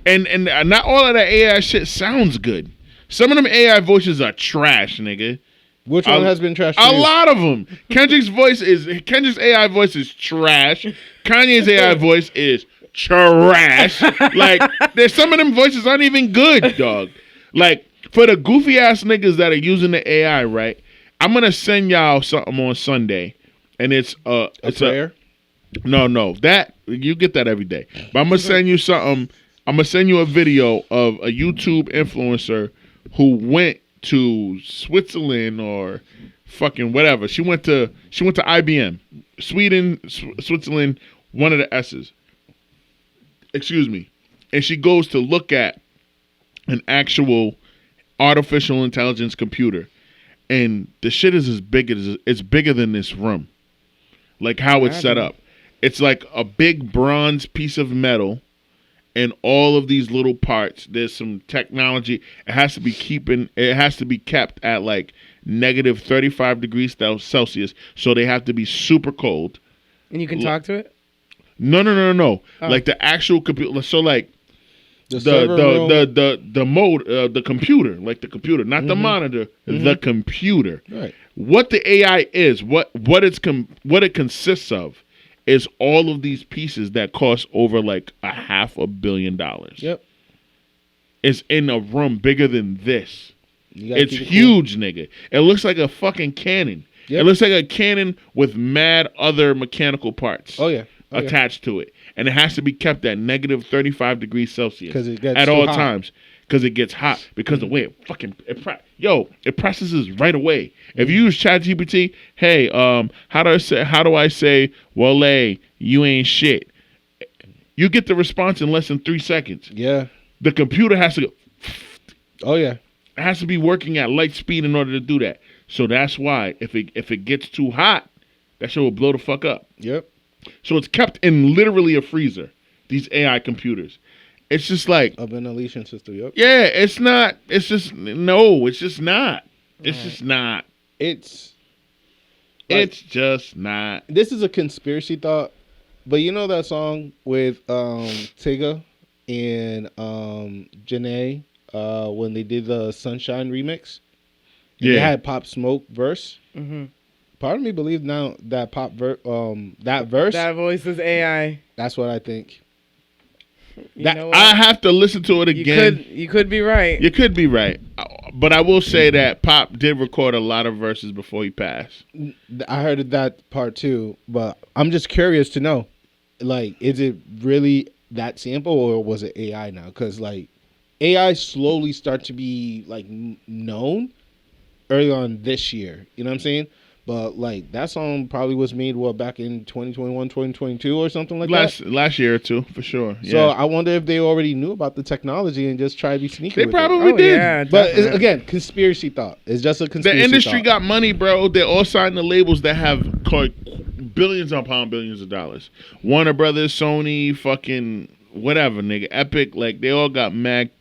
and not all of that AI shit sounds good. Some of them AI voices are trash, nigga. Which one has been trash? A lot of them. Kendrick's AI voice is trash. Kanye's AI voice is trash. Like, there's some of them voices aren't even good, dog. Like, for the goofy ass niggas that are using the AI, right? I'm gonna send y'all something on Sunday, and it's a prayer. No, that you get that every day. But I'm gonna send you something. I'm gonna send you a video of a YouTube influencer who went to Switzerland or fucking whatever. She went to IBM, Sweden, Switzerland, one of the S's. Excuse me. And she goes to look at an actual artificial intelligence computer, and the shit is it's bigger than this room. Like how it's set up. It's like a big bronze piece of metal and all of these little parts. There's some technology. It has to be kept at like negative 35 degrees Celsius. So they have to be super cold. And you can talk to it? No. Oh. Like the actual computer. So like the computer, like the computer, not the monitor, the computer. Right. What the AI is, what it consists of, is all of these pieces that cost over like $500 million. Yep. It's in a room bigger than this. It's keep it huge, nigga. It looks like a fucking cannon. Yep. It looks like a cannon with mad other mechanical parts. Oh yeah. Attached to it, and it has to be kept at negative 35 degrees Celsius at too all hot. times, because it gets hot, because the way it processes right away. If you use ChatGPT, hey, how do I say Wole, you ain't shit, you get the response in less than 3 seconds. Yeah. The computer has to go. Oh yeah. It has to be working at light speed in order to do that. So that's why if it gets too hot, that shit will blow the fuck up. Yep. So it's kept in literally a freezer, these AI computers. It's just like A ventilation system, yep. yeah, it's not. It's just no. It's just not. It's just not. It's just not. This is a conspiracy thought, but you know that song with Tyga and Janae when they did the Sunshine remix? And Yeah. They had Pop Smoke verse. Mm-hmm. Part of me believes now that that verse. That voice is AI. That's what I think. You That- know what? I have to listen to it again. You could be right. You could be right, but I will say that Pop did record a lot of verses before he passed. I heard that part too, but I'm just curious to know, like, is it really that sample or was it AI now? Because like AI slowly start to be like known early on this year. You know what I'm saying? But like that song probably was made back in 2021, 2022 or something like that. Last year or two for sure. Yeah. So I wonder if they already knew about the technology and just tried to be sneaky. They with probably it. did. Yeah, But it's, definitely. again, conspiracy thought. It's just a conspiracy. The industry thought. got money, bro. They all signed the labels that have billions upon billions of dollars. Warner Brothers, Sony, fucking whatever, nigga. Epic, like they all got mad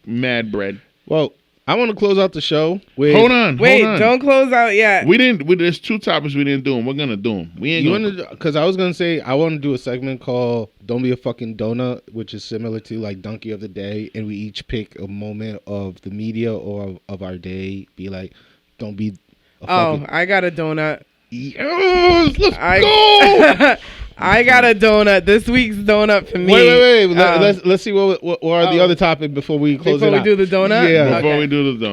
bread. Well, I want to close out the show with. Hold on. Don't close out yet. There's 2 topics we didn't do them. We're gonna do them. We ain't gonna. Because I was gonna say I want to do a segment called "Don't Be a Fucking Donut," which is similar to like Donkey of the Day, and we each pick a moment of the media or of our day. Be like, don't be. I got a donut. Yes, let's go. I got a donut. This week's donut for me. Wait. Let's see what are the other topic before we close before it we out. do the donut? Yeah. Before Okay. we do the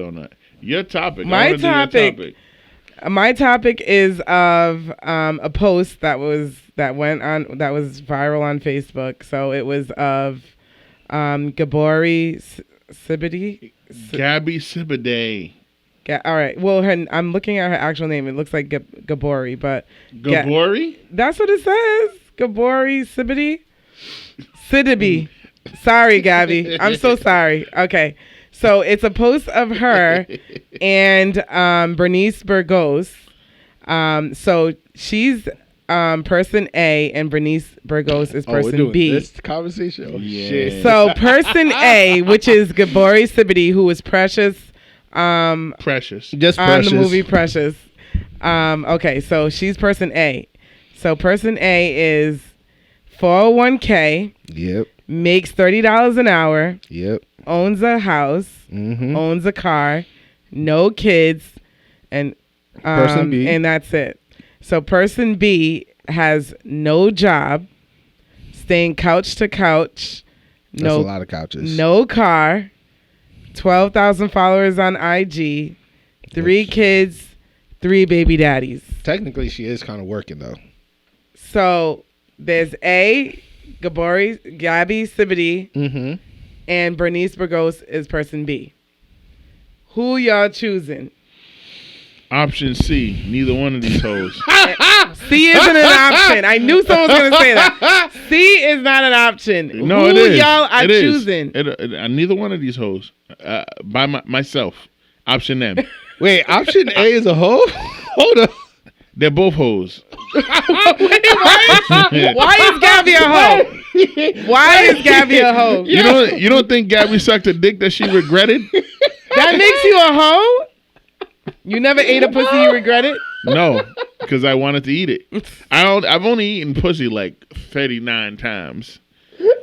donut. Your topic. My I wanna do your topic. My topic is of a post that was viral on Facebook. So it was of Gabori Sibidi. Gabby Sibiday. All right. Well, I'm looking at her actual name. It looks like Gabori, but Gabori? that's what it says. Gabori Sidibe. Sorry, Gabby. I'm so sorry. Okay. So it's a post of her and Bernice Burgos. So she's person A and Bernice Burgos is person we're doing B. this conversation. Oh, Yeah. shit. So person A, which is Gabori Sibidi, who was Precious. Precious. Just on Precious. the movie Precious. Okay, so she's person A. So person A is 401k, Yep. makes $30 an hour, Yep. owns a house, Mm-hmm. owns a car, no kids, and Person B. and that's it. So person B has no job, staying couch to couch, That's a lot of couches. no car, 12,000 followers on IG, 3 kids, 3 baby daddies. Technically, she is kind of working though. So there's Gabby Sibidi, Mm-hmm. and Bernice Burgos is person B. Who y'all choosing? Option C. Neither one of these hoes. C isn't an option. I knew someone was going to say that. C is not an option. No, Who it is. y'all are It is. choosing? Neither one of these hoes. By myself. Option M. Wait, option A is a hoe? Hold up. They're both hoes. Wait, why is Gabby a hoe? Why is Gabby a hoe? You don't think Gabby sucked a dick that she regretted? That makes you a hoe? You never ate a pussy you regretted? No, because I wanted to eat it. I've only eaten pussy like 39 times.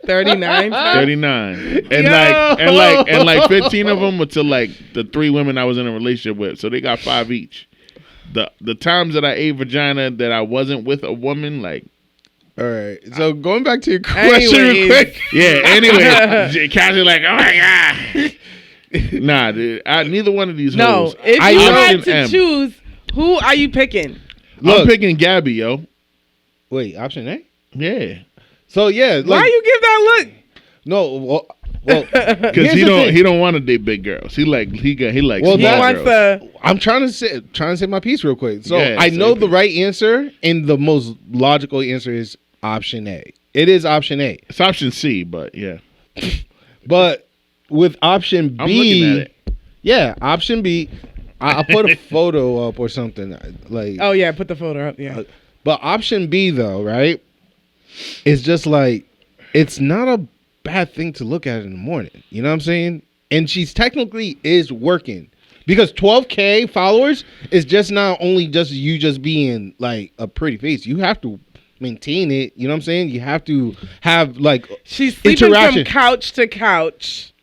39? 39. And like 15 of them were to like the 3 women I was in a relationship with. So they got 5 each. The times that I ate vagina that I wasn't with a woman, like. All right. So going back to your question real quick. Yeah, anyway. Cassie like, oh my God. Nah, dude, neither one of these hoes. No, if you had to choose, who are you picking? I'm picking Gabby, yo. Wait, option A? Yeah. So yeah, why you give that look? No, well, because he don't want to date big girls. He likes wants girls. I'm trying to say my piece real quick. So yeah, I know the right answer, and the most logical answer is option A. It is option A. It's option C, but yeah. But with option B, I'm looking at it. Yeah, option B. I'll put a photo up or something like. Oh yeah, put the photo up. Yeah. But option B though, right? It's just like it's not a bad thing to look at in the morning. You know what I'm saying? And she's technically is working because 12K followers is just not only just you just being like a pretty face. You have to maintain it. You know what I'm saying? You have to have like she's sleeping from couch to couch.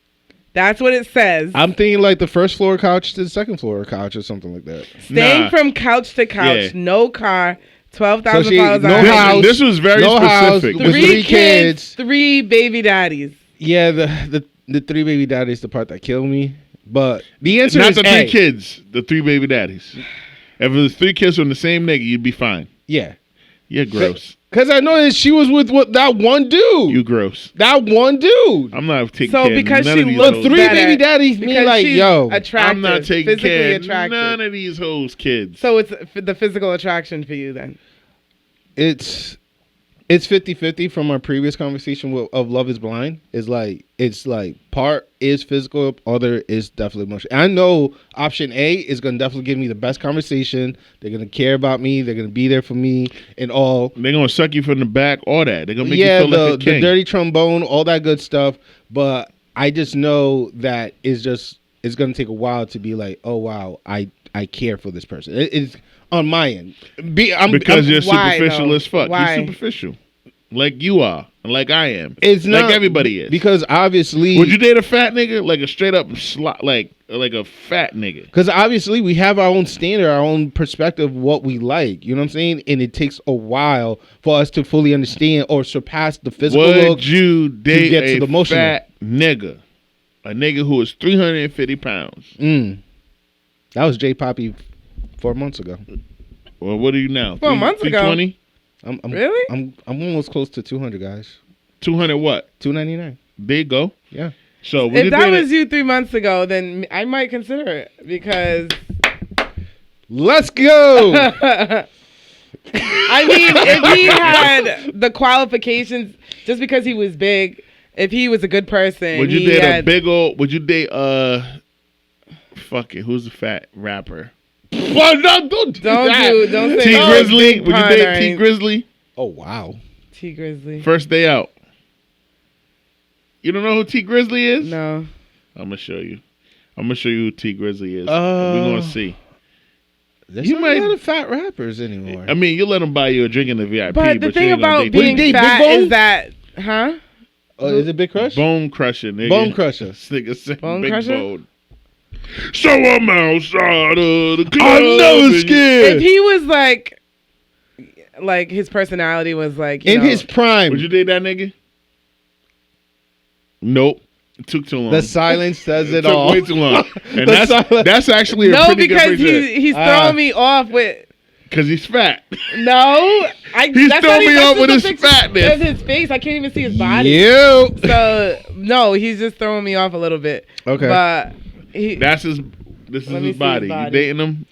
That's what it says. I'm thinking like the first floor couch to the second floor couch or something like that. Staying from couch to couch, no car, 12,000 followers. No house. This was very specific. House, 3 kids, 3 baby daddies. Yeah, the 3 baby daddies, the part that killed me. But the answer not is the 3 A. kids, the 3 baby daddies. If it was 3 kids from the same nigga, you'd be fine. Yeah. You're gross. Because I know that she was with that one dude. You gross. That one dude. I'm not taking care. So because she looked 3 baby daddies mean like, yo. Attractive, I'm not taking care of attractive. none of these hoes kids. So it's the physical attraction for you then? It's 50-50 from our previous conversation of Love is Blind. It's like part is physical, other is definitely emotional. I know option A is going to definitely give me the best conversation. They're going to care about me. They're going to be there for me and all. They're going to suck you from the back, all that. They're going to make you feel like a king. The dirty trombone, all that good stuff. But I just know that it's going to take a while to be like, oh, wow, I care for this person. It's on my end. Because you're superficial as fuck. Why? You're superficial. Like you are. Like I am. It's not, like everybody is. Because obviously... Would you date a fat nigga? Like a straight up like a fat nigga? Because obviously we have our own standard, our own perspective of what we like. You know what I'm saying? And it takes a while for us to fully understand or surpass the physical look. Would you date get to the emotional. Fat nigga? A nigga who is 350 pounds. That was J Poppy 4 months ago. Well, what are you now? 4 months ago. 320? Really? I'm almost close to 200, guys. 200 what? 299. There you go. Yeah. So if that was you 3 months ago, then I might consider it because. Let's go. I mean, if he had the qualifications, just because he was big, if he was a good person, would you date a big old? Would you date fuck it, who's the fat rapper? Well, no, don't say T Grizzly. Would you date T Grizzly? Oh wow, T Grizzly. First day out. You don't know who T Grizzly is? No. I'm gonna show you. I'm gonna show you who T Grizzly is. We're gonna see. There's not a lot of fat rappers anymore. I mean, you let them buy you a drink in the VIP. But the thing about being fat is that, huh? Oh, is it Big Crush? Bone Crusher, nigga. Bone Crusher. Nigga said Bone big Crusher? bone. So I'm outside of the club. I'm never scared. If he was like his personality was like in his prime. Would you date that nigga? Nope. It took too long. The silence says it took all. way too long. And that's actually a pretty good because he's throwing me off with. Because he's fat. No, he's throwing me off with his fatness. Of his face, I can't even see his body. Yeah. So no, he's just throwing me off a little bit. Okay. But this is his body. You dating him?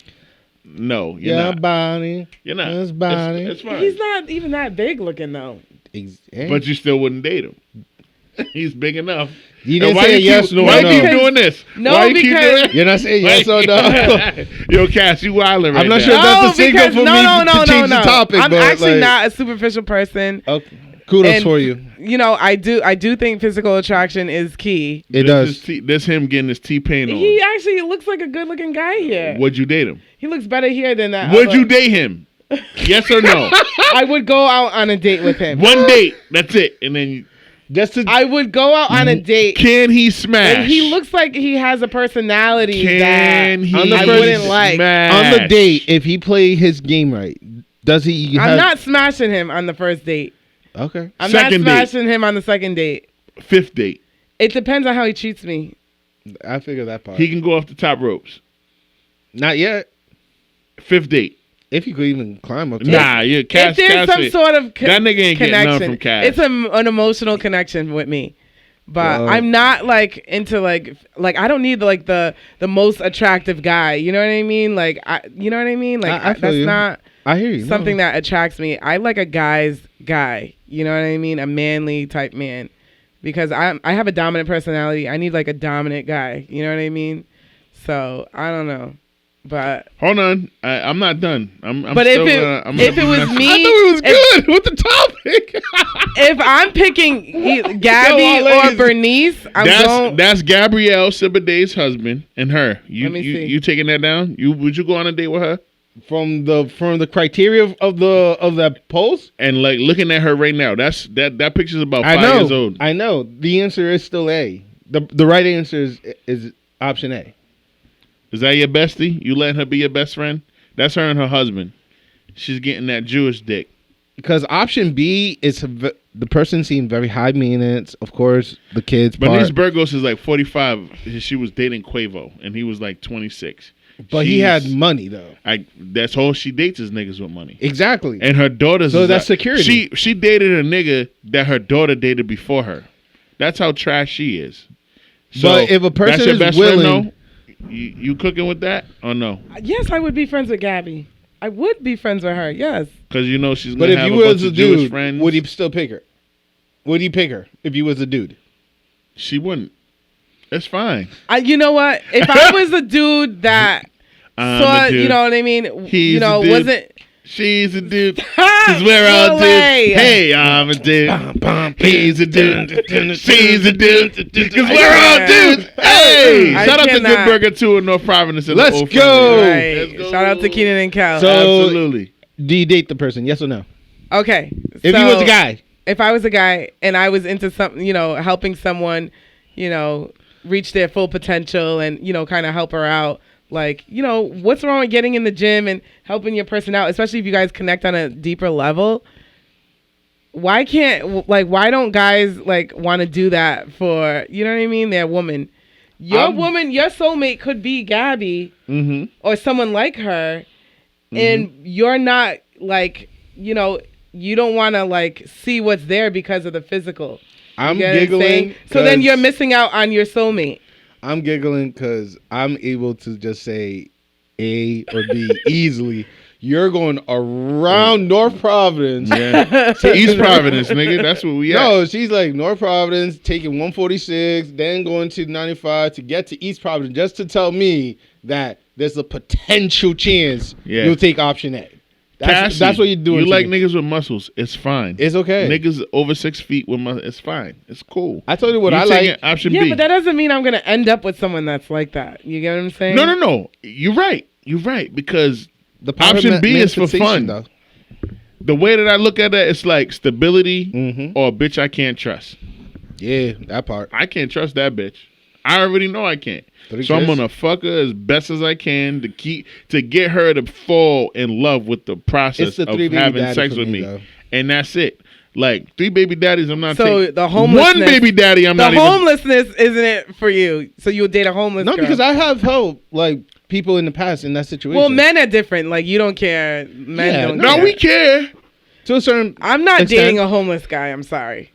No, you're Yeah, not. Bonnie. You're not. It's Bonnie. It's fine. He's not even that big looking though. But you still wouldn't date him. He's big enough. You didn't And why say you yes keep, nor why no. you keep doing this? No, why you keep because- doing it? You're not saying yes or no. Yo, Cass, you wildin' right I'm not now. sure that's the signal because- for me to change the topic. I'm but actually like, not a superficial person. Okay. Kudos And, for you. You know, I do think physical attraction is key. It does. This him getting his T-Pain on. He actually looks like a good looking guy here. Would you date him? He looks better here than that. Would other- you date him? Yes or no? I would go out on a date with him. One date. That's it. And then Just to I would go out on a date. can he smash? And he looks like he has a personality Can that he On the I first wouldn't like. smash? on the date, if he play his game right, does he? I'm not smashing him on the first date. Okay. I'm Second not date. smashing him on the second date. Fifth date. It depends on how he treats me. I figure that part. He can go off the top ropes. Not yet. Fifth date. If you could even climb up. Nah, yeah, Cass. if there's some Cass- sort of that nigga ain't getting none connection, from Cass. it's an emotional connection with me. But Whoa. I'm not like into like I don't need like the most attractive guy. You know what I mean? Like you know what I mean? Like I feel that's you. not I hear you. something that attracts me. I like a guy's guy. You know what I mean? A manly type man. Because I have a dominant personality. I need like a dominant guy. You know what I mean? So I don't know. But Hold on, I'm not done. I'm but still if it was me, I thought it was good with the topic. if I'm picking Gabby Yo, or ladies, Bernice, that's Gabrielle Sibaday's husband and her. Let me see. You taking that down? Would you go on a date with her? from the criteria of that post. And like looking at her right now, that picture's about 5 I know. years old. I know. The answer is still A. The right answer is option A. Is that your bestie? You letting her be your best friend? That's her and her husband. She's getting that Jewish dick. Because option B is the person seemed very high maintenance. Of course, the kids. Bernice Burgos is like 45. She was dating Quavo, and he was like 26. But he had money though. That's all she dates is niggas with money. Exactly. And her daughter's So is that's security. She dated a nigga that her daughter dated before her. That's how trash she is. So But if a person that's your is best willing- friend, though? You cooking with that or no? yes, I would be friends with Gabby. I would be friends with her. Yes. Because you know she's But gonna if have you a bunch was a of Jewish dude, friends. would he still pick her? Would he pick her if you was a dude? She wouldn't. It's fine. You know what? If I was a dude that saw, a dude. you know what I mean? He's you know, a dude. wasn't. She's a dude. Cause we're all Wole. dudes. Hey, I'm a dude. He's a dude. She's a dude. Cause we're all dudes. Hey, I shout out to cannot. Good Burger 2 in North Providence. And Let's the Old go. Friendly. Right. Let's go. Shout out to Keenan and Cal. So- Absolutely. Do you date the person? Yes or no? Okay. If he was a guy. If I was a guy and I was into something, you know, helping someone, you know, reach their full potential and, you know, kind of help her out. Like, you know, what's wrong with getting in the gym and helping your person out, especially if you guys connect on a deeper level? Why don't guys like want to do that for, you know what I mean? Their woman. Your woman, your soulmate could be Gabby or someone like her. And you're not like, you know, you don't want to like see what's there because of the physical. I'm You get what I'm saying? giggling. So then 'cause you're missing out on your soulmate. I'm giggling because I'm able to just say A or B easily. You're going around North Providence. Yeah. East Providence, nigga. That's where we at. No, she's like North Providence, taking 146, then going to 95 to get to East Providence just to tell me that there's a potential chance you'll take option A. That's what you're doing. You to like me. niggas with muscles. It's fine. It's okay. Niggas over 6 feet with muscles. It's fine. It's cool. I told you what You I taking like. option Yeah, B. but that doesn't mean I'm going to end up with someone that's like that. You get what I'm saying? No. You're right. You're right. Because The power option of B is for manifestation, fun. though. The way that I look at it, it's like stability Mhm. or bitch I can't trust. Yeah, that part. I can't trust that bitch. I already know I can't. So I'm gonna fuck her as best as I can to get her to fall in love with the process It's the of 3 baby having daddy sex for with me, me. though. And that's it. Like 3 baby daddies, I'm not So taking. the homelessness. One baby daddy, I'm the not even. homelessness isn't it for you? So you'll date a homeless No, girl. because I have helped like people in the past in that situation. Well, men are different. Like, you don't care. Men Yeah, don't No, care. we care. to a certain. I'm not extent. dating a homeless guy. I'm sorry.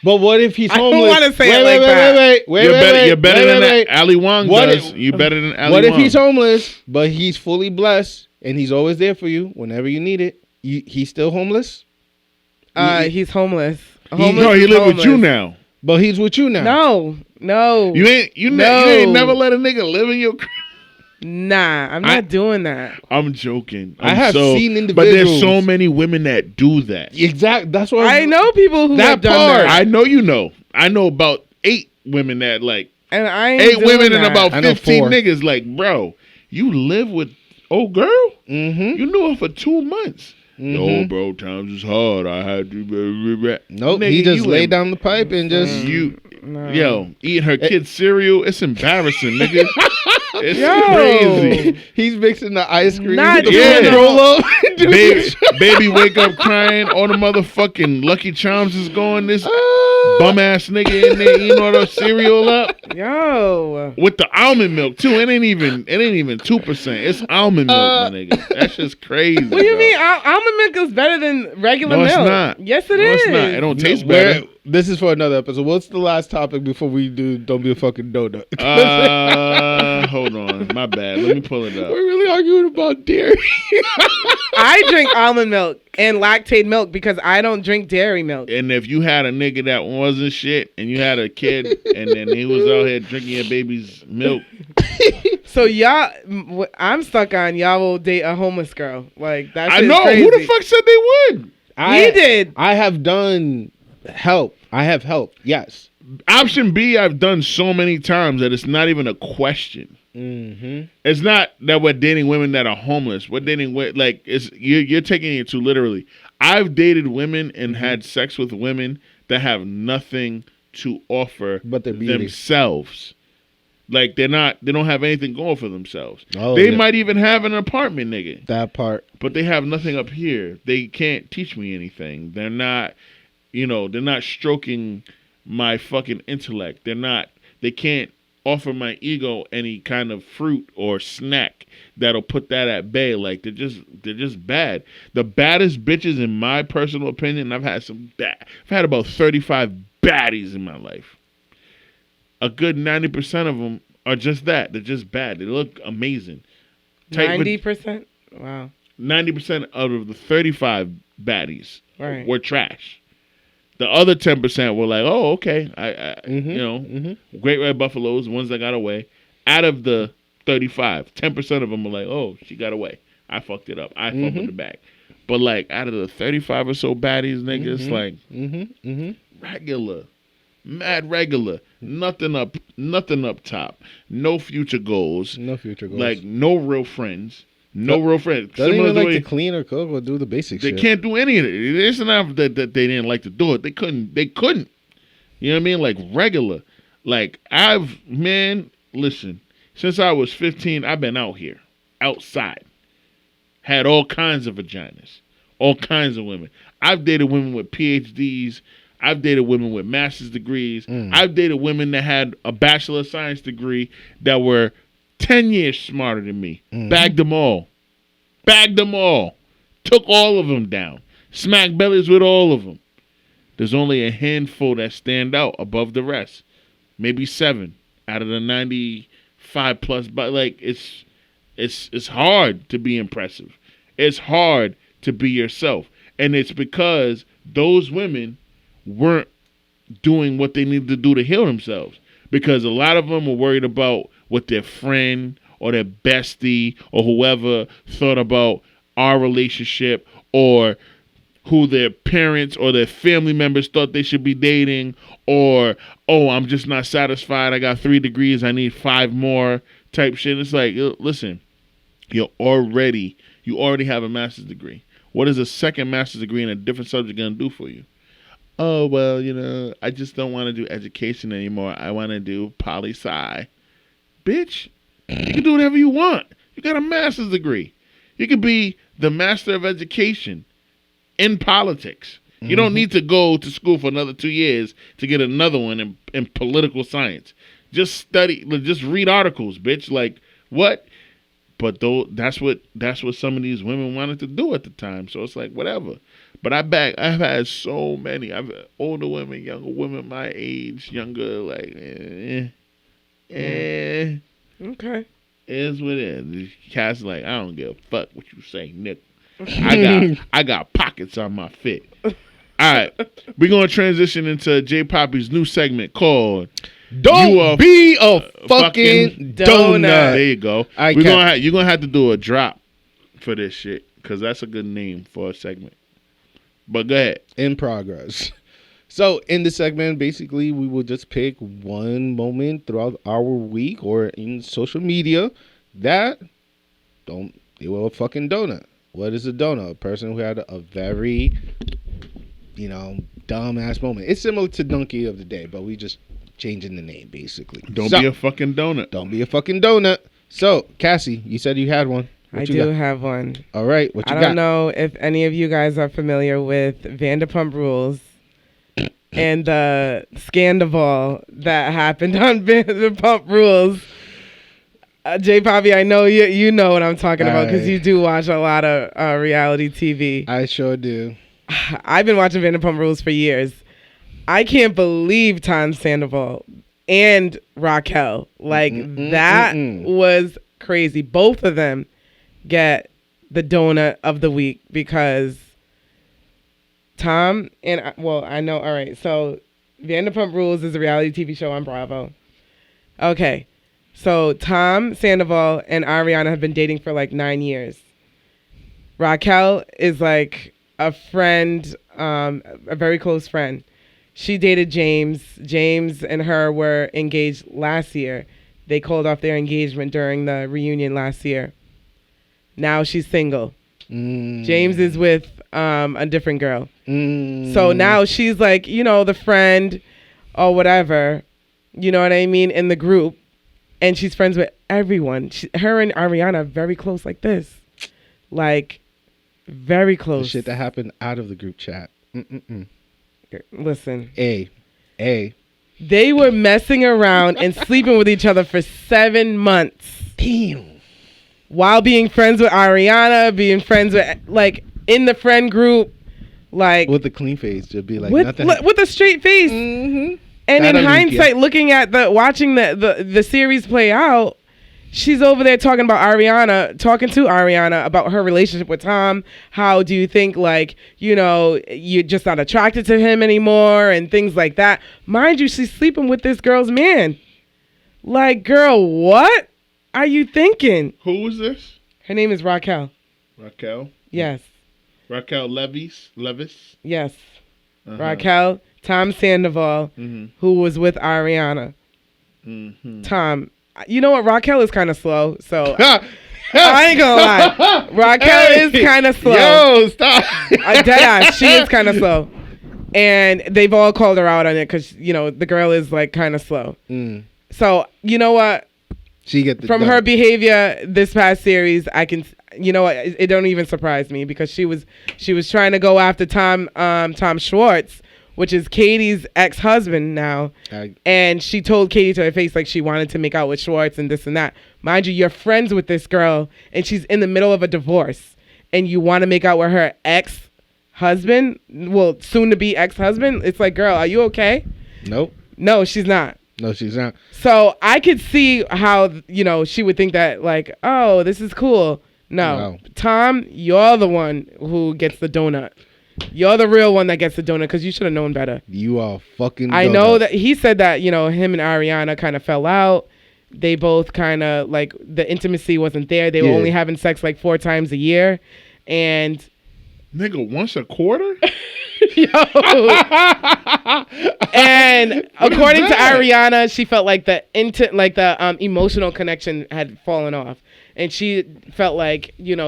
But what if he's I don't homeless? wanna say it like that. You're better than that. Ali Wong What does. if- You're better than Ali What if Wong. he's homeless, but he's fully blessed and he's always there for you whenever you need it. He's still homeless. He's homeless. He live with you now. But he's with you now. No. You ain't never let a nigga live in your crib. Nah, I'm not doing that. I'm joking. I have seen individuals. But there's so many women that do that. Exactly. That's why I know people who have done that. I know you know. I know about 8 women that like. And I ain't 8 women that. and about 15 4. niggas. Like, bro, you live with old girl? Mm-hmm. You knew her for 2 months. Mm-hmm. Oh, bro, times is hard. I had to. Nope. Nigga, he just laid down the pipe and just eating her kid's cereal. It's embarrassing, nigga. It's Yo. crazy. He's mixing the ice cream Not with the yeah. roll up. Baby wake up crying. All the motherfucking Lucky Charms is going. This bum ass nigga in there eating all the cereal up. Yo. With the almond milk too. It ain't even 2%. It's almond milk, my nigga. That's just crazy. What do you mean? Almond milk is better than regular milk. No, it's not. Yes, it No, is. it's not. It don't taste better. This is for another episode. What's the last topic before we do Don't Be a Fucking Donut? Hold on. My bad. Let me pull it up. We're really arguing about dairy. I drink almond milk and lactate milk because I don't drink dairy milk. And if you had a nigga that wasn't shit and you had a kid and then he was out here drinking your baby's milk. So y'all, I'm stuck on y'all will date a homeless girl. Like that's I know. crazy. Who the fuck said they would? He did. I have done help. I have help. Yes. Option B, I've done so many times that it's not even a question. Mm-hmm. It's not that we're dating women that are homeless. We're dating you're taking it too literally. I've dated women and had sex with women that have nothing to offer but they're beauty. themselves. Like they don't have anything going for themselves. Oh, they might even have an apartment, nigga. That part. But they have nothing up here. They can't teach me anything. They're not, they're not stroking my fucking intellect. They can't offer my ego any kind of fruit or snack that'll put that at bay. Like they're just bad. The baddest bitches, in my personal opinion, I've had about 35 baddies in my life. A good 90% of them are just that. They're just bad. They look amazing. 90%? Wow. 90% out of the 35 baddies were trash. The other 10% were like, oh, okay. Great Red Buffaloes, ones that got away. Out of the 35, 10% of them were like, oh, she got away. I fucked it up. I fucked with the bag. But like out of the 35 or so baddies, niggas, like regular. Mad regular, nothing up top, no future goals, like no real friends, real friends. Doesn't even like to clean or cook or do the basic shit. They can't do any of it. It's not that they didn't like to do it. They couldn't. You know what I mean? Like regular. Like listen. Since I was 15, I've been out here, outside, had all kinds of vaginas, all kinds of women. I've dated women with PhDs. I've dated women with master's degrees. I've dated women that had a bachelor of science degree that were 10 years smarter than me. Bagged them all. Took all of them down. Smacked bellies with all of them. There's only a handful that stand out above the rest. Maybe 7 out of the 95 plus. But like it's hard to be impressive. It's hard to be yourself. And it's because those women weren't doing what they needed to do to heal themselves, because a lot of them were worried about what their friend or their bestie or whoever thought about our relationship, or who their parents or their family members thought they should be dating, or, oh, I'm just not satisfied. I got 3 degrees. I need 5 more type shit. It's like, listen, you already have a master's degree. What is a second master's degree in a different subject going to do for you? Oh, well, I just don't want to do education anymore. I want to do poli-sci. Bitch, you can do whatever you want. You got a master's degree. You could be the master of education in politics. You don't need to go to school for another 2 years to get another one in political science. Just study, just read articles, bitch. Like, what? But that's what some of these women wanted to do at the time. So it's like, whatever. But I've had so many. I've had older women, younger women my age, younger, like, Okay. It is what it is. Cass like, I don't give a fuck what you say, Nick. I got pockets on my fit. All right, we're gonna transition into J Poppy's new segment called Don't Be a Fucking Donut. There you go. You're gonna have to do a drop for this shit because that's a good name for a segment. But go ahead. In progress. So in this segment, basically, we will just pick one moment throughout our week or in social media that don't deal with a fucking donut. What is a donut? A person who had a very, dumb-ass moment. It's similar to Donkey of the Day, but we just changing the name, basically. Don't be a fucking donut. Don't be a fucking donut. So, Cassie, you said you had one. I do have one. All right, what you got? I don't know if any of you guys are familiar with Vanderpump Rules and the scandal that happened on Vanderpump Rules. J Poppy, I know you know what I'm talking about because you do watch a lot of reality TV. I sure do. I've been watching Vanderpump Rules for years. I can't believe Tom Sandoval and Raquel. That was crazy. Both of them get the donut of the week because Tom and I know. All right, so Vanderpump Rules is a reality TV show on Bravo. Okay, so Tom Sandoval and Ariana have been dating for 9 years. Raquel is a friend, a very close friend. She dated James. James and her were engaged last year. They called off their engagement during the reunion last year. Now she's single. James is with a different girl. So now she's the friend or whatever, you know what I mean, in the group. And she's friends with everyone. Her and Ariana are very close like this. Very close. The shit that happened out of the group chat. Listen. They were messing around and sleeping with each other for 7 months. Damn. While being friends with Ariana, being friends with, in the friend group, with a clean face, just be nothing. With a straight face. Mm-hmm. And in hindsight, looking at watching the series play out, she's over there talking to Ariana about her relationship with Tom. How do you think, you're just not attracted to him anymore and things like that. Mind you, she's sleeping with this girl's man. Girl, what are you thinking? Who is this? Her name is Raquel. Raquel? Yes. Raquel Levis? Yes. Uh-huh. Raquel, Tom Sandoval, who was with Ariana. Mm-hmm. Tom, you know what? Raquel is kind of slow, so I ain't gonna lie. Raquel is kind of slow. Yo, stop. Deadass, she is kind of slow. And they've all called her out on it because, the girl is kind of slow. So, you know what? From her behavior this past series, I can, it don't even surprise me because she was trying to go after Tom Schwartz, which is Katie's ex-husband now. And she told Katie to her face she wanted to make out with Schwartz and this and that. Mind you, you're friends with this girl and she's in the middle of a divorce and you want to make out with her ex-husband, well, soon to be ex-husband. It's girl, are you okay? Nope. No, she's not. No, she's not. So I could see how, she would think that oh, this is cool. No. Tom, you're the one who gets the donut. You're the real one that gets the donut because you should have known better. You are fucking I know that he said that, him and Ariana kind of fell out. They both kind of the intimacy wasn't there. They were only having sex 4 times a year. And nigga, once a quarter? Yo. And according to Ariana, she felt the emotional connection had fallen off. And she felt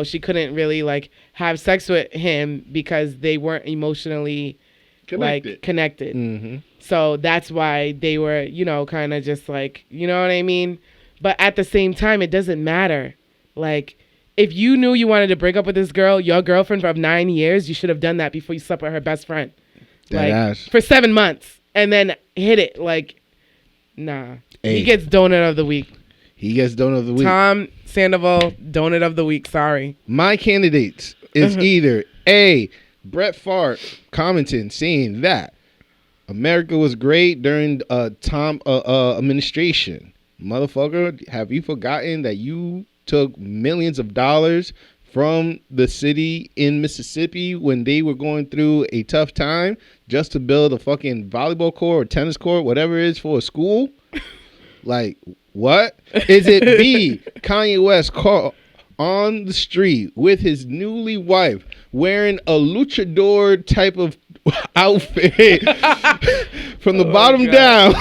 she couldn't really have sex with him because they weren't emotionally connected. Mm-hmm. So that's why they were, kind of just you know what I mean? But at the same time, it doesn't matter. If you knew you wanted to break up with this girl, your girlfriend of 9 years, you should have done that before you slept with her best friend. For 7 months. And then hit it. Nah. Hey. He gets donut of the week. He gets donut of the week. Tom Sandoval, donut of the week. Sorry. My candidates is either A, Brett Favre commenting saying that America was great during Tom administration. Motherfucker, have you forgotten that you took millions of dollars from the city in Mississippi when they were going through a tough time just to build a fucking volleyball court or tennis court, whatever it is, for a school? Like, what? Is it B, Kanye West caught on the street with his newly wife wearing a luchador type of outfit from the bottom down,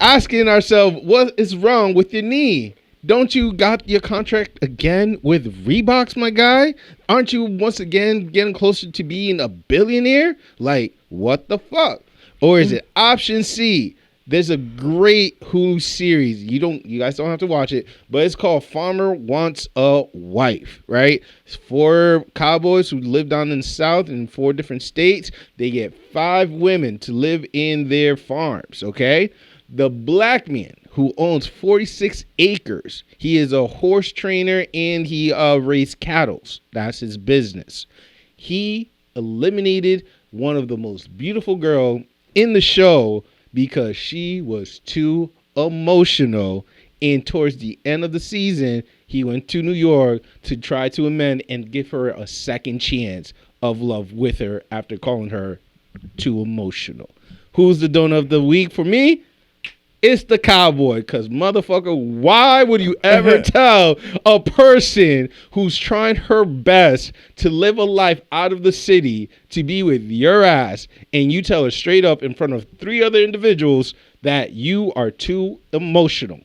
asking ourselves, what is wrong with your knee? Don't you got your contract again with Reeboks, my guy? Aren't you once again getting closer to being a billionaire? Like, what the fuck? Or is it option C? There's a great Hulu series. You guys don't have to watch it, but it's called Farmer Wants a Wife, right? It's 4 cowboys who live down in the South in 4 different states. They get 5 women to live in their farms, okay? The black man who owns 46 acres, he is a horse trainer and he raised cattle. That's his business. He eliminated one of the most beautiful girl in the show because she was too emotional. And towards the end of the season, he went to New York to try to amend and give her a second chance of love with her after calling her too emotional. Who's the donut of the week for me? It's the cowboy, because motherfucker, why would you ever tell a person who's trying her best to live a life out of the city to be with your ass, and you tell her straight up in front of 3 other individuals that you are too emotional?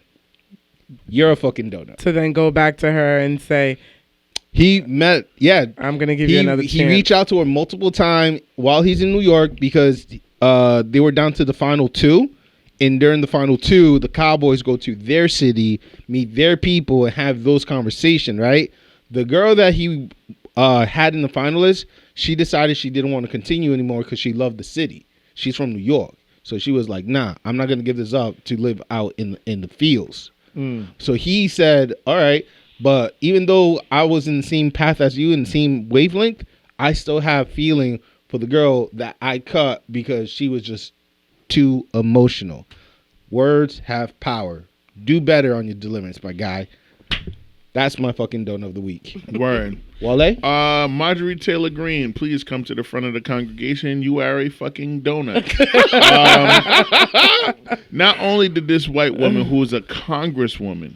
You're a fucking donut. To then go back to her and say, I'm going to give you another chance. He reached out to her multiple times while he's in New York because they were down to the final 2. And during the final 2, the Cowboys go to their city, meet their people, and have those conversations, right? The girl that he had in the finalists, she decided she didn't want to continue anymore because she loved the city. She's from New York. So she was like, nah, I'm not going to give this up to live out in the fields. So he said, all right, but even though I was in the same path as you, in the same wavelength, I still have feeling for the girl that I cut because she was just too emotional. Words have power. Do better on your deliverance, my guy. That's my fucking donut of the week. Word. Wale? Marjorie Taylor Greene, please come to the front of the congregation. You are a fucking donut. Not only did this white woman, who is a congresswoman,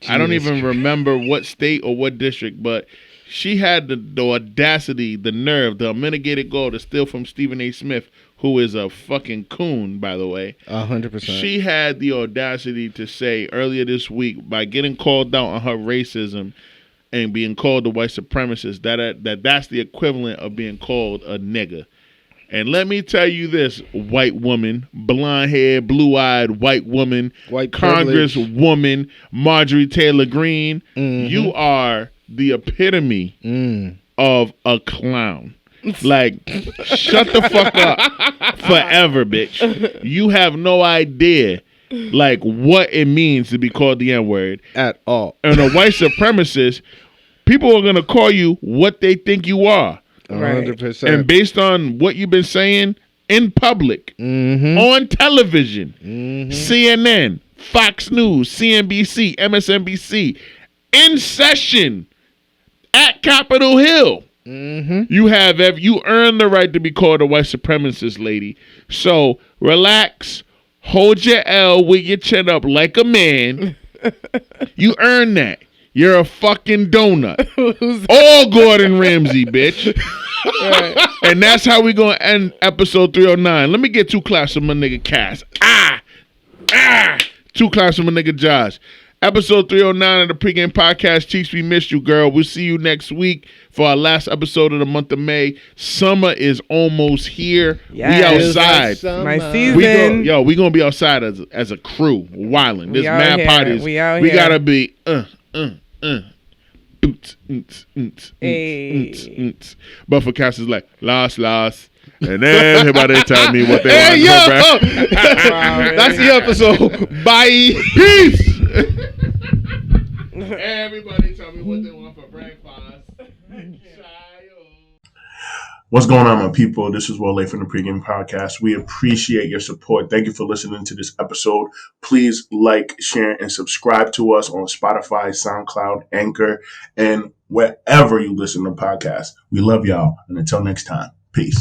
I don't even remember what state or what district, but she had the audacity, the nerve, the unmitigated goal to steal from Stephen A. Smith, who is a fucking coon, by the way. 100%. She had the audacity to say earlier this week, by getting called out on her racism and being called a white supremacist, that's the equivalent of being called a nigger. And let me tell you this, white woman, blonde-haired, blue-eyed white woman, white Congresswoman Marjorie Taylor Greene, you are the epitome of a clown. Like, shut the fuck up forever, bitch. You have no idea, like, what it means to be called the N-word. At all. And a white supremacist, people are going to call you what they think you are. 100%. And based on what you've been saying in public, on television, CNN, Fox News, CNBC, MSNBC, in session at Capitol Hill, you earned the right to be called a white supremacist, lady. So relax, hold your L with your chin up like a man. You earned that. You're a fucking donut. All Gordon Ramsay, bitch. Right. And that's how we gonna end episode 309. Let me get 2 claps from my nigga Cass. 2 claps from my nigga Josh. Episode 309 of the Pregame Podcast. Cheeks, we missed you, girl. We'll see you next week for our last episode of the month of May. Summer is almost here. Yes. We outside. My season. We gonna be outside as a crew, wilding. There's mad parties. We out we here. Gotta be But for Cass is like lost. And everybody tell me what they want. That's the episode. Bye. Peace. Everybody tell me what they want for breakfast. What's going on, my people? This is Wole from the Pregame Podcast. We appreciate your support. Thank you for listening to this episode. Please like, share, and subscribe to us on Spotify, SoundCloud, Anchor, and wherever you listen to podcasts. We love y'all. And until next time, peace.